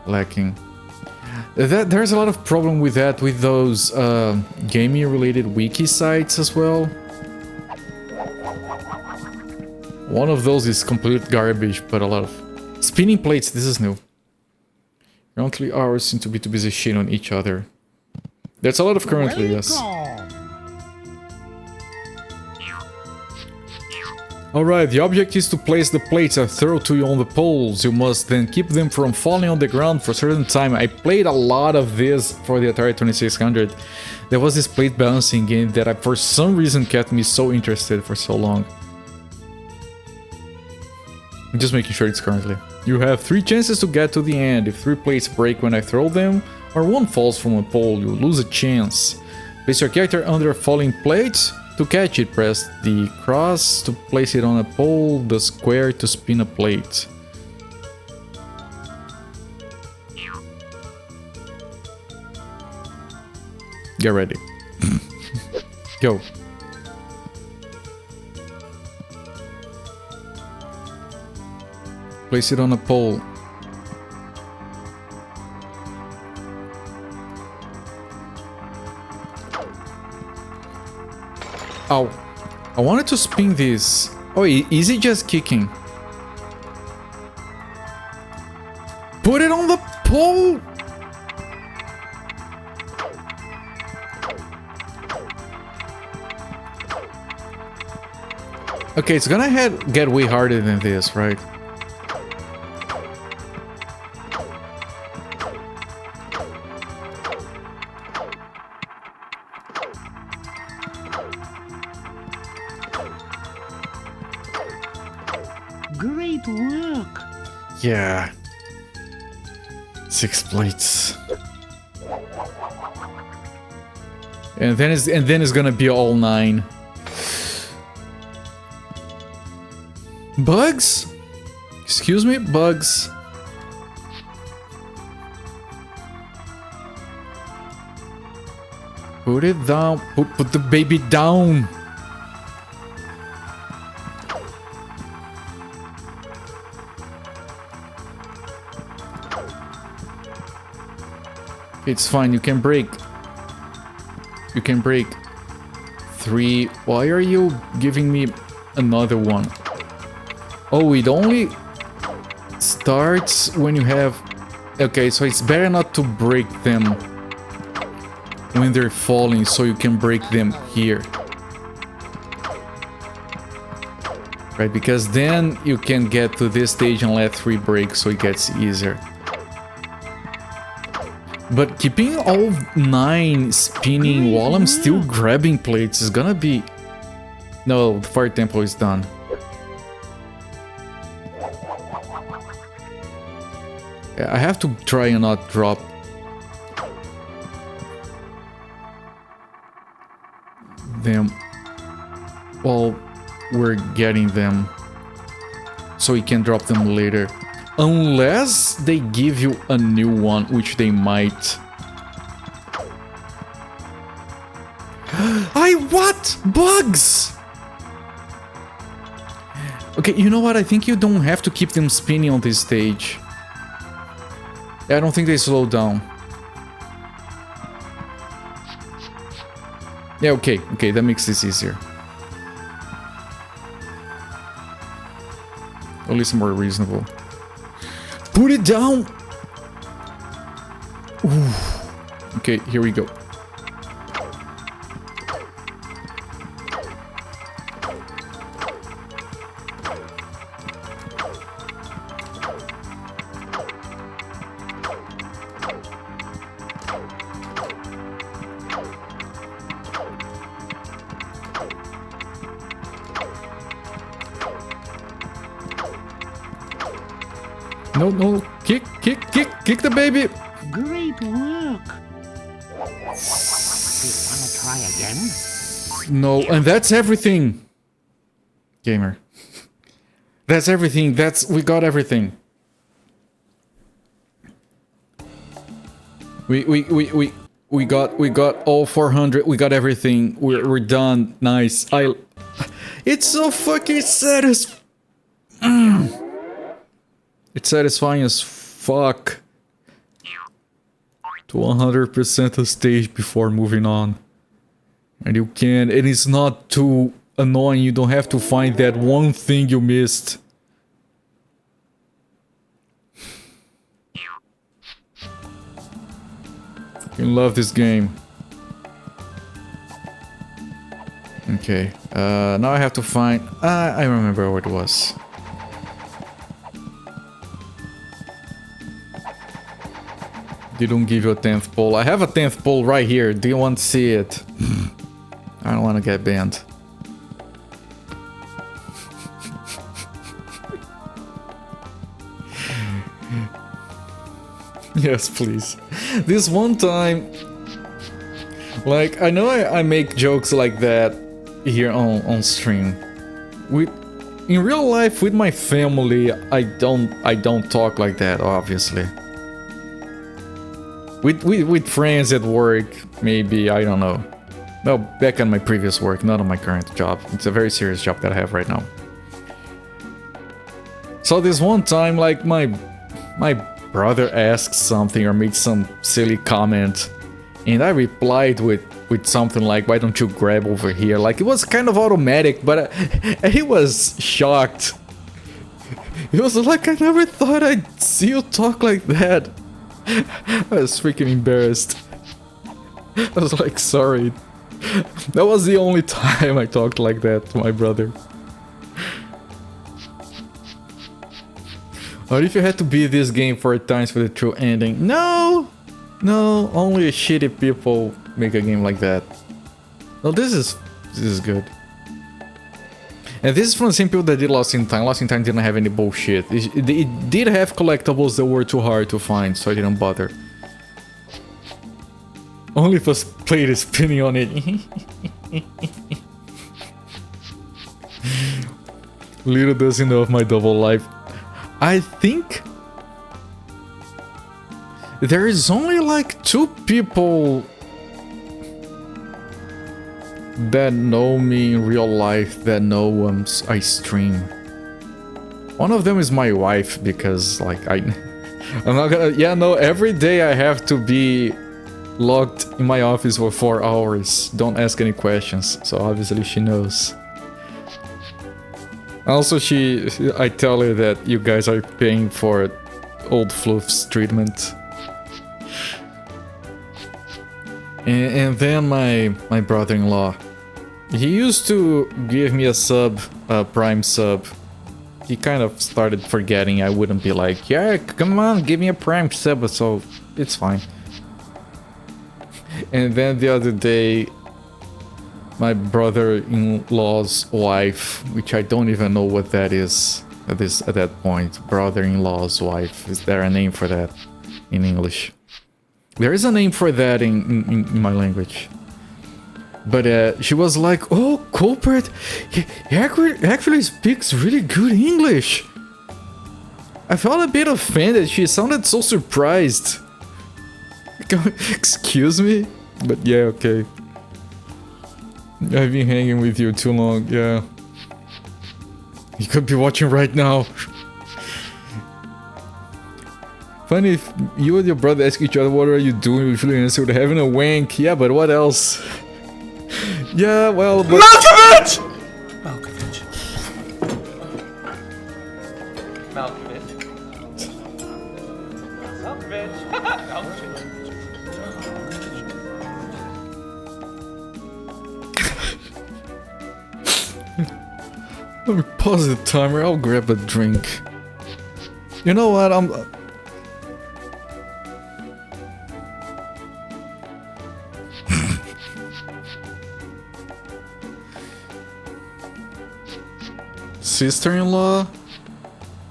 lacking. There's a lot of problem with that, with those gaming related wiki sites as well. One of those is complete garbage, but a lot of spinning plates. This is new. Currently ours seem to be too busy shitting on each other. There's a lot of currently, yes. Alright, the object is to place the plates I throw to you on the poles. You must then keep them from falling on the ground for a certain time. I played a lot of this for the Atari 2600. There was this plate balancing game that for some reason kept me so interested for so long. I'm just making sure it's currently. You have 3 chances to get to the end. If 3 plates break when I throw them, or 1 falls from a pole, you lose a chance. Place your character under a falling plate. To catch it, press the cross to place it on a pole, the square to spin a plate. Get ready. Go. Place it on a pole. Ow. I wanted to spin this. Oh, is it just kicking? Put it on the pole! Okay, it's gonna get way harder than this, right? Great work. Yeah. 6 plates. And then it's gonna be all 9. Bugs? Excuse me, bugs. Put it down. Put the baby down. It's fine, you can break. You can break. 3. Why are you giving me another one? Oh, it only starts when you have... Okay, so it's better not to break them when they're falling, so you can break them here. Right, because then you can get to this stage and let 3 break, so it gets easier. But keeping all 9 spinning while I'm still grabbing plates is gonna be... No, the fire temple is done. Yeah, I have to try and not drop. Them while we're getting them, so we can drop them later. Unless they give you a new one, which they might. What? Bugs! Okay, you know what? I think you don't have to keep them spinning on this stage. I don't think they slow down. Yeah, okay, that makes this easier. At least more reasonable. Put it down! Ooh. Okay, here we go. No, kick the baby! Great work. You wanna try again? No, and that's everything! Gamer. That's everything, we got everything. We got all 400, we got everything, we're done, nice. It's so fucking satisfying. It's satisfying as fuck to 100% a stage before moving on. And you can, and it's not too annoying, you don't have to find that one thing you missed. I love this game. Okay, now I have to find... I remember what it was. They don't give you a 10th pole. I have a 10th pole right here. Do you want to see it? I don't want to get banned. Yes, please. This one time... Like, I know I make jokes like that here on stream. In real life, with my family, I don't talk like that, obviously. With friends at work, maybe, I don't know. No, back on my previous work, not on my current job. It's a very serious job that I have right now. So this one time, like, my brother asked something or made some silly comment, and I replied with something like, why don't you grab over here? Like, it was kind of automatic, but he was shocked. He was like, I never thought I'd see you talk like that. I was freaking embarrassed. I was like, sorry. That was the only time I talked like that to my brother. What if you had to beat this game 4 times for the true ending? No! No, only shitty people make a game like that. No, this is good. And this is from the same people that did Lost in Time. Lost in Time didn't have any bullshit. It did have collectibles that were too hard to find, so I didn't bother. Only if a plate is spinning on it. Little does he know of my double life. I think there is only like 2 people that know me in real life that know I stream. One of them is my wife, because like I'm not gonna, yeah, no, every day I have to be locked in my office for 4 hours. Don't ask any questions, so obviously she knows. Also, I tell her that you guys are paying for old Fluff's treatment. And then my brother-in-law, he used to give me a sub, a Prime sub. He kind of started forgetting. I wouldn't be like, yeah, come on, give me a Prime sub, so it's fine. And then the other day, my brother-in-law's wife, which I don't even know what that is at that point. Brother-in-law's wife. Is there a name for that in English? There is a name for that in my language. But she was like, oh, Culprit, he actually speaks really good English. I felt a bit offended. She sounded so surprised. Excuse me? But yeah, okay. I've been hanging with you too long, yeah. You could be watching right now. Funny if you and your brother ask each other, what are you doing? We usually answer with having a wank. Yeah, but what else? Yeah, well, but... Malkovich! Malkovich. Malkovich. Malkovich. Malkovich. Let me pause the timer, I'll grab a drink. You know what, sister-in-law?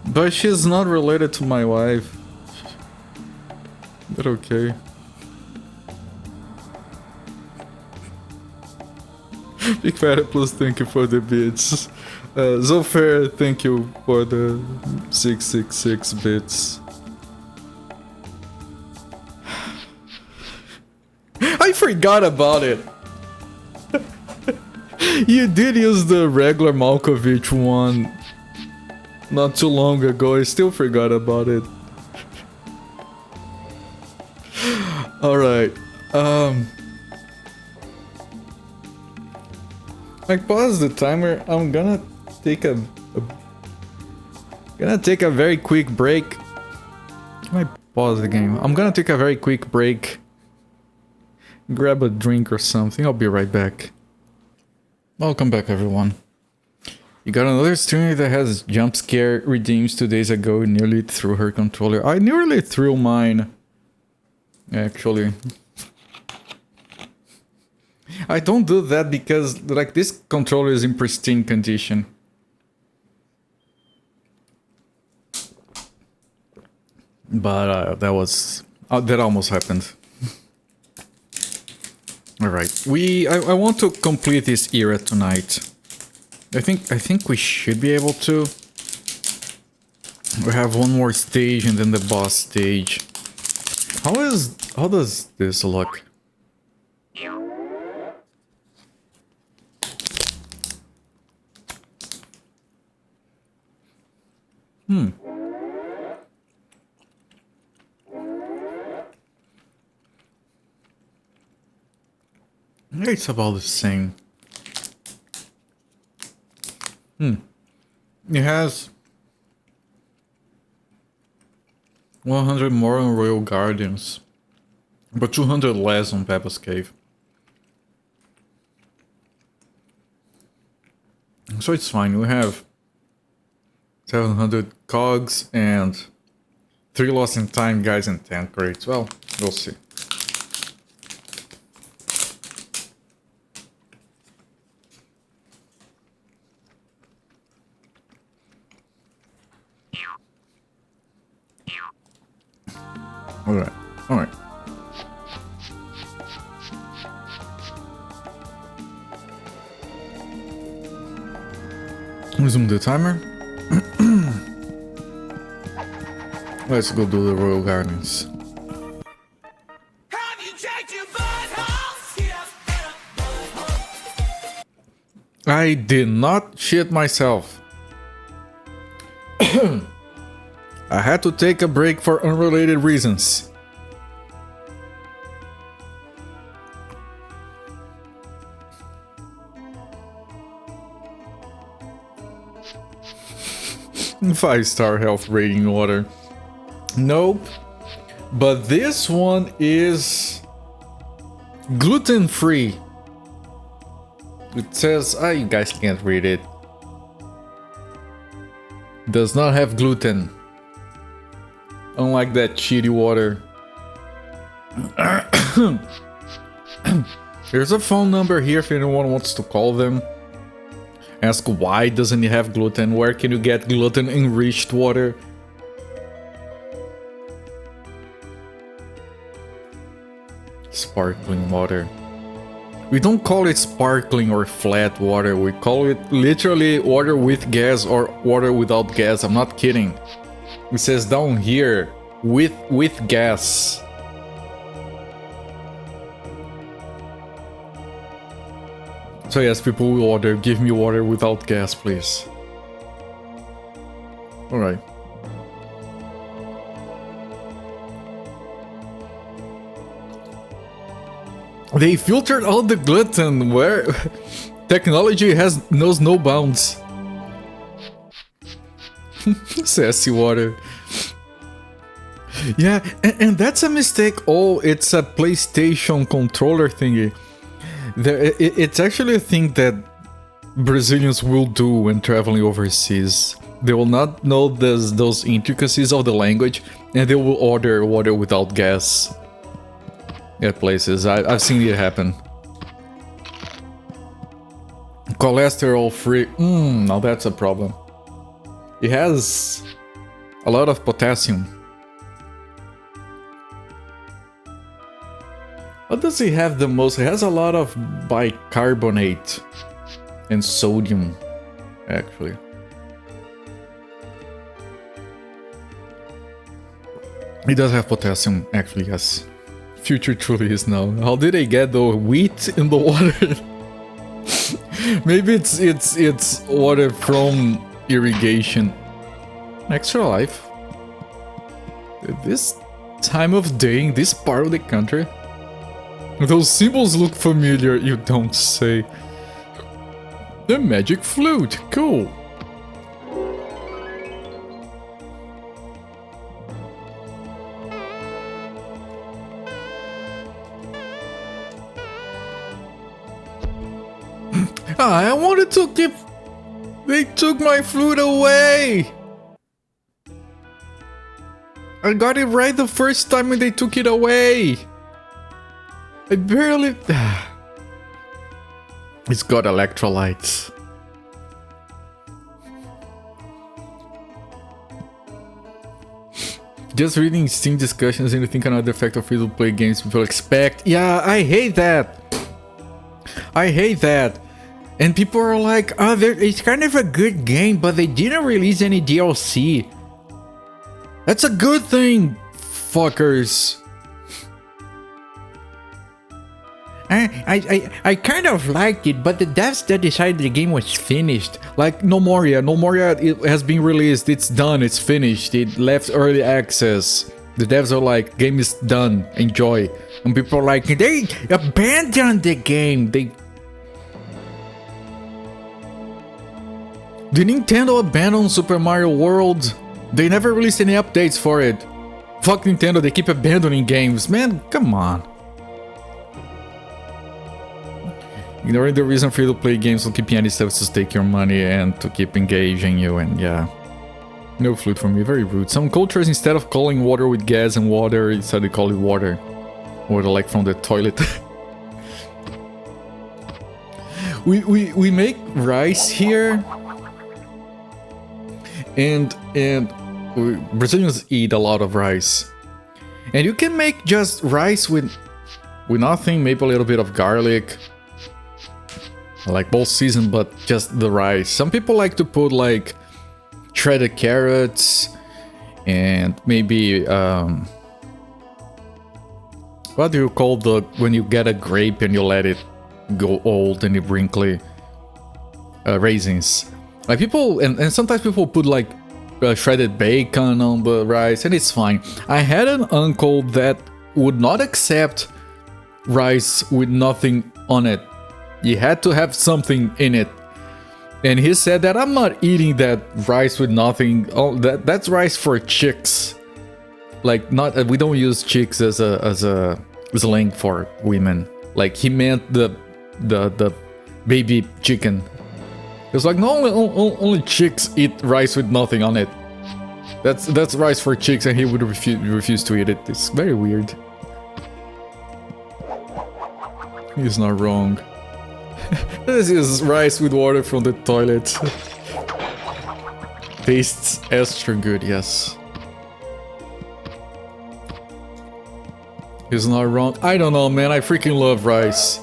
But she's not related to my wife. But okay. Big Fat Plus, thank you for the bits. Zofair, thank you for the 666 bits. I forgot about it! You did use the regular Malkovich one not too long ago, I still forgot about it. Alright, I pause the timer. I'm gonna take a very quick break. Can I pause the game? I'm gonna take a very quick break. Grab a drink or something. I'll be right back. Welcome back, everyone. You got another streamer that has jump scare redeems 2 days ago. Nearly threw her controller. I nearly threw mine. Actually. I don't do that because, like, this controller is in pristine condition. But that almost happened. All right, I want to complete this era tonight. I think we should be able to. We have one more stage and then the boss stage. How does this look? It's about the same. It has 100 more on Royal Guardians, but 200 less on Peppa's Cave. So it's fine, we have 700 cogs and 3 lost in time guys and 10 crates. Well, we'll see. Alright, alright. Resume the timer. Let's go do the Royal Gardens. I did not shit myself. I had to take a break for unrelated reasons. Five-star health rating water. Nope. But this one is gluten-free. It says, you guys can't read it. Does not have gluten. Unlike that shitty water. There's a phone number here if anyone wants to call them. Ask why doesn't it have gluten? Where can you get gluten enriched water? Sparkling water. We don't call it sparkling or flat water. We call it literally water with gas or water without gas. I'm not kidding. It says down here with gas. So yes, people will order, give me water without gas, please. Alright. They filtered out the gluten, where technology knows no bounds. Sassy water. Yeah, and that's a mistake. Oh, it's a PlayStation controller thingy. It's actually a thing that Brazilians will do when traveling overseas. They will not know those intricacies of the language, and they will order water without gas at places. I've seen it happen. Cholesterol free. Now that's a problem. It has a lot of potassium. What does it have the most? It has a lot of bicarbonate and sodium, actually. It does have potassium, actually, yes. Future truly is now. How did they get the wheat in the water? Maybe it's water from irrigation. Extra life. This time of day in this part of the country. Those symbols look familiar, you don't say. The magic flute, cool. I wanted to keep... They took my flute away! I got it right the first time and they took it away! I barely... It's got electrolytes. Just reading Steam discussions and you think another effect of free-to-play games people expect. Yeah, I hate that! I hate that! And people are like, oh, it's kind of a good game, but they didn't release any DLC. That's a good thing, fuckers. I kind of liked it, but the devs that decided the game was finished. Like Nomoria. Nomoria, it has been released, it's done, it's finished, it left early access. The devs are like, game is done, enjoy. And people are like, they abandoned the game. Did Nintendo abandon Super Mario World? They never released any updates for it. Fuck Nintendo, they keep abandoning games. Man, come on. Ignoring the reason free-to-play games will keep any steps to take your money and to keep engaging you, and yeah. No flute for me, very rude. Some cultures, instead of calling water with gas and water, instead they call it water. Water like from the toilet. we make rice here. And Brazilians eat a lot of rice. And you can make just rice with nothing, maybe a little bit of garlic. Like both seasoned, but just the rice. Some people like to put like shredded carrots and maybe what do you call the when you get a grape and you let it go old and it wrinkly? Raisins. Like people and sometimes people put like shredded bacon on the rice, and it's fine. I had an uncle that would not accept rice with nothing on it. You had to have something in it. And he said that I'm not eating that rice with nothing. Oh, that's rice for chicks. Like not we don't use chicks as a slang for women. Like he meant the baby chicken. It's like no, only chicks eat rice with nothing on it. That's rice for chicks, and he would refuse to eat it. It's very weird. He's not wrong. This is rice with water from the toilet. Tastes extra good, yes. He's not wrong. I don't know, man. I freaking love rice.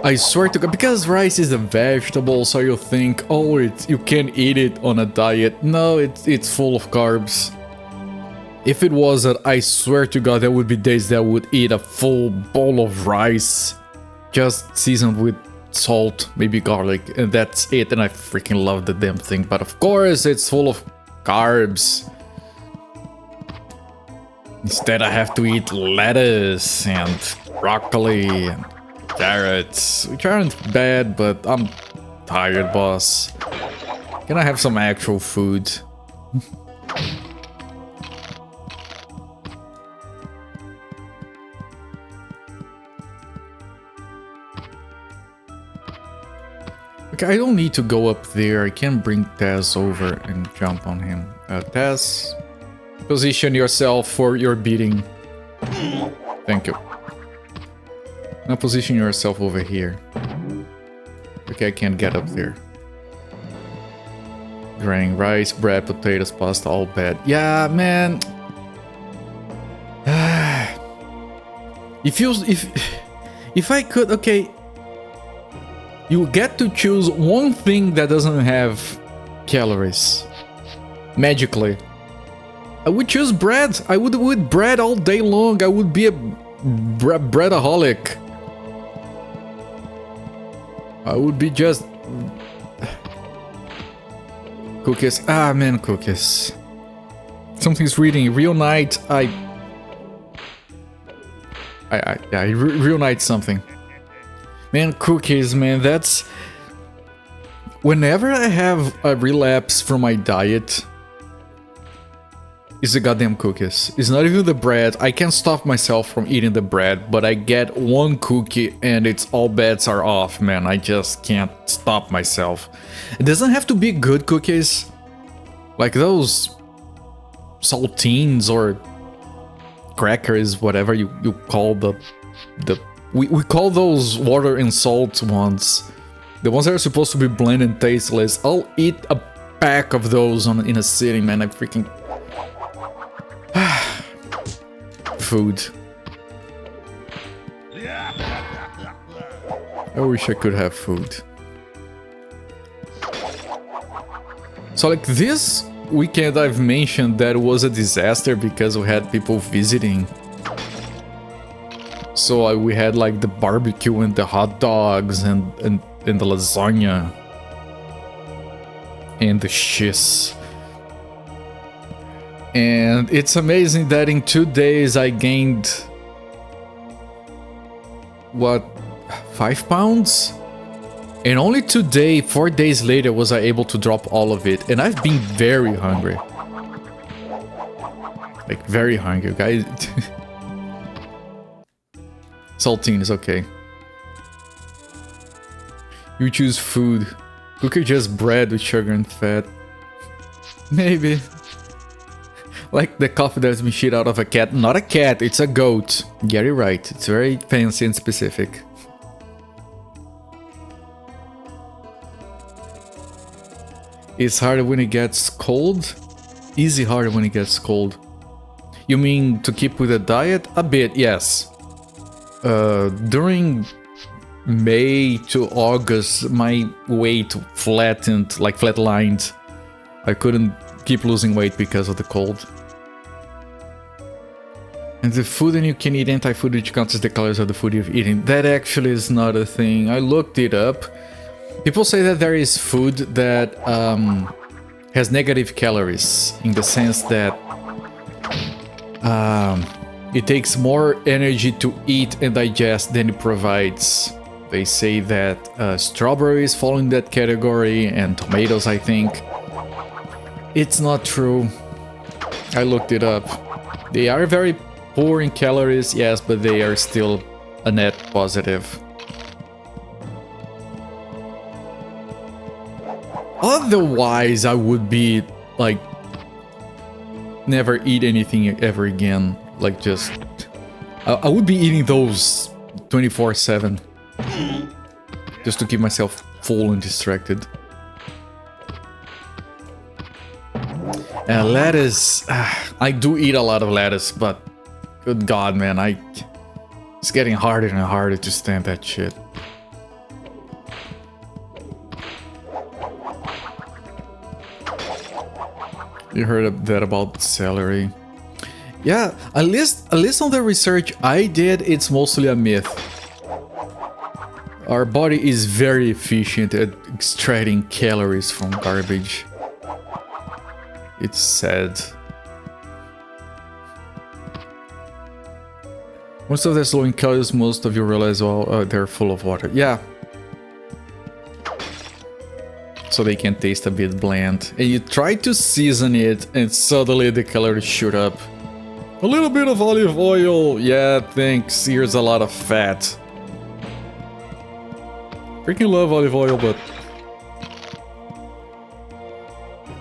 I swear to God, because rice is a vegetable, so you think, oh, you can't eat it on a diet. No, it's full of carbs. If it wasn't, I swear to God, there would be days that I would eat a full bowl of rice, just seasoned with salt, maybe garlic, and that's it. And I freaking love the damn thing. But of course, it's full of carbs. Instead, I have to eat lettuce and broccoli and carrots, which aren't bad, but I'm tired, boss. Can I have some actual food? Okay, I don't need to go up there. I can bring Taz over and jump on him. Taz, position yourself for your beating. Thank you. Now position yourself over here. Okay, I can't get up there. Grain, rice, bread, potatoes, pasta, all bad. Yeah, man. If I could, okay. You get to choose one thing that doesn't have calories. Magically. I would choose bread. I would eat bread all day long. I would be a breadaholic. I would be just... Cookies. Ah, man, cookies. Something's reading. Reunite. Reunite something. Man, cookies, man, that's... Whenever I have a relapse from my diet, it's the goddamn cookies. It's not even the bread. I can't stop myself from eating the bread, but I get one cookie and it's all bets are off, man. I just can't stop myself. It doesn't have to be good cookies. Like those saltines or crackers, whatever you call the we call those water and salt ones. The ones that are supposed to be bland and tasteless. I'll eat a pack of those in a sitting, man. I freaking... Food. I wish I could have food. So like this weekend I've mentioned that was a disaster because we had people visiting. So we had like the barbecue and the hot dogs and the lasagna. And the shiz. And it's amazing that in 2 days I gained... What? 5 pounds? And only today, 4 days later, was I able to drop all of it. And I've been very hungry. Like, very hungry, guys. Saltine is okay. You choose food. Cook just bread with sugar and fat. Maybe. Like the coffee that's been shit out of a cat. Not a cat, it's a goat. Get it right. It's very fancy and specific. It's harder when it gets cold. Easy harder when it gets cold. You mean to keep with the diet? A bit, yes. During May to August, my weight flattened, like flatlined. I couldn't keep losing weight because of the cold. And the food and you can eat anti-food which counts as the calories of the food you've eaten. That actually is not a thing. I looked it up. People say that there is food that has negative calories in the sense that it takes more energy to eat and digest than it provides. They say that strawberries fall in that category and tomatoes, I think. It's not true. I looked it up. They are very poor in calories, yes, but they are still a net positive. Otherwise, I would be like never eat anything ever again. Like just I would be eating those 24/7 just to keep myself full and distracted. Lettuce, I do eat a lot of lettuce, but good God, man, it's getting harder and harder to stand that shit. You heard that about celery? Yeah, at least on the research I did, it's mostly a myth. Our body is very efficient at extracting calories from garbage. It's sad. Most of that's low in calories, most of you realize, well, they're full of water. Yeah. So they can taste a bit bland. And you try to season it and suddenly the calories shoot up. A little bit of olive oil. Yeah, thanks. Here's a lot of fat. Freaking love olive oil, but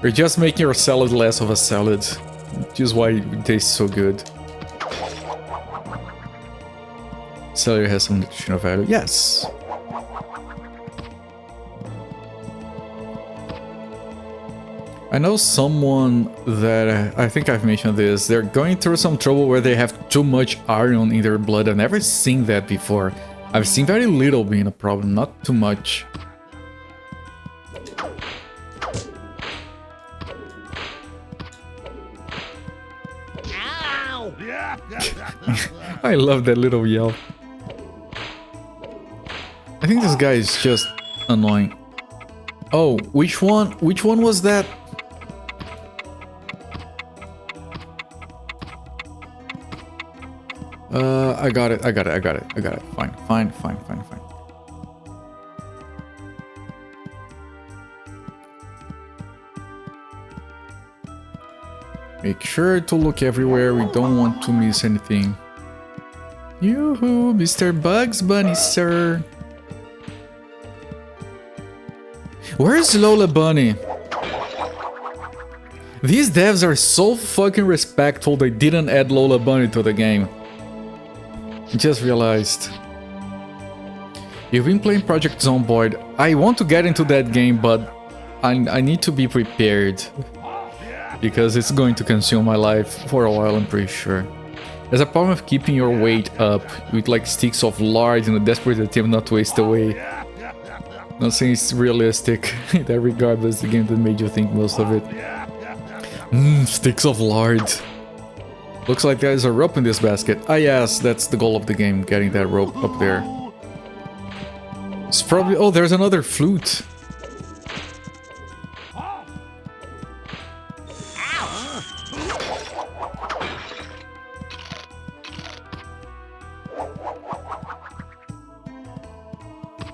you're just making your salad less of a salad, which is why it tastes so good. Celery has some nutritional value. Yes. I know someone that, I think I've mentioned this, they're going through some trouble where they have too much iron in their blood. I've never seen that before. I've seen very little being a problem, not too much. Ow! I love that little yell. I think this guy is just annoying. Oh, which one was that? I got it. Fine. Make sure to look everywhere, we don't want to miss anything. Yoo-hoo, Mr. Bugs Bunny, sir. Where's Lola Bunny? These devs are so fucking respectful they didn't add Lola Bunny to the game. Just realized. You've been playing Project Zomboid. I want to get into that game, but I need to be prepared. Because it's going to consume my life for a while, I'm pretty sure. There's a problem of keeping your weight up with like sticks of lard in a desperate attempt not to waste away. Not saying it's realistic in that regard, but it's the game that made you think most of it. Sticks of lard. Looks like there's a rope in this basket. Ah yes, that's the goal of the game, getting that rope up there. It's probably... oh, there's another flute.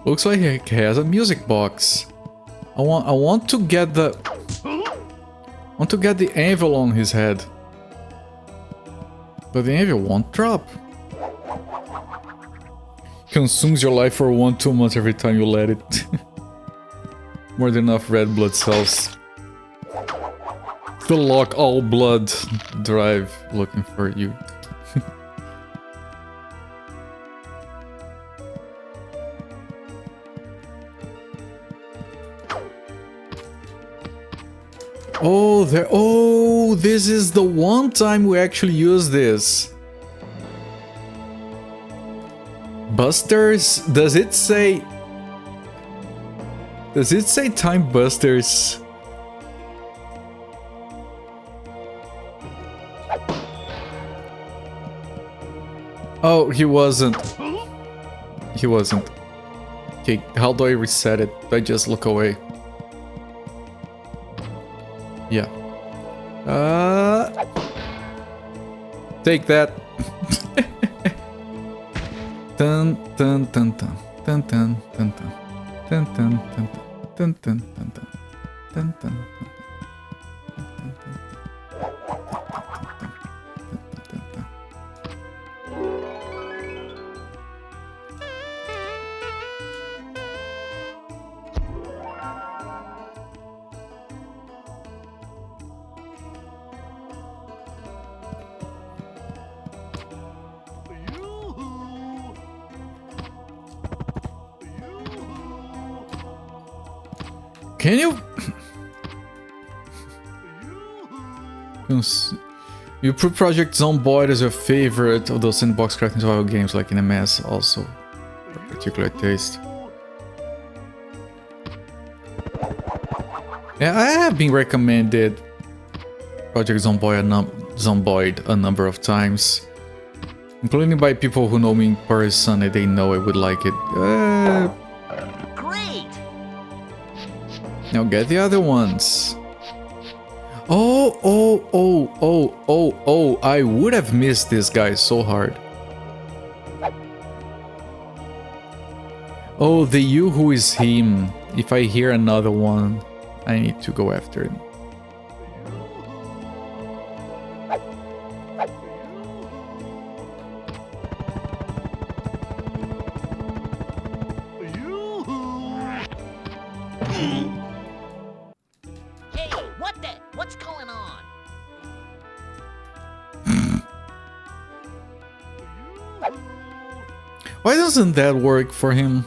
Looks like he has a music box. I want to get the... I want to get the anvil on his head. But the anvil won't drop. Consumes your life for 1-2 months every time you let it. More than enough red blood cells. To lock all blood drive looking for you. Oh, there. Oh, this is the one time we actually use this. Busters? Does it say Time Busters? Oh, he wasn't. He wasn't. Okay, how do I reset it? Do I just look away? Yeah. Take that. Dun dun dun dun dun dun dun dun dun dun dun dun dun dun dun. Can you? You put Project Zomboid as your favorite of those sandbox crafting survival games, like in MS, also a particular taste. Yeah, I have been recommended Project Zomboid a number of times, including by people who know me in person, and they know I would like it. Great! Now get the other ones. Oh, I would have missed this guy so hard. Oh, the you who is him. If I hear another one, I need to go after it. Hey, what the? What's going on? Why doesn't that work for him?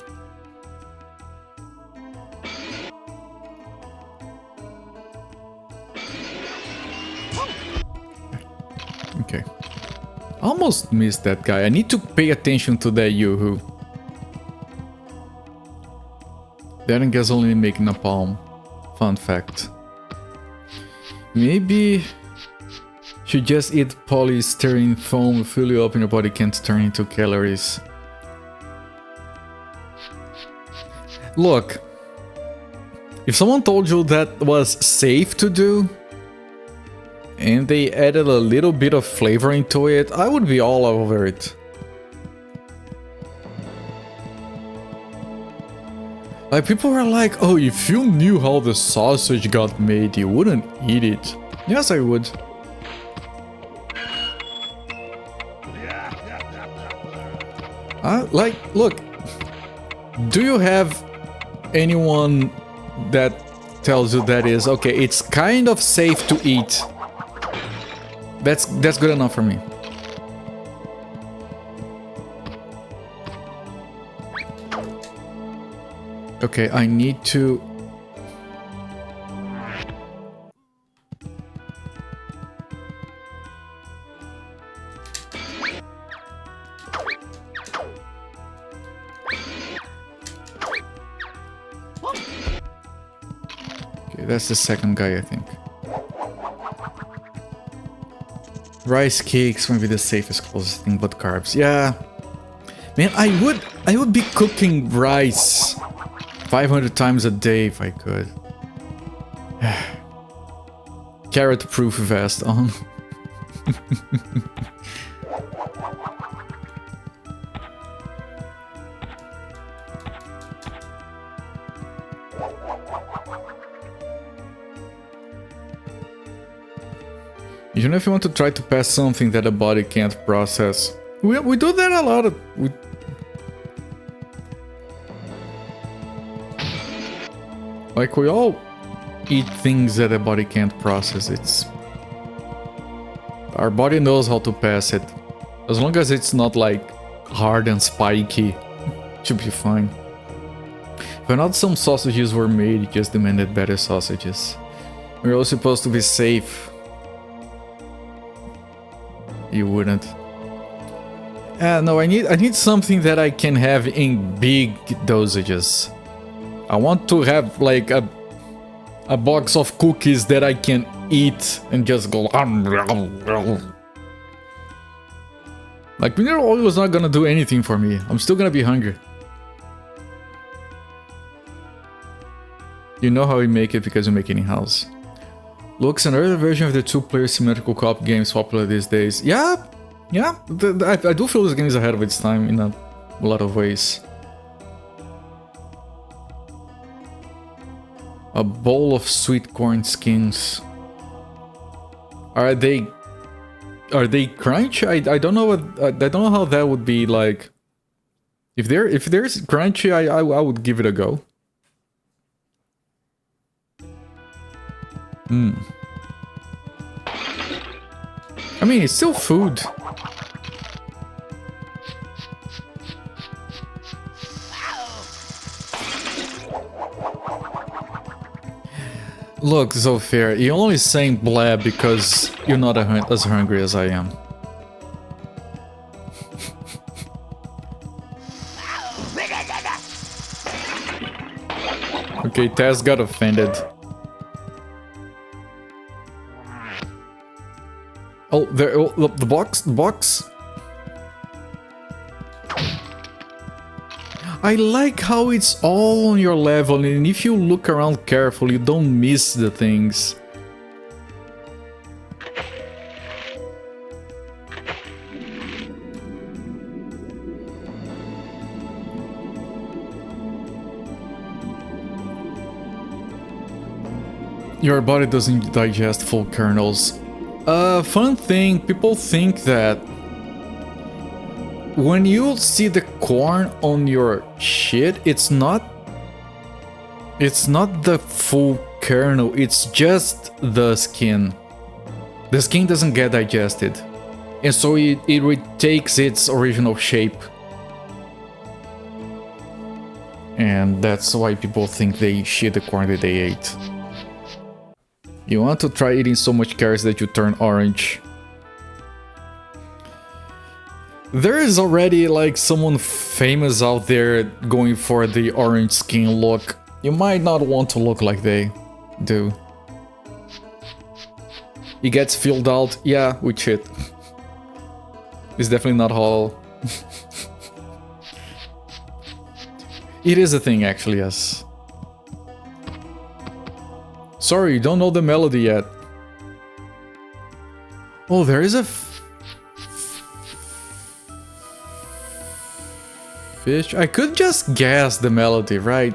Okay. Almost missed that guy. I need to pay attention to that Yoo-hoo. That guess only make napalm. Fun fact. Maybe should just eat polystyrene foam, fill you up and your body can't turn into calories. Look, if someone told you that was safe to do and they added a little bit of flavor into it, I would be all over it. Like, people were like, oh, if you knew how the sausage got made, you wouldn't eat it. Yes, I would. Like, look, do you have anyone that tells you that is, okay, it's kind of safe to eat? That's good enough for me. Okay, I need to... Okay, that's the second guy, I think. Rice cakes might be the safest, closest thing, but carbs. Yeah. Man, I would be cooking rice 500 times a day if I could. Carrot-proof vest on. You know, if you want to try to pass something that the body can't process. We do that a lot. Like, we all eat things that the body can't process. Our body knows how to pass it. As long as it's not like hard and spiky, it should be fine. If not, some sausages were made, it just demanded better sausages. We're all supposed to be safe. You wouldn't. No, I need something that I can have in big dosages. I want to have like a box of cookies that I can eat and just go. Like mineral oil is not gonna do anything for me. I'm still gonna be hungry. You know how we make it because we make it in house. Looks an earlier version of the two-player symmetrical co-op games popular these days. Yeah. I do feel this game is ahead of its time in a lot of ways. A bowl of sweet corn skins. Are they crunchy? I don't know what I don't know how that would be like. If there's crunchy, I would give it a go. I mean, it's still food. Look, Zofia, you're only saying blah because you're not as hungry as I am. Okay, Taz got offended. Oh, there! Oh, the box. I like how it's all on your level, and if you look around carefully, you don't miss the things. Your body doesn't digest full kernels. Fun thing, people think that when you see the corn on your shit, it's not the full kernel, it's just the skin. The skin doesn't get digested, and so it retakes its original shape. And that's why people think they shit the corn that they ate. You want to try eating so much carrots that you turn orange. There is already like someone famous out there going for the orange skin look. You might not want to look like they do. It gets filled out, yeah, with shit. It's definitely not hollow. It is a thing actually, yes. Sorry, you don't know the melody yet. Oh, there is a fish. I could just guess the melody, right?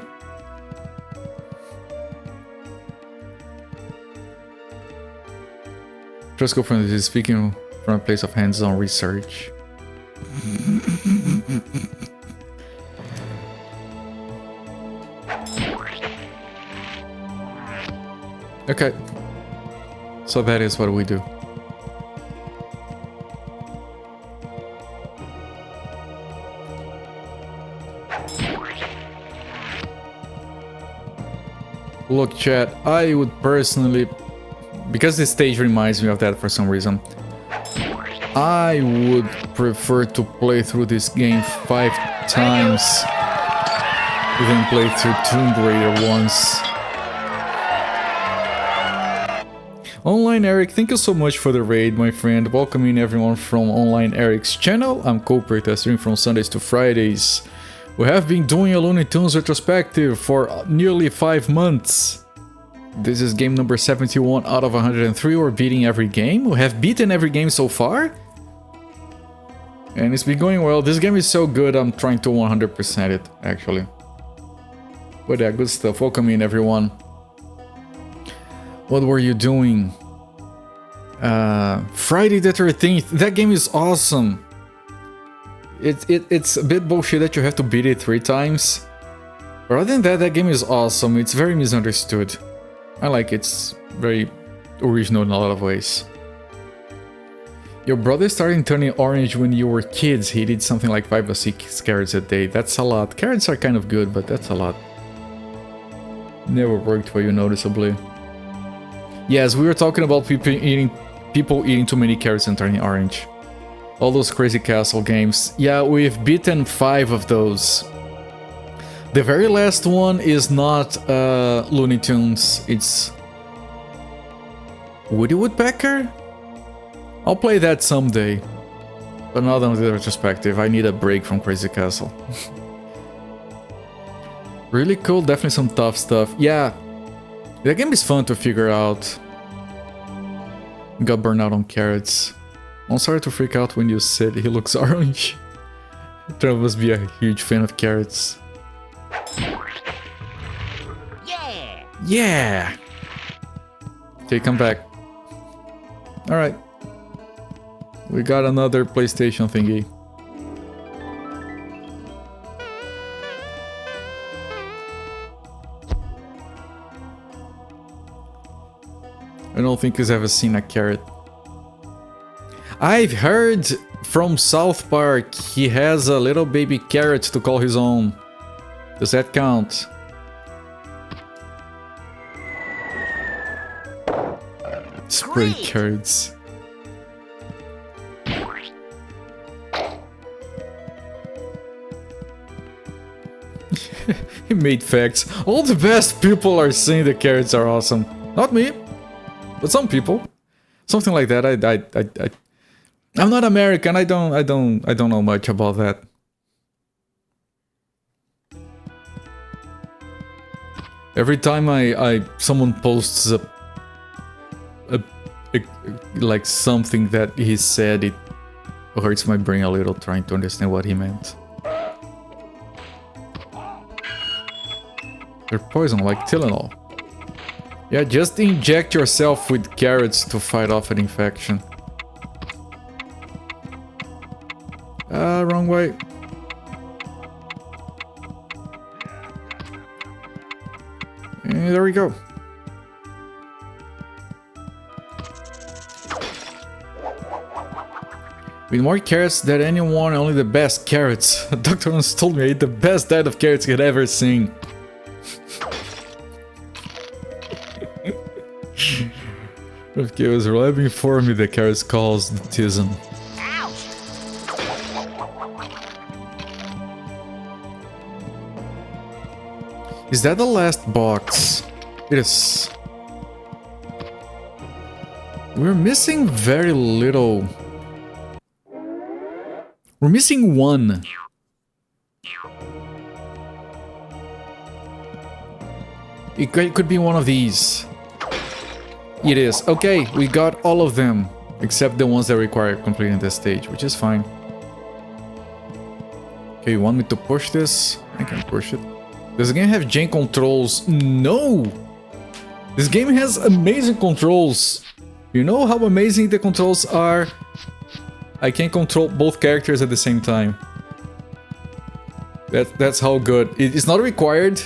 Trust girlfriend is speaking from a place of hands-on research. Okay, so that is what we do. Look, chat, I would personally, because this stage reminds me of that for some reason, I would prefer to play through this game 5 times than play through Tomb Raider once. Online Eric, thank you so much for the raid, my friend. Welcoming everyone from Online Eric's channel. I'm Culprit, I stream from Sundays to Fridays. We have been doing a Looney Tunes retrospective for nearly 5 months. This is game number 71 out of 103. We're beating every game. We have beaten every game so far. And it's been going well. This game is so good, I'm trying to 100% it, actually. But yeah, good stuff. Welcoming everyone. What were you doing? Friday the 13th. That game is awesome. It's a bit bullshit that you have to beat it 3 times. But other than that, that game is awesome. It's very misunderstood. I like it. It's very original in a lot of ways. Your brother started turning orange when you were kids. He did something like 5 or 6 carrots a day. That's a lot. Carrots are kind of good, but that's a lot. Never worked for you noticeably. Yes, we were talking about people eating too many carrots and turning orange. All those crazy castle games. Yeah, we've beaten 5 of those. The very last one is not Looney Tunes, it's Woody Woodpecker? I'll play that someday. But not on the retrospective, I need a break from Crazy Castle. Really cool, definitely some tough stuff. Yeah, the game is fun to figure out. Got burned out on carrots. I'm sorry to freak out when you said he looks orange. Trevor must be a huge fan of carrots. Yeah! Yeah! Okay, come back. Alright. We got another PlayStation thingy. I don't think he's ever seen a carrot. I've heard from South Park he has a little baby carrot to call his own. Does that count? Spray carrots. He made facts. All the best people are saying the carrots are awesome. Not me, but some people. Something like that. I'm not American. I don't know much about that. Every time someone posts like something that he said, it hurts my brain a little trying to understand what he meant. They're poison like Tylenol. Yeah, just inject yourself with carrots to fight off an infection. Wrong way. And there we go. With more carrots than anyone, only the best carrots. Dr. once told me I ate the best diet of carrots he'd ever seen. Okay, was reliably informed me that carrots cause autism. Is that the last box? It is. We're missing very little. We're missing one. It could be one of these. It is. Okay, we got all of them. Except the ones that require completing this stage, which is fine. Okay, you want me to push this? I can push it. Does the game have jank controls? No! This game has amazing controls. You know how amazing the controls are? I can control both characters at the same time. That's how good. It's not required.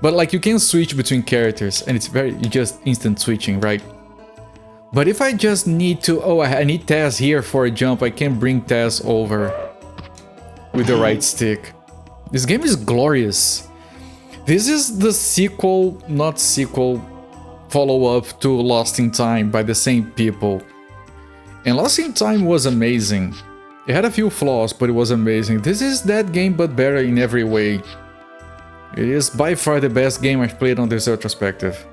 But like you can switch between characters and it's just instant switching, right? But if I just need to, oh, I need Taz here for a jump, I can bring Taz over with the right stick. This game is glorious. This is the sequel, not sequel, follow-up to Lost in Time by the same people. And Lost in Time was amazing. It had a few flaws, but it was amazing. This is that game, but better in every way. It is by far the best game I've played on this retrospective.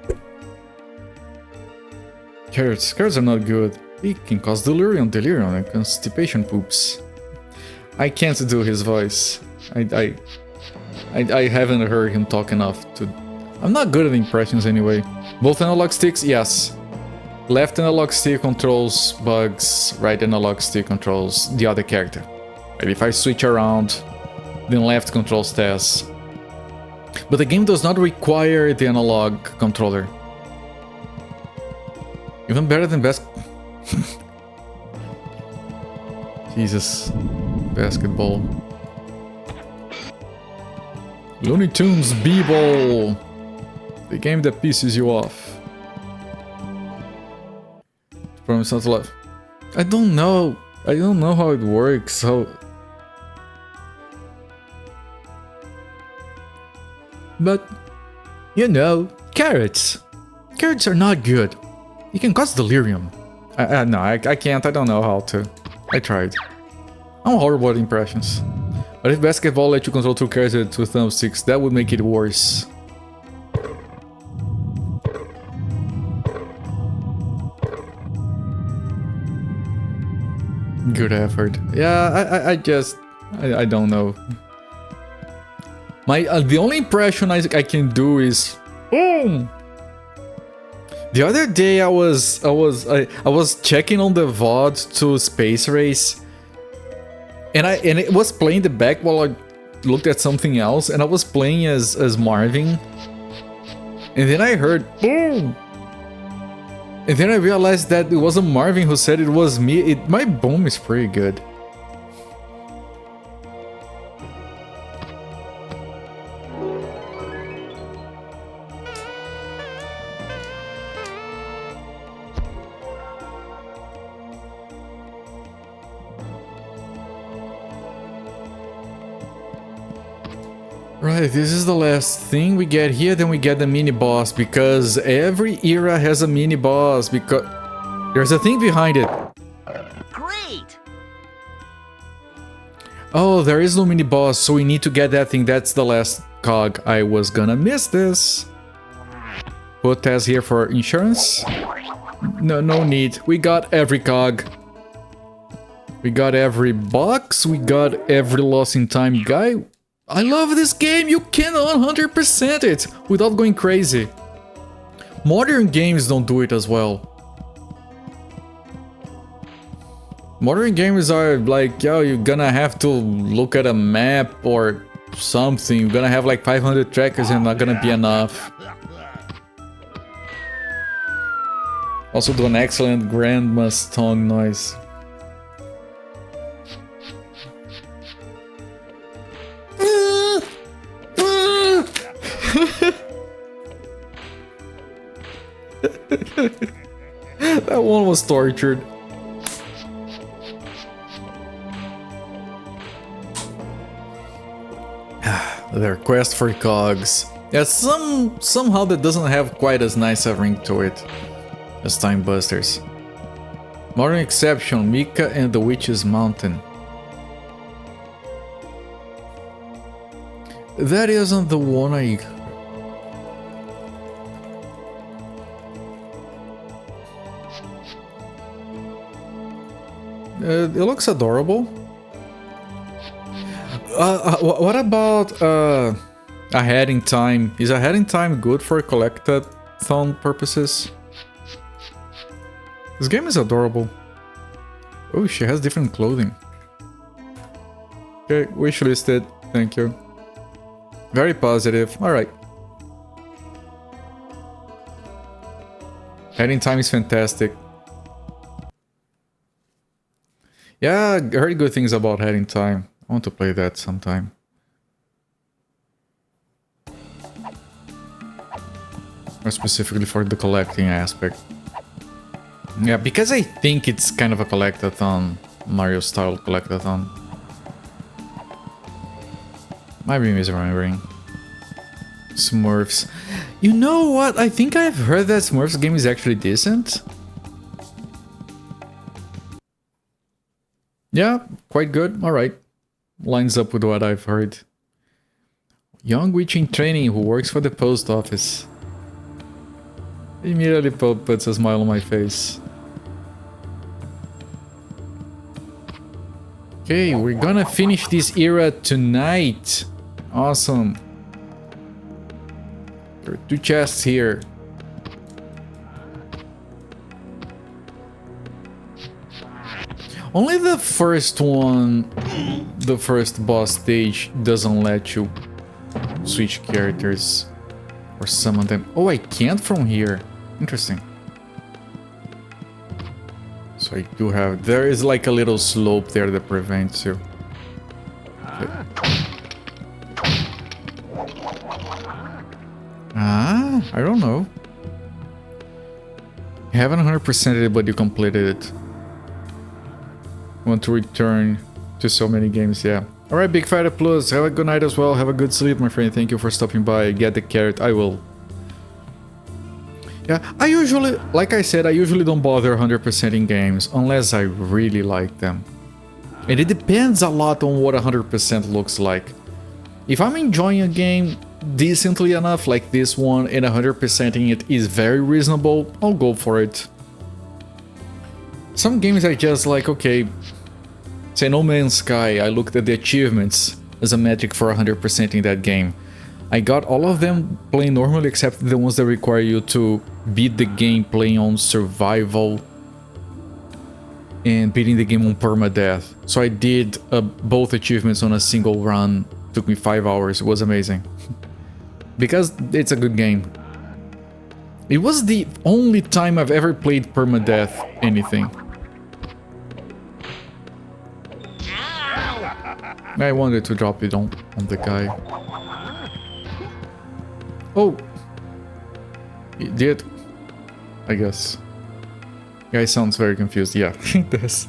Carrots are not good. It can cause delirium and constipation poops. I can't do his voice. I haven't heard him talk enough to... I'm not good at impressions anyway. Both analog sticks? Yes. Left analog stick controls Bugs, right analog stick controls the other character. And if I switch around, then left controls Taz. But the game does not require the analog controller. Even better than best... Jesus. Basketball. Looney Tunes B-Ball. The game that pisses you off. Promise not to laugh. I don't know. I don't know how it works. But, you know, carrots. Carrots are not good. You can cause delirium. No, I can't. I don't know how to. I tried. I'm horrible at impressions. But if basketball let you control 2 carrots with 2 thumbsticks, that would make it worse. Good effort. Yeah, I don't know. The only impression I can do is boom. The other day I was checking on the VOD to Space Race, and it was playing the back while I looked at something else, and I was playing as Marvin, and then I heard boom. And then I realized that it wasn't Marvin who said it was me. My boom is pretty good. Right, this is the last thing we get here, then we get the mini boss, because every era has a mini boss, because there's a thing behind it. Great! Oh, there is no mini boss, so we need to get that thing. That's the last cog. I was gonna miss this. Put Taz here for insurance. No need. We got every cog. We got every box. We got every lost in time guy. I love this game, you can 100% it without going crazy. Modern games don't do it as well. Modern games are like, yo, you're gonna have to look at a map or something. You're gonna have like 500 trackers and not gonna be enough. Also do an excellent grandma's tongue noise. That one was tortured. Their quest for cogs. Yeah, somehow that doesn't have quite as nice a ring to it as Time Busters. Modern exception, Mika and the Witch's Mountain. That isn't the one I... it looks adorable. What about Ahead in Time? Is Ahead in Time good for collectathon purposes? This game is adorable. Oh, she has different clothing. Okay, wishlisted. Thank you. Very positive. Alright. Ahead in Time is fantastic. Yeah, I heard good things about Ahead in Time. I want to play that sometime. More specifically for the collecting aspect. Yeah, because I think it's kind of a collectathon, Mario style collectathon. Might be misremembering. Smurfs. You know what? I think I've heard that Smurfs game is actually decent. Yeah, quite good. Alright. Lines up with what I've heard. Young witch in training who works for the post office. Immediately puts a smile on my face. Okay, we're gonna finish this era tonight. Awesome. There are 2 chests here. Only the first one, the first boss stage, doesn't let you switch characters or summon them. Oh, I can't from here. Interesting. So I do have... there is like a little slope there that prevents you. Okay. Ah, I don't know. You haven't 100%ed it, but you completed it. Want to return to so many games, yeah. Alright, Big Fighter Plus, have a good night as well. Have a good sleep, my friend. Thank you for stopping by. Get the carrot, I will. Yeah, I usually, like I said, I usually don't bother 100% in games unless I really like them. And it depends a lot on what 100% looks like. If I'm enjoying a game decently enough, like this one, and 100%ing it is very reasonable, I'll go for it. Some games I just like, okay, say No Man's Sky, I looked at the achievements as a metric for 100%ing that game. I got all of them playing normally except the ones that require you to beat the game playing on survival and beating the game on permadeath. So I did both achievements on a single run. Took me 5 hours. It was amazing. Because it's a good game. It was the only time I've ever played permadeath anything. I wanted to drop it on the guy. Oh! It did. I guess. Guy sounds very confused. Yeah, he does.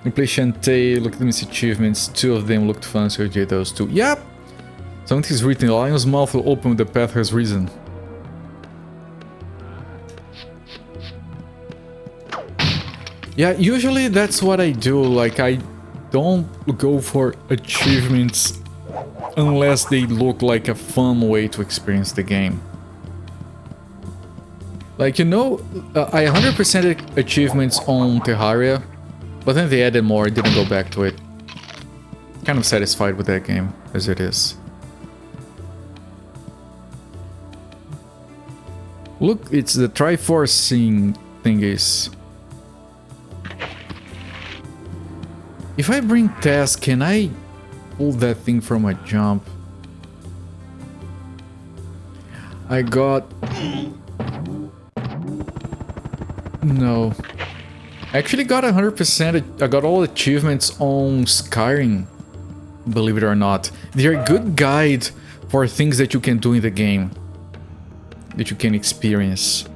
We play Shantae, look at these achievements. 2 of them looked fun, so I did those 2. Yep! Something's written. The lion's mouth will open when the path has risen. Yeah, usually that's what I do. Like, I don't go for achievements unless they look like a fun way to experience the game. Like, you know, I 100%ed achievements on Terraria, but then they added more, I didn't go back to it. Kind of satisfied with that game, as it is. Look, it's the Triforcing thingies. If I bring Tess, can I pull that thing from a jump? I got... No. I actually got 100%. I got all achievements on Skyrim, believe it or not. They're a good guide for things that you can do in the game, that you can experience.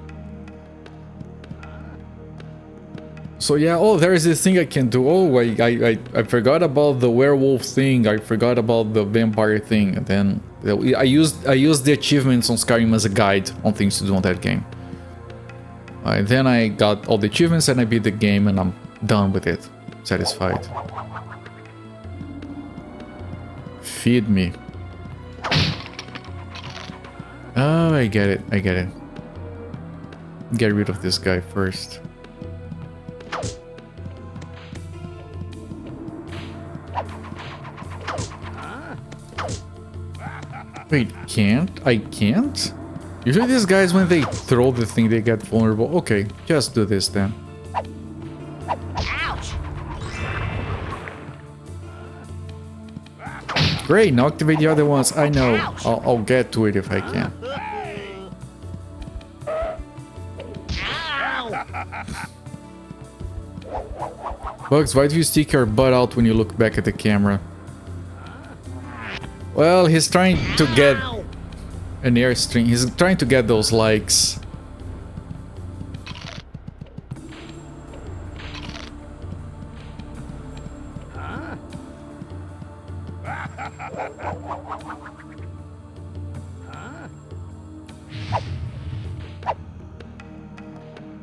So yeah, oh, there is this thing I can do. Oh, I forgot about the werewolf thing. I forgot about the vampire thing. And then I used the achievements on Skyrim as a guide on things to do on that game. Then I got all the achievements and I beat the game and I'm done with it. Satisfied. Feed me. Oh, I get it. I get it. Get rid of this guy first. Wait, can't? I can't? Usually these guys, when they throw the thing, they get vulnerable. Okay, just do this then. Ouch! Great, now activate the other ones. I know. I'll get to it if I can. Bugs, why do you stick your butt out when you look back at the camera? Well, he's trying to get an airstream. He's trying to get those likes.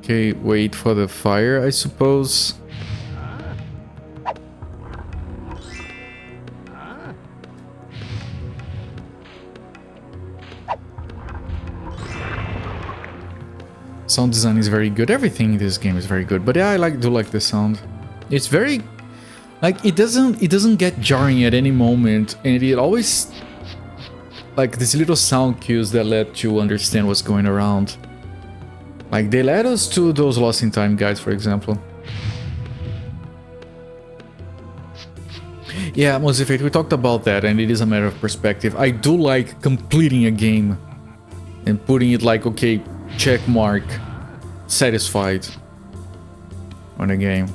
Okay, wait for the fire, I suppose. Sound design is very good. Everything in this game is very good. But yeah, I do like the sound. It's very like it doesn't get jarring at any moment, and it always like these little sound cues that let you understand what's going around. Like they led us to those Lost in Time guides, for example. Yeah, Mosifate, we talked about that, and it is a matter of perspective. I do like completing a game and putting it like, okay, check mark, satisfied on a game.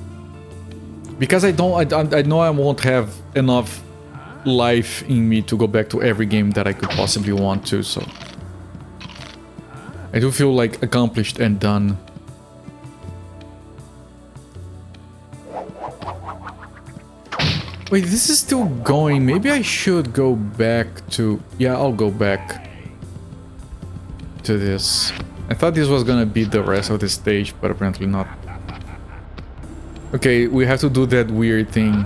Because I know I won't have enough life in me to go back to every game that I could possibly want to, so I do feel like accomplished and done. Wait, this is still going. Maybe I should go back to... Yeah, I'll go back to this. I thought this was gonna be the rest of the stage, but apparently not. Okay, we have to do that weird thing.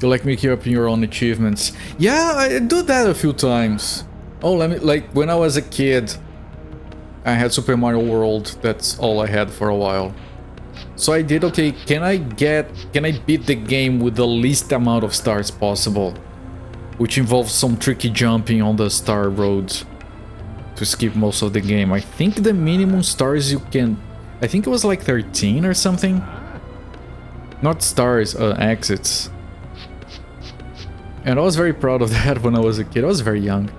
You like making up your own achievements? Yeah, I do that a few times. Oh, let me, like, when I was a kid, I had Super Mario World. That's all I had for a while. So I did, okay, can I beat the game with the least amount of stars possible? Which involves some tricky jumping on the star roads to skip most of the game. I think the minimum stars you can... I think it was like 13 or something. Not stars, exits. And I was very proud of that when I was a kid. I was very young.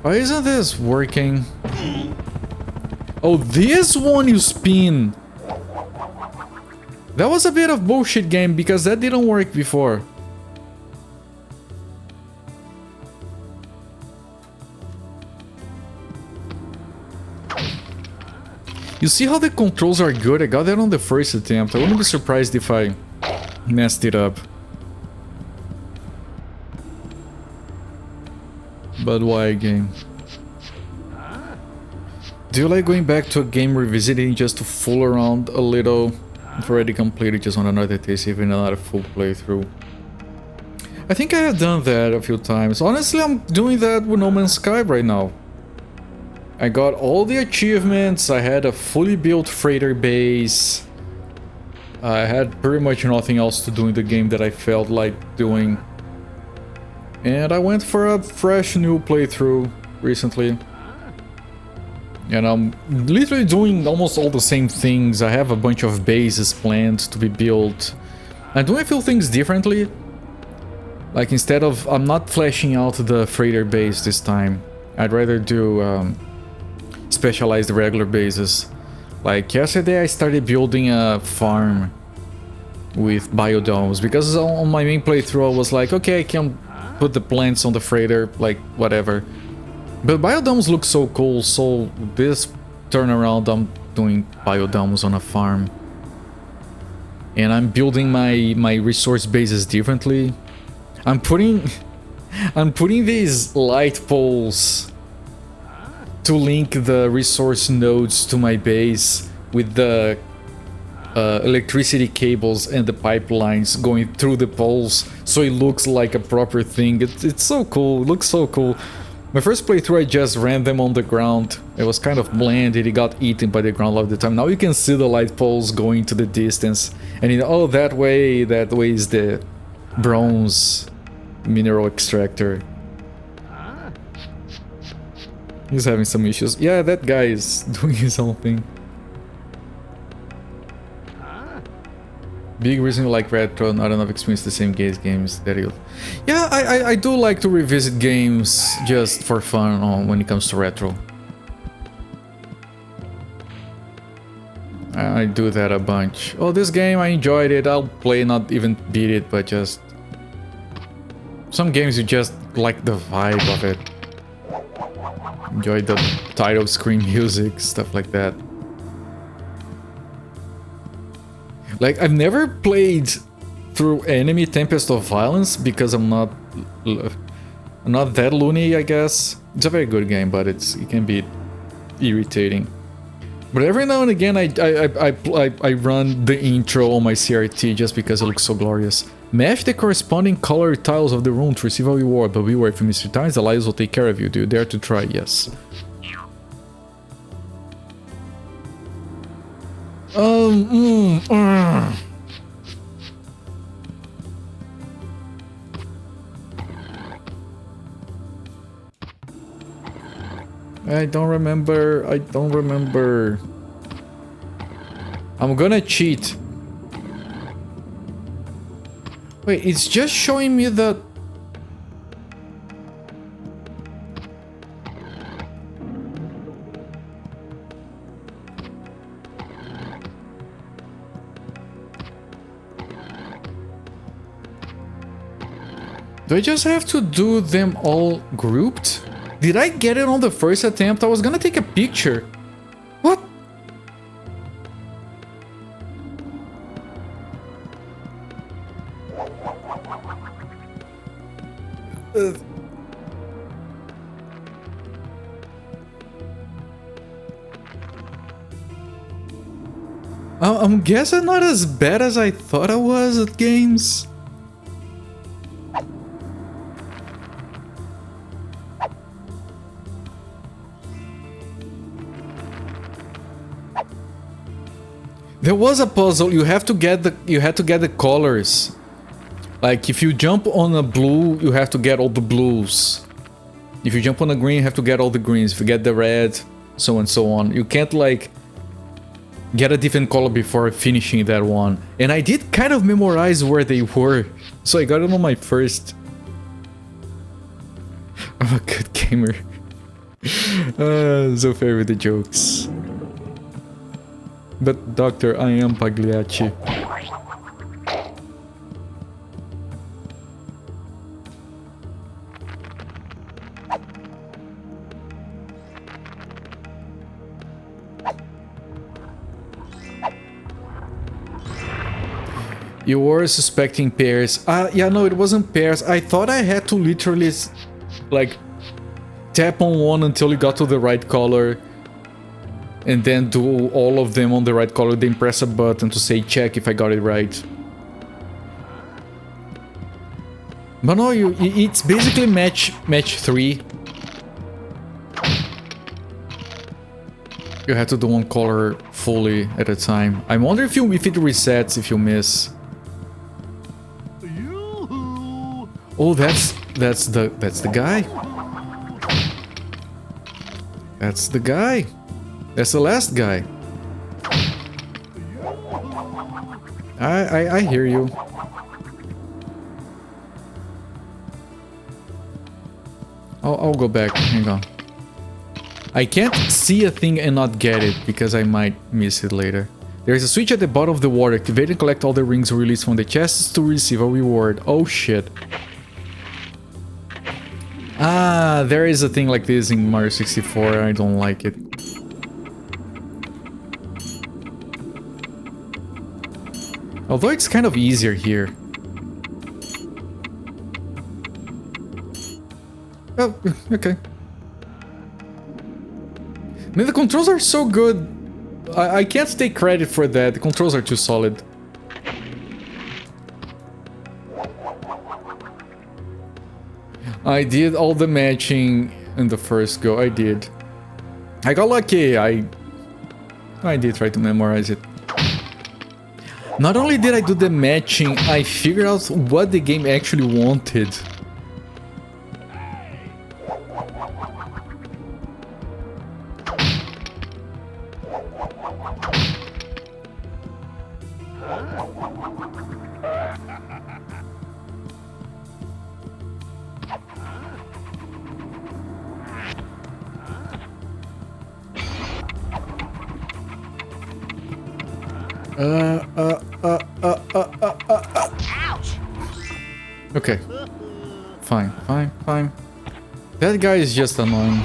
Why isn't this working? Oh, this one you spin! That was a bit of bullshit game because that didn't work before. You see how the controls are good? I got that on the first attempt. I wouldn't be surprised if I messed it up. But why game? Do you like going back to a game revisiting just to fool around a little? I've already completed, just want another taste, even another full playthrough. I think I have done that a few times. Honestly, I'm doing that with No Man's Sky right now. I got all the achievements, I had a fully built freighter base. I had pretty much nothing else to do in the game that I felt like doing. And I went for a fresh new playthrough recently. And I'm literally doing almost all the same things. I have a bunch of bases planned to be built. I'm doing a few things differently. Like instead of... I'm not fleshing out the freighter base this time. I'd rather do specialized regular bases. Like yesterday I started building a farm with biodomes. Because on my main playthrough I was like, okay, I can put the plants on the freighter, like whatever. But biodomes look so cool, so this turnaround I'm doing biodomes on a farm. And I'm building my resource bases differently. I'm putting these light poles to link the resource nodes to my base with the electricity cables and the pipelines going through the poles, so it looks like a proper thing. It's so cool, it looks so cool. My first playthrough I just ran them on the ground. It was kind of bland, it got eaten by the ground all the time. Now you can see the light poles going to the distance. And you know, oh, that way is the bronze mineral extractor. He's having some issues. Yeah, that guy is doing his own thing. Big reason you like retro, not enough experience the same games that you... Yeah, I do like to revisit games just for fun when it comes to retro. I do that a bunch. Oh, this game, I enjoyed it. I'll play, not even beat it, but just... Some games you just like the vibe of it. Enjoy the title screen music, stuff like that. Like, I've never played through Enemy Tempest of Violence because I'm not that loony, I guess. It's a very good game, but it can be irritating. But every now and again, I run the intro on my CRT just because it looks so glorious. Match the corresponding color tiles of the room to receive a reward, but beware, if you miss your times, the lights will take care of you. Do you dare to try? Yes. I don't remember. I'm gonna cheat. Wait, it's just showing me the... Do I just have to do them all grouped? Did I get it on the first attempt? I was gonna take a picture. What? I'm guessing not as bad as I thought I was at games. There was a puzzle. You had to get the colors. Like if you jump on a blue, you have to get all the blues. If you jump on a green, you have to get all the greens. If you get the red, so and so on. You can't like get a different color before finishing that one. And I did kind of memorize where they were, so I got it on my first. I'm a good gamer. So fair with the jokes. But Doctor, I am Pagliacci. You were suspecting pairs. Yeah, no, it wasn't pairs. I thought I had to literally, like, tap on one until it got to the right color. And then do all of them on the right color, then press a button to say check if I got it right. But no, it's basically match 3. You have to do one color fully at a time. I wonder if it resets if you miss. Oh, that's the guy. That's the guy. That's the last guy. I hear you. I'll go back. Hang on. I can't see a thing and not get it because I might miss it later. There is a switch at the bottom of the water. Activate and collect all the rings released from the chests to receive a reward. Oh shit. Ah, there is a thing like this in Mario 64. I don't like it. Although it's kind of easier here. Oh, okay. I mean, the controls are so good. I can't take credit for that. The controls are too solid. I did all the matching in the first go. I did. I got lucky. I did try to memorize it. Not only did I do the matching, I figured out what the game actually wanted. Okay. Fine. That guy is just annoying.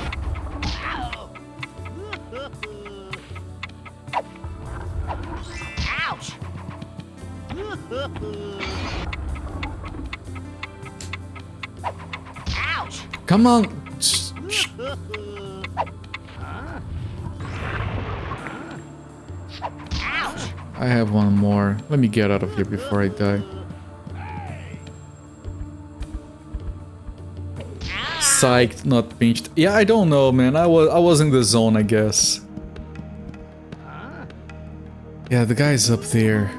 Come on. I have one more. Let me get out of here before I die. Psyched, not pinched. Yeah, I don't know, man. I was in the zone, I guess. Yeah, the guy's up there.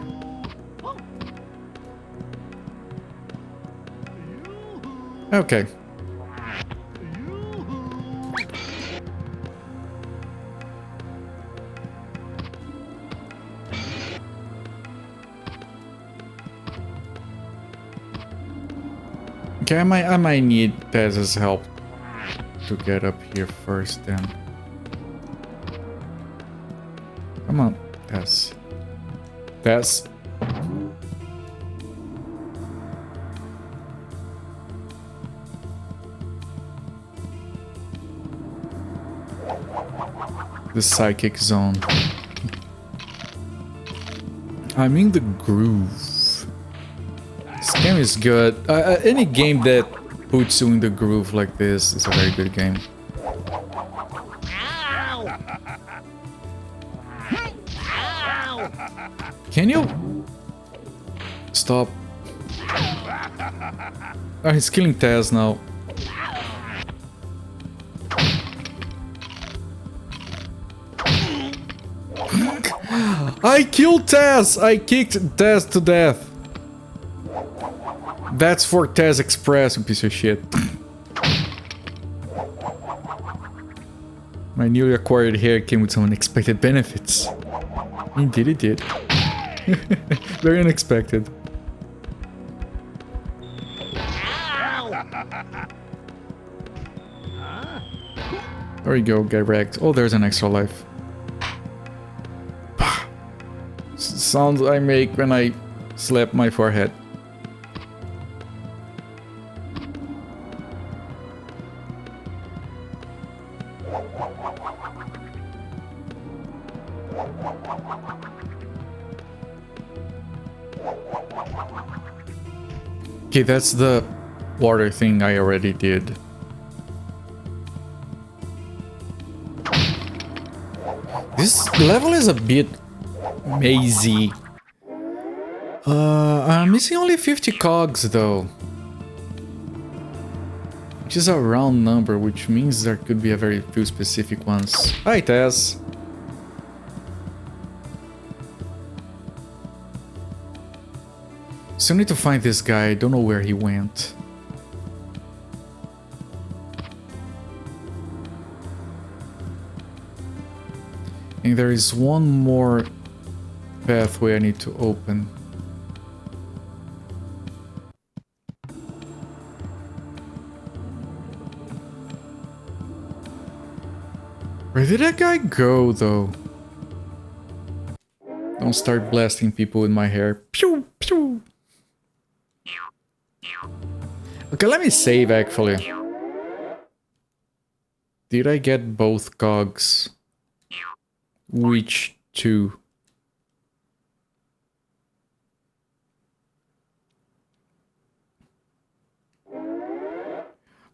Okay. Okay, I might need Tez's help to get up here first then. Come on, Tez. Tez. The psychic zone. I'm in the groove. This game is good. Any game that puts you in the groove like this is a very good game. Ow! Ow! Can you stop? Oh, he's killing Taz now. I killed Taz! I kicked Taz to death. That's for Taz Express, you piece of shit. My newly acquired hair came with some unexpected benefits. Indeed it did. Very unexpected. There we go, get wrecked. Oh, there's an extra life. Sounds I make when I slap my forehead. Okay, that's the water thing I already did. This level is a bit mazy. I'm missing only 50 cogs though. Which is a round number, which means there could be a very few specific ones. Hi, Taz. Still need to find this guy, I don't know where he went. And there is one more pathway I need to open. Where did that guy go, though? Don't start blasting people with my hair. Pew, pew. Okay, let me save, actually. Did I get both cogs? Which two?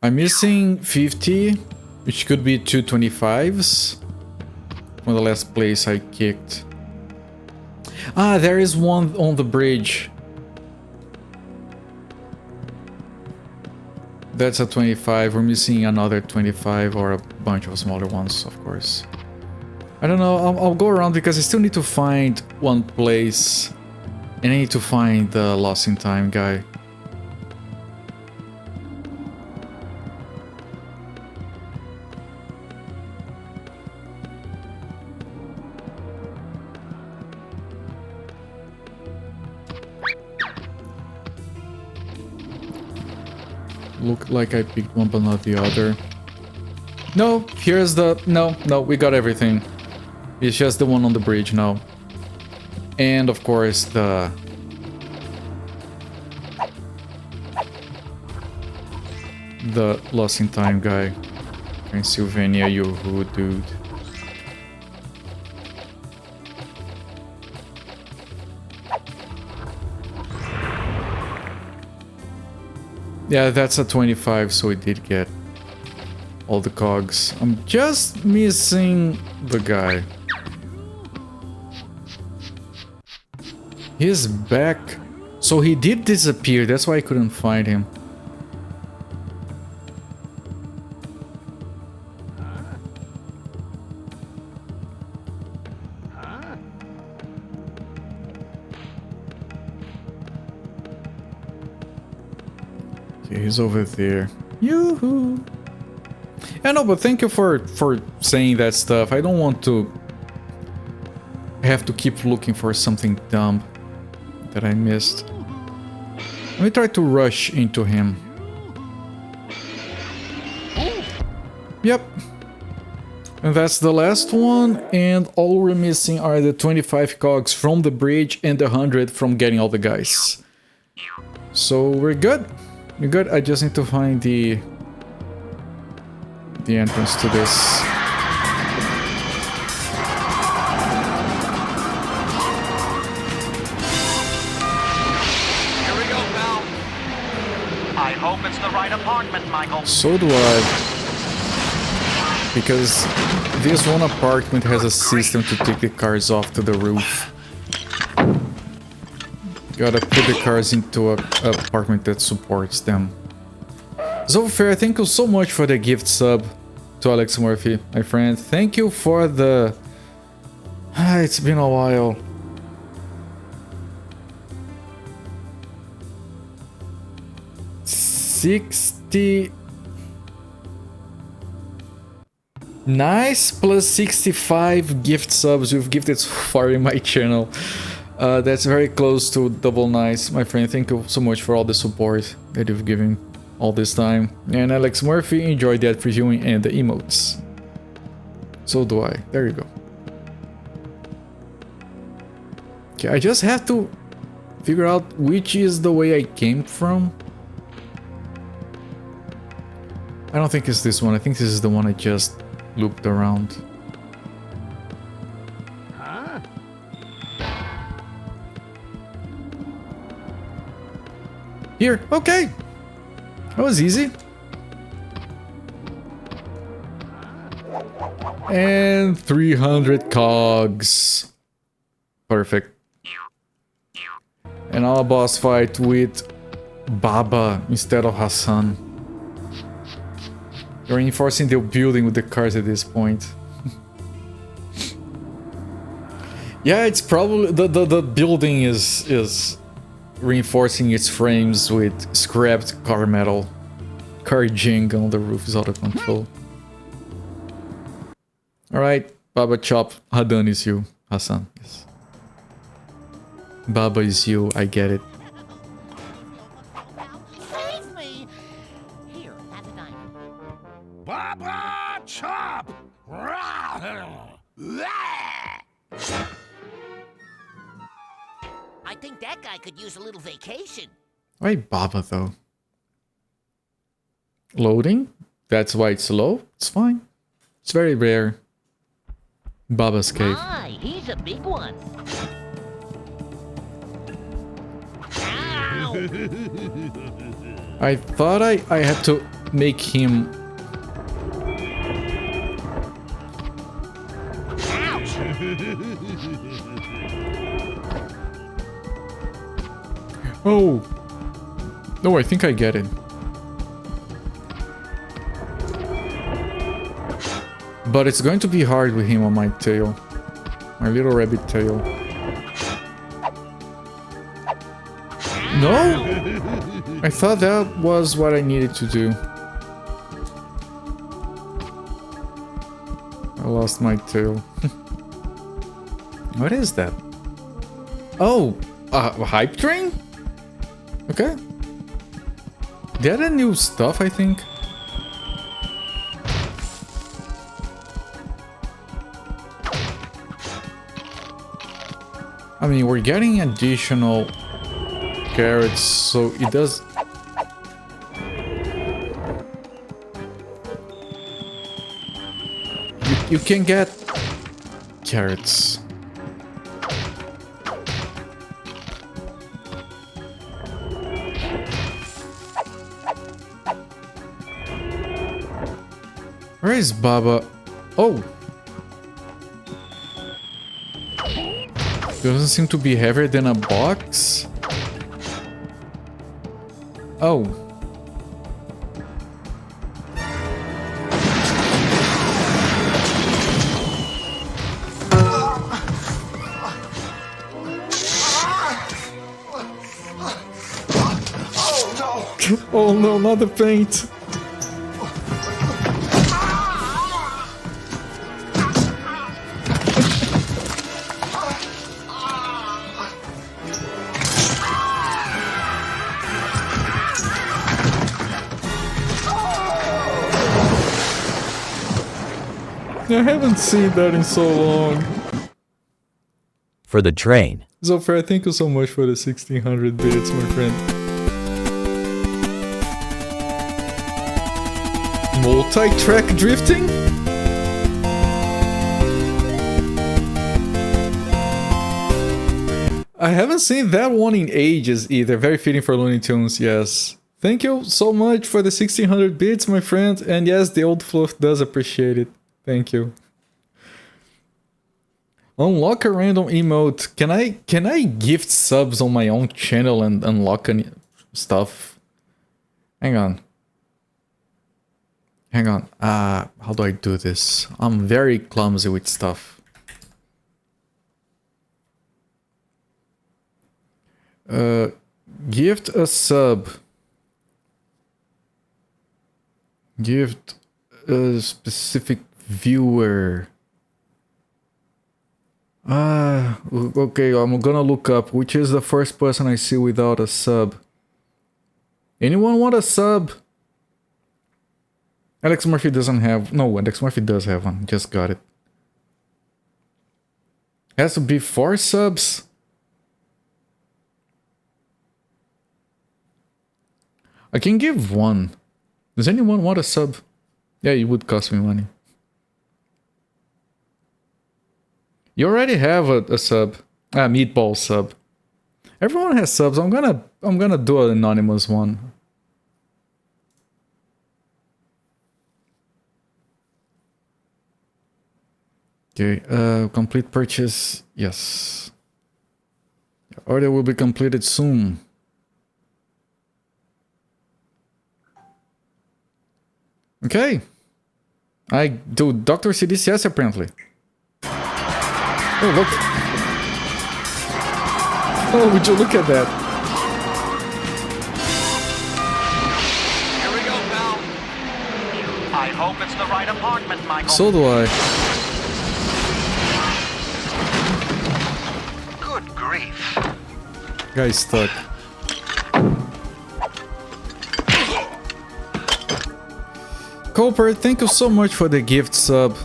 I'm missing 50, which could be 225s from the last place I kicked. Ah, there is one on the bridge. That's a 25. We're missing another 25 or a bunch of smaller ones, of course. I don't know, I'll go around because I still need to find one place. And I need to find the Lost in Time guy. Look like I picked one but not the other. No, here's the... No, we got everything. It's just the one on the bridge now. And of course the... Lost in Time guy. Pennsylvania, you hood dude. Yeah, that's a 25, so it did get all the cogs. I'm just missing the guy. He's back. So he did disappear, that's why I couldn't find him. He's over there. Yoo-hoo! I know, but thank you for saying that stuff. I don't want to have to keep looking for something dumb that I missed. Let me try to rush into him. Yep. And that's the last one, and all we're missing are the 25 cogs from the bridge and the 100 from getting all the guys. So we're good. We're good. I just need to find the entrance to this. hope it's the right apartment, Michael. So do I. Because this one apartment has a system to take the cars off to the roof. Gotta put the cars into a apartment that supports them. So fair, thank you so much for the gift sub to Alex Murphy, my friend. Thank you for the... it's been a while. $60... Nice, plus 65 gift subs you've gifted so far in my channel. That's very close to double nice, my friend. Thank you so much for all the support that you've given all this time. And Alex Murphy, enjoyed that previewing and the emotes. So do I. There you go. Okay, I just have to figure out which is the way I came from. I don't think it's this one. I think this is the one I just looped around. Huh? Here, okay. That was easy. And 300 cogs. Perfect. And now a boss fight with Baba instead of Hassan. You're reinforcing the building with the cars at this point. Yeah, it's probably the building is reinforcing its frames with scrapped car metal. Car jing on the roof is out of control. Alright, Baba Chop, Hadan is you. Hassan, yes. Baba is you, I get it. Save me! Here, have a knife. Baba Chop! I think that guy could use a little vacation. Why Baba though? Loading? That's why it's slow? It's fine. It's very rare. Baba's cave. My, he's a big one. I thought I had to make him... Oh! No, I think I get it. But it's going to be hard with him on my tail. My little rabbit tail. No! I thought that was what I needed to do. I lost my tail. What is that? Oh! A hype train? Okay. They added new stuff, I think. I mean, we're getting additional carrots, so it does... You can get carrots. Where is Baba? Oh! Doesn't seem to be heavier than a box. Oh. Oh no, not the paint. I haven't seen that in so long. For the train. Zofair, thank you so much for the 1600 bits, my friend. Multi-track drifting? I haven't seen that one in ages either. Very fitting for Looney Tunes, yes. Thank you so much for the 1600 bits, my friend. And yes, the old fluff does appreciate it. Thank you. Unlock a random emote. Can I gift subs on my own channel and unlock stuff? Hang on. Hang on. How do I do this? I'm very clumsy with stuff. Gift a sub. Gift a specific viewer. Okay, I'm gonna look up which is the first person I see without a sub. Anyone want a sub? Alex Murphy doesn't have... No, Alex Murphy does have one. Just got it. Has to be 4 subs. I can give 1. Does anyone want a sub? Yeah, it would cost me money. You already have a sub. Meatball sub. Everyone has subs. I'm gonna do an anonymous one. Okay, complete purchase. Yes. Order will be completed soon. Okay. I do Dr. CDCS apparently. Oh, look. Oh, would you look at that? Here we go, pal. I hope it's the right apartment, Michael. So do I. Good grief. Guy's stuck. Cooper, thank you so much for the gift sub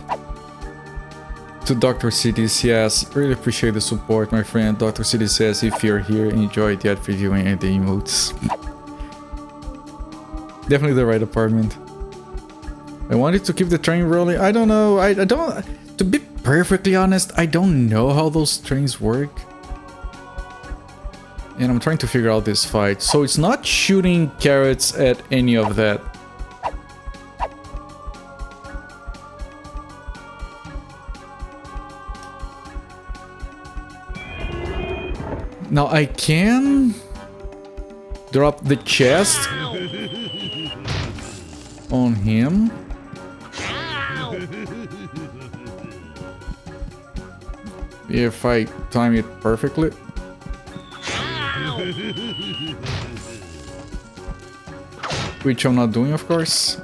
to Dr. CDCS. Really appreciate the support, my friend. Dr. CDCS, if you're here, enjoy the ad viewing and the emotes. Definitely the right apartment. I wanted to keep the train rolling. I don't know. I don't... To be perfectly honest, I don't know how those trains work. And I'm trying to figure out this fight. So it's not shooting carrots at any of that. Now I can drop the chest on him. If I time it perfectly. Which I'm not doing, of course.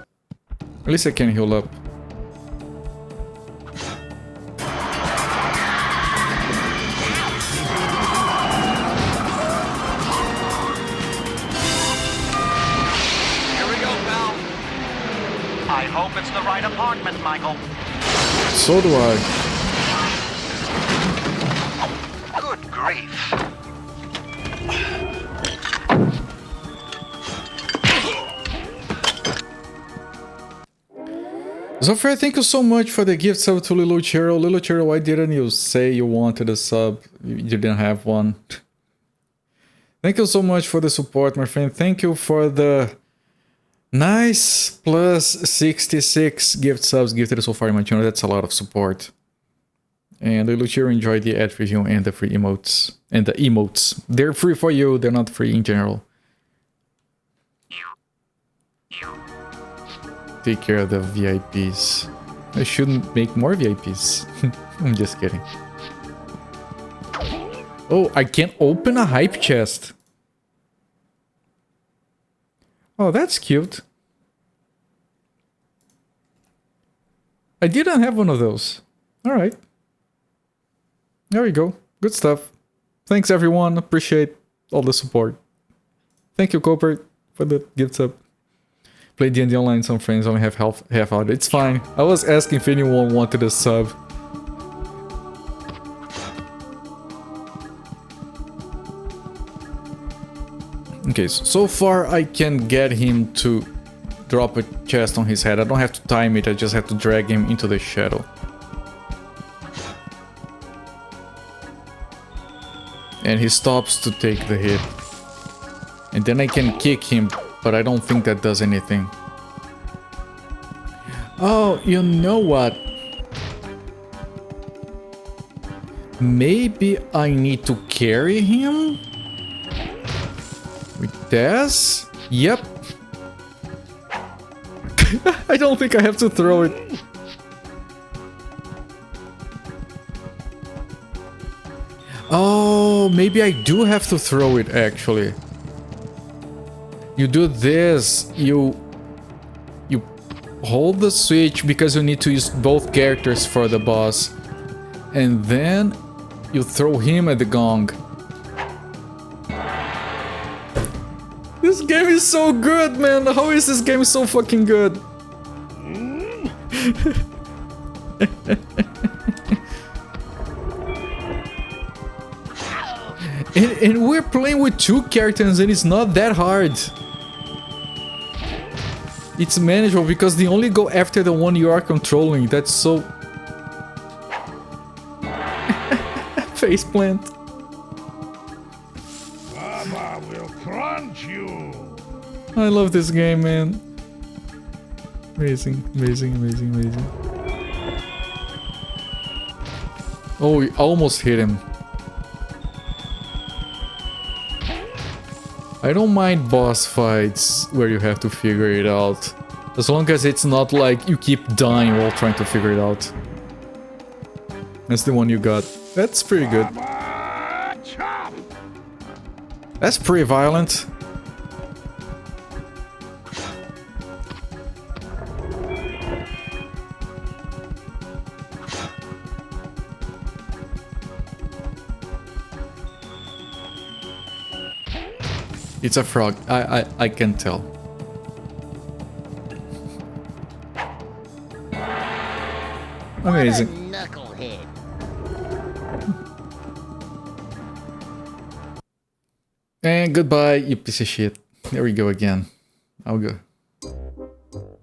At least I can heal up. Apartment, Michael. So do I. Good grief. Zofia, thank you so much for the gift sub to Lilo Chiro. Lilo Chiro, why didn't you say you wanted a sub? You didn't have one. Thank you so much for the support, my friend. Thank you for the nice plus 66 gift subs gifted so far in my channel. That's a lot of support. And Luchiro enjoyed the ad review and the free emotes. And the emotes. They're free for you, they're not free in general. Take care of the VIPs. I shouldn't make more VIPs. I'm just kidding. Oh, I can't open a hype chest. Oh, that's cute. I didn't have one of those. Alright. There we go. Good stuff. Thanks everyone. Appreciate all the support. Thank you, Cooper, for the gift sub. Play D&D online, some friends only have half out. It's fine. I was asking if anyone wanted a sub. Okay, so far I can get him to drop a chest on his head. I don't have to time it, I just have to drag him into the shadow. And he stops to take the hit. And then I can kick him but I don't think that does anything. Oh, you know what? Maybe I need to carry him? With this? Yep. I don't think I have to throw it. Oh, maybe I do have to throw it, actually. You do this, you hold the switch because you need to use both characters for the boss. And then you throw him at the gong. This game is so good, man. How is this game so fucking good? and we're playing with 2 characters and it's not that hard. It's manageable because they only go after the one you are controlling. That's so... Faceplant. Baba will crunch you. I love this game, man. Amazing, amazing, amazing, amazing. Oh, we almost hit him. I don't mind boss fights where you have to figure it out. As long as it's not like you keep dying while trying to figure it out. That's the one you got. That's pretty good. That's pretty violent. It's a frog. I can tell. Amazing. Knucklehead. And goodbye, you piece of shit. There we go again. I'll go.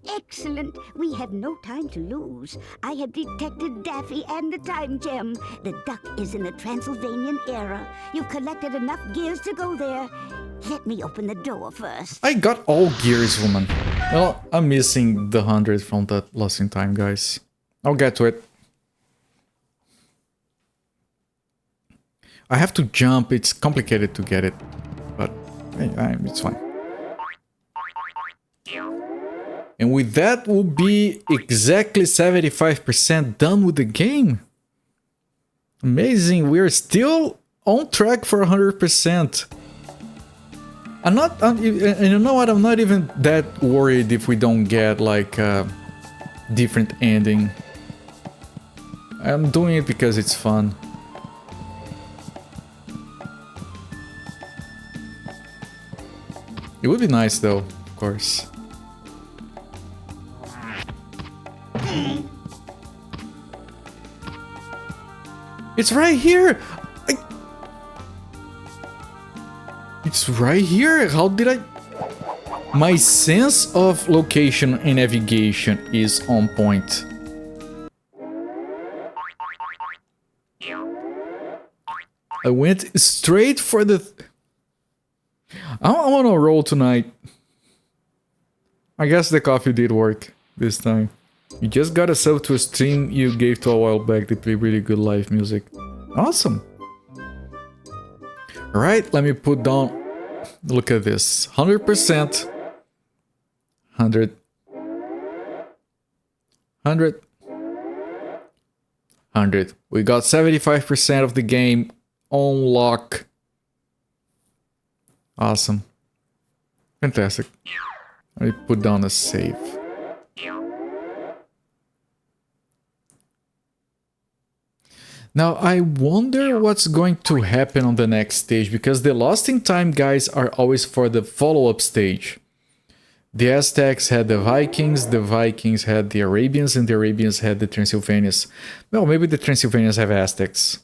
Excellent. We have no time to lose. I have detected Daffy and the time gem. The duck is in the Transylvanian era. You've collected enough gears to go there. Let me open the door first. I got all gears, woman. Well, I'm missing the 100 from that Lost in Time, guys. I'll get to it. I have to jump. It's complicated to get it. But hey, it's fine. And with that, we'll be exactly 75% done with the game. Amazing. We're still on track for 100%. I'm not, and you know what, I'm not even that worried if we don't get like a different ending. I'm doing it because it's fun. It would be nice though, of course. It's right here! It's right here. How did I... My sense of location and navigation is on point. I went straight for the... I'm on a roll tonight. I guess the coffee did work this time. You just got a sub to a stream you gave to a while back. They play really good live music. Awesome. Alright, let me put down... Look at this. 100%. 100. 100. 100. We got 75% of the game on lock. Awesome. Fantastic. Let me put down a save. Now, I wonder what's going to happen on the next stage, because the Lost in Time guys are always for the follow-up stage. The Aztecs had the Vikings had the Arabians, and the Arabians had the Transylvanians. Well, maybe the Transylvanians have Aztecs.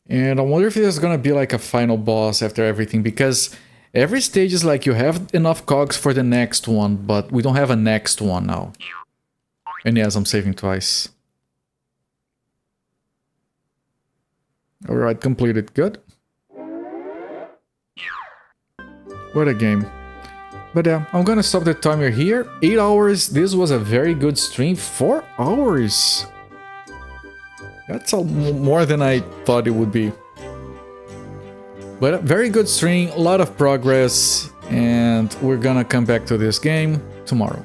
And I wonder if there's gonna be like a final boss after everything, because every stage is like you have enough cogs for the next one, but we don't have a next one now. And yes, I'm saving twice. Alright, completed. Good. What a game. But yeah, I'm gonna stop the timer here. 8 hours. This was a very good stream. 4 hours. That's more than I thought it would be. But a very good stream, a lot of progress, and we're gonna come back to this game tomorrow.